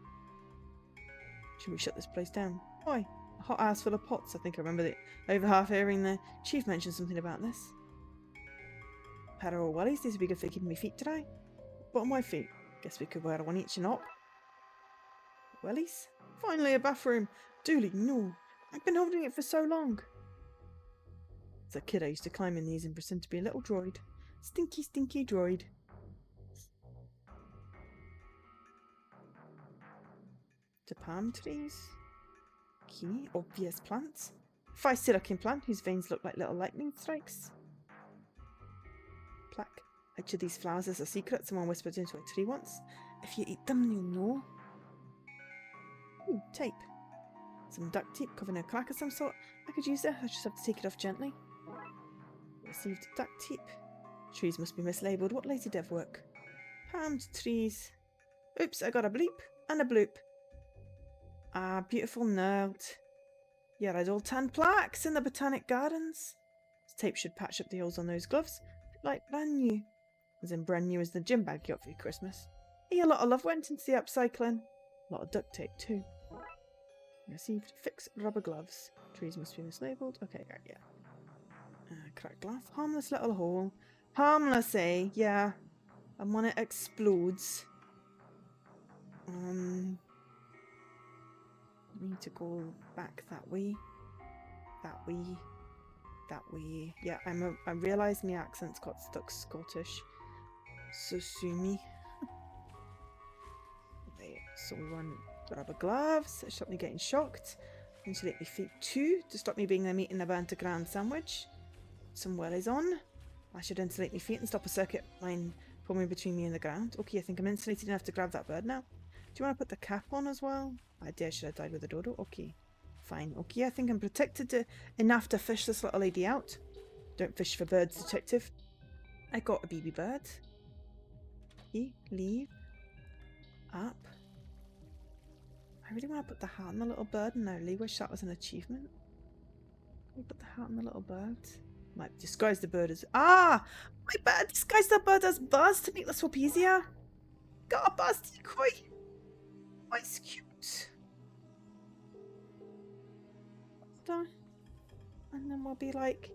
Should we shut this place down? Why? A hot house full of pots. I think I remember over half hearing the chief mention something about this. Pair of wellies. These would be good for keeping my feet dry. What are my feet? Guess we could wear one each and up. Wellies? Finally a bathroom. Dooley, no. I've been holding it for so long. As a kid I used to climb in these and pretend to be a little droid. Stinky, stinky droid. To palm trees. Key, obvious plants. feisty looking plant whose veins look like little lightning strikes. Plaque. Each of these flowers is a secret someone whispered into a tree once. If you eat them, you'll know. Ooh, tape. Some duct tape covering a crack of some sort. I could use it. I just have to take it off gently. Received duct tape. Trees must be mislabeled. What lazy dev work? Palmed trees. Oops, I got a bleep and a bloop. Ah, beautiful nerd. Yeah, I'd all tan plaques in the botanic gardens. This tape should patch up the holes on those gloves. Like brand new. As in brand new as the gym bag you got for your Christmas. Hey, a lot of love went into the upcycling. A lot of duct tape too. Received fixed rubber gloves. Trees must be mislabeled. Okay, yeah. Cracked glass. Harmless little hole. Harmless, eh? Yeah. And when it explodes. Need to go back that way. That way. That way. Yeah, I realised my accent's got stuck Scottish. So sue me. Okay, so we want rubber gloves to stop me getting shocked. Insulate my feet too, to stop me being there eating a burnt ground sandwich. Some wellies on. I should insulate my feet and stop a circuit line forming between me and the ground. Okay, I think I'm insulated enough to grab that bird now. Do you want to put the cap on as well? I dare should have died with a dodo. Okay, fine. Okay, I think I'm protected enough to fish this little lady out. Don't fish for birds, detective. I got a baby bird. Okay, leave. Up. I really want to put the hat on the little bird and I really wish that was an achievement. Can we put the hat on the little bird? Might disguise the bird as... Ah! My bad! Disguise the bird as Buzz to make the swap easier. Got a Buzz decoy! Oh, it's cute. And then we'll be like,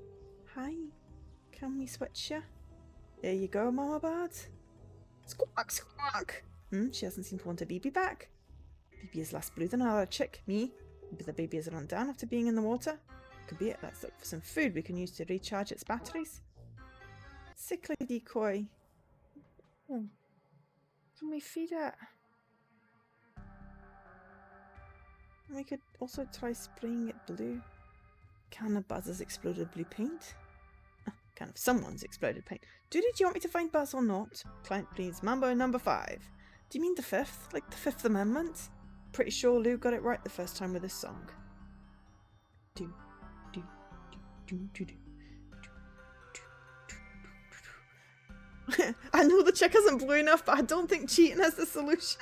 hi, can we switch you? There you go, Mama Bird. Squawk, squawk! She hasn't seemed to want a baby back. Baby is less blue than another chick. Me? Maybe the baby has run down after being in the water. Could be it. Let's look for some food we can use to recharge its batteries. Sickly decoy. Oh. Can we feed it? We could also try spraying it blue. Can of Buzz's exploded blue paint? Can of someone's exploded paint. Dude, do you want me to find Buzz or not? Client please. Mambo number 5. Do you mean the 5th? Like the 5th Amendment? Pretty sure Lou got it right the first time with this song. Do, do, do, do, do, do. I know the chick isn't blue enough, but I don't think cheating is the solution.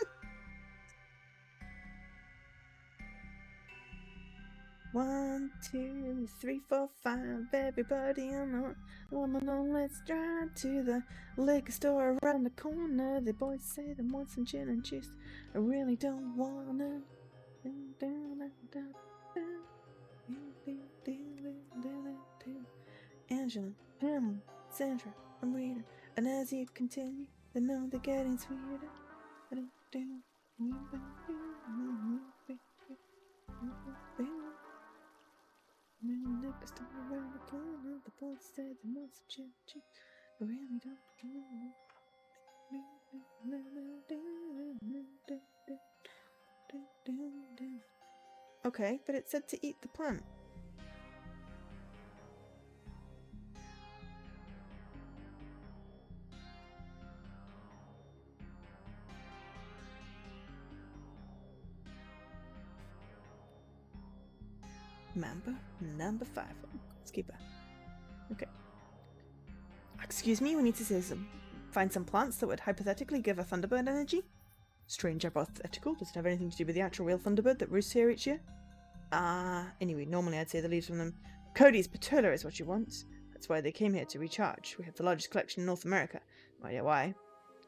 1, 2, 3, 4, 5. Everybody on let's drive to the liquor store around the corner. The boys say they want some gin and juice. I really don't wanna. Angela, Pamela, Sandra, and Rita. And as you continue, they know they're getting sweeter. Liquor store around the corner. The boys say they want some gin and juice. I really don't wanna. Okay, but it said to eat the plant. Member number 5. Let's keep it. Okay. Excuse me, we need to find some plants that would hypothetically give a Thunderbird energy. Strange hypothetical. Does it have anything to do with the actual real Thunderbird that roosts here each year? Anyway, normally I'd say the leaves from them. Cody's patella is what you want. That's why they came here, to recharge. We have the largest collection in North America. No idea why.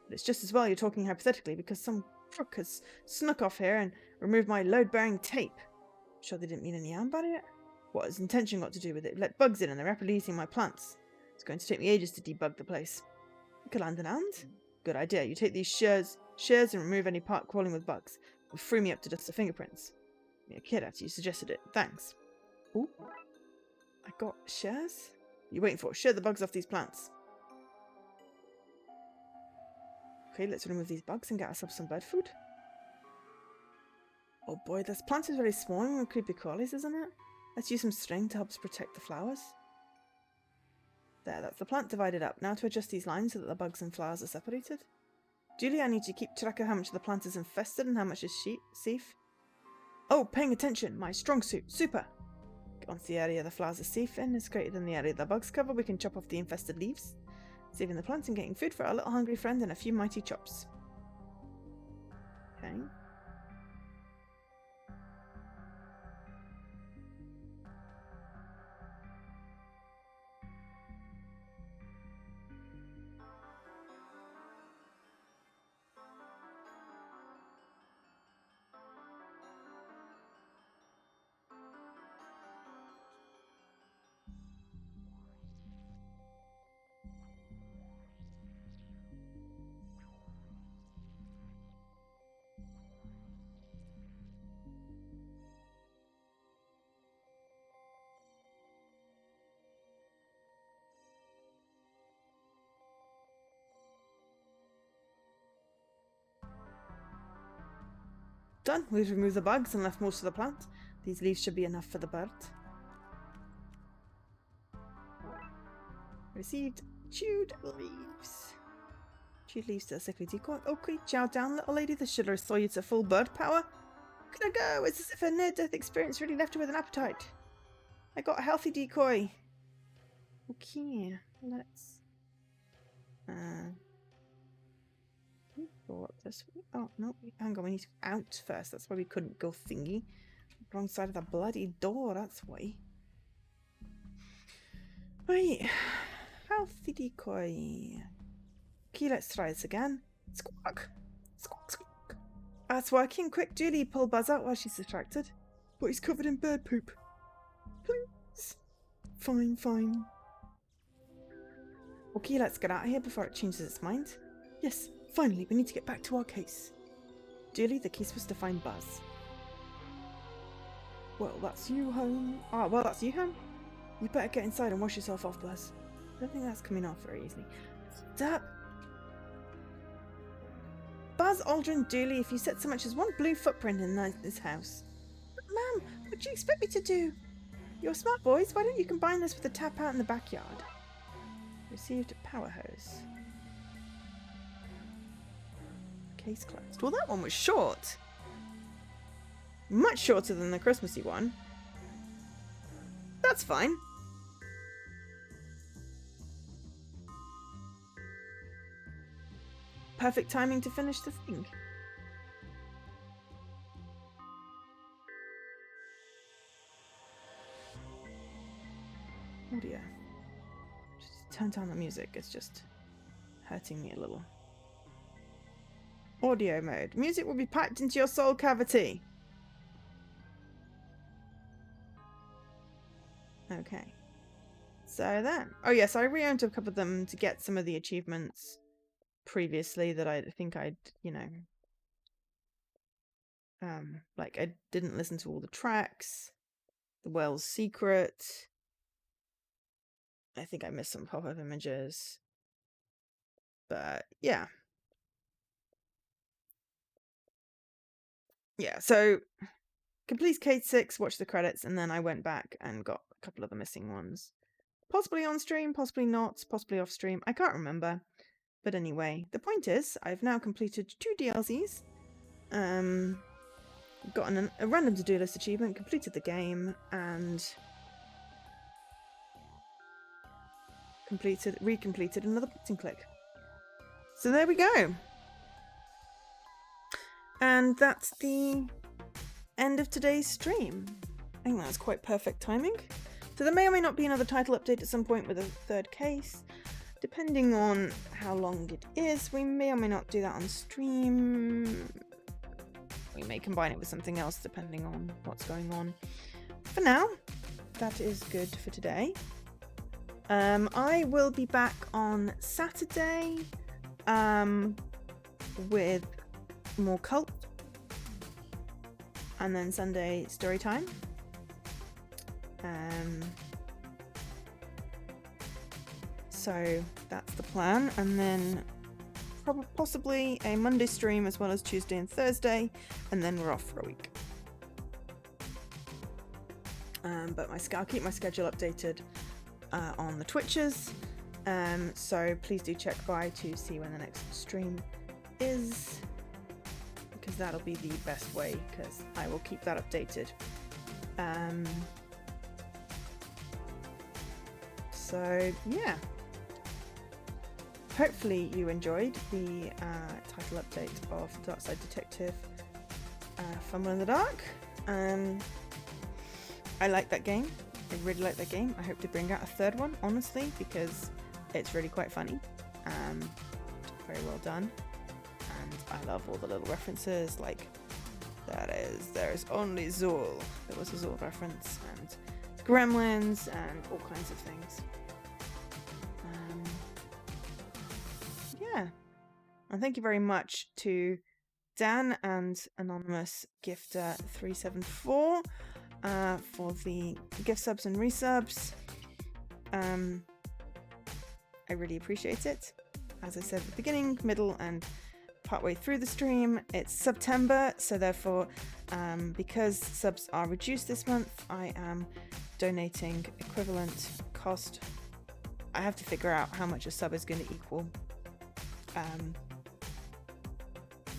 But it's just as well you're talking hypothetically, because some crook has snuck off here and removed my load-bearing tape. Sure they didn't mean any harm about it? What has intention got to do with it? Let bugs in and they're rapidly eating my plants. It's going to take me ages to debug the place. You could land an hand? Good idea. You take these shears and remove any part crawling with bugs. It'll free me up to dust the fingerprints. You're a kid after you suggested it. Thanks. Ooh. I got shears? What are you waiting for? Shear the bugs off these plants. Okay, let's remove these bugs and get ourselves some bird food. Oh boy, this plant is very small and creepy crawlies, isn't it? Let's use some string to help us protect the flowers. There, that's the plant divided up. Now to adjust these lines so that the bugs and flowers are separated. Julie, I need you to keep track of how much of the plant is infested and how much is safe. Oh, paying attention. My strong suit. Super. Once the area the flowers are safe in is greater than the area the bugs cover, we can chop off the infested leaves, saving the plants and getting food for our little hungry friend and a few mighty chops. Okay. Done. We've removed the bugs and left most of the plant. These leaves should be enough for the bird. Received chewed leaves. Chewed leaves to a sickly decoy. Okay, chow down, little lady. This should restore you to full bird power. Can I go? It's as if her near-death experience really left her with an appetite. I got a healthy decoy. Okay, let's... go up this way. Oh, no, hang on, we need to go out first. That's why we couldn't go thingy. Wrong side of the bloody door, that's why. Right. Healthy decoy. Okay, let's try this again. Squawk. Squawk, squawk. That's working. Quick, Julie, pull Buzz out while she's distracted. But he's covered in bird poop. Please. Fine, fine. Okay, let's get out of here before it changes its mind. Yes, finally, we need to get back to our case. Julie, the case was to find Buzz. Well, that's you home. Ah, well, that's you home? You better get inside and wash yourself off, Buzz. I don't think that's coming off very easily. Stop. Buzz, Aldrin, Julie, if you set so much as one blue footprint in this house. But, Ma'am, what do you expect me to do? You're smart, boys. Why don't you combine this with a tap out in the backyard? Received power hose. Case closed. Well, that one was short. Much shorter than the Christmassy one. That's fine. Perfect timing to finish the thing. Oh dear. Just turn down the music. It's just hurting me a little. Audio mode. Music will be piped into your soul cavity. Okay. So then. Oh yes, I re-owned a couple of them to get some of the achievements previously that I think I'd, like I didn't listen to all the tracks. The Well's Secret. I think I missed some pop-up images. But yeah. Yeah, so complete Case 6, watch the credits, and then I went back and got a couple of the missing ones. Possibly on stream, possibly not, possibly off stream. I can't remember. But anyway, the point is, I've now completed 2 DLCs. Gotten a random to-do list achievement, completed the game, and recompleted another point and click. So there we go. And that's the end of today's stream. I think that's quite perfect timing. So there may or may not be another title update at some point with a 3rd case. Depending on how long it is, we may or may not do that on stream. We may combine it with something else depending on what's going on. For now, that is good for today. I will be back on Saturday with more cult, and then Sunday story time. So that's the plan, and then possibly a Monday stream as well as Tuesday and Thursday, and then we're off for a week. But I'll keep my schedule updated on the Twitches. So please do check by to see when the next stream is, because that'll be the best way, because I will keep that updated. So yeah, hopefully you enjoyed the title update of Darkside Detective Fumble in the Dark. I like that game. I really like that game. I hope to bring out a third one, honestly, because it's really quite funny. Very well done. And I love all the little references, like there's only Zool. There was a Zool reference, and Gremlins, and all kinds of things. Yeah. And thank you very much to Dan and Anonymous Gifter 374 for the gift subs and resubs. I really appreciate it. As I said at the beginning, middle, and partway through the stream, it's September, so therefore, because subs are reduced this month, I am donating equivalent cost. I have to figure out how much a sub is going to equal,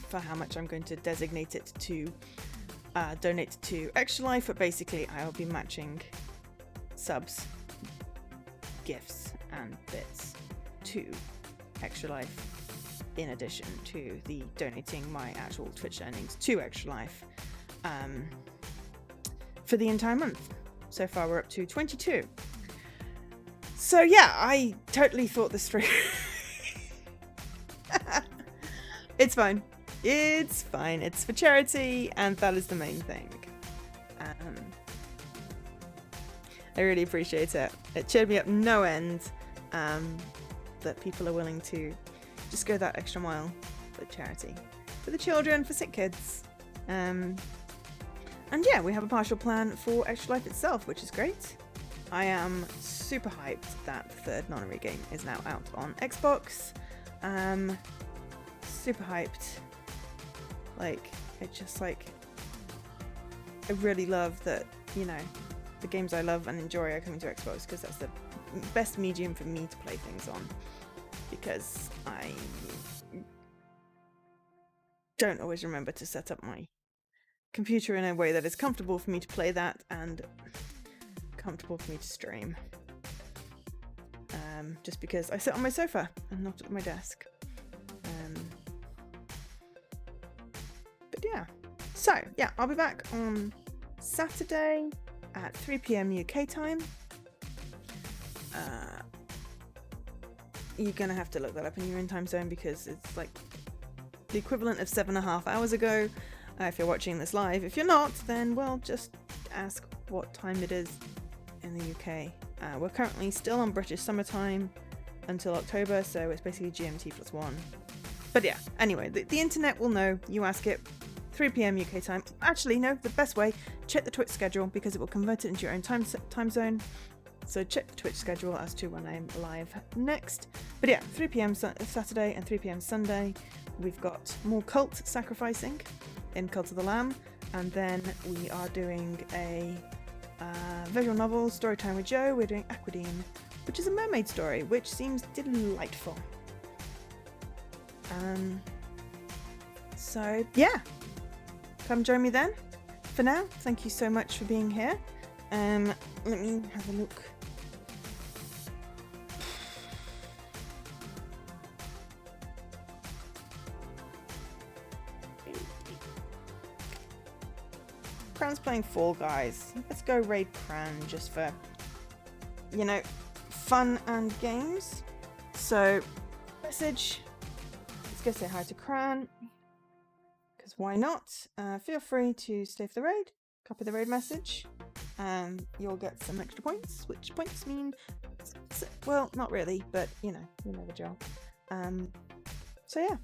for how much I'm going to designate it to donate to Extra Life, but basically I will be matching subs, gifts, and bits to Extra Life, in addition to the donating my actual Twitch earnings to Extra Life for the entire month. So far we're up to 22. So yeah, I totally thought this through. It's fine. It's fine. It's for charity, and that is the main thing. I really appreciate it. It cheered me up no end that people are willing to just go that extra mile for charity, for the children, for sick kids. And yeah, we have a partial plan for Extra Life itself, which is great. I am super hyped that the third Nonary game is now out on Xbox. Super hyped. Like, it's just like, I really love that, you know, the games I love and enjoy are coming to Xbox, because that's the best medium for me to play things on, because I don't always remember to set up my computer in a way that is comfortable for me to play that and comfortable for me to stream, just because I sit on my sofa and not at my desk. But yeah, so yeah, I'll be back on Saturday at 3 PM UK time. You're gonna have to look that up in your own time zone, because it's like the equivalent of 7.5 hours ago if you're watching this live. If you're not, then well, just ask what time it is in the UK. We're currently still on British summertime until October, so it's basically GMT +1. But yeah, anyway, the internet will know. You ask it. 3 PM UK time. Actually, no, the best way, check the Twitch schedule, because it will convert it into your own time zone. So check the Twitch schedule as to when I'm live next. But yeah, 3 PM Saturday and 3 PM Sunday, we've got more cult sacrificing in Cult of the Lamb, and then we are doing a visual novel story time with Joe. We're doing Aquadine, which is a mermaid story, which seems delightful. So yeah, come join me then. For now, thank you so much for being here. Let me have a look. Cran's playing Fall Guys. Let's go raid Cran just for, you know, fun and games. So, message. Let's go say hi to Cran. Because why not? Feel free to stay for the raid. Copy the raid message. You'll get some extra points, which points mean, well, not really, but you know the drill. So yeah,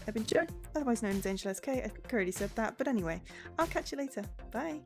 I've been Joe, otherwise known as Angel SK. I think I already said that, but anyway, I'll catch you later. Bye.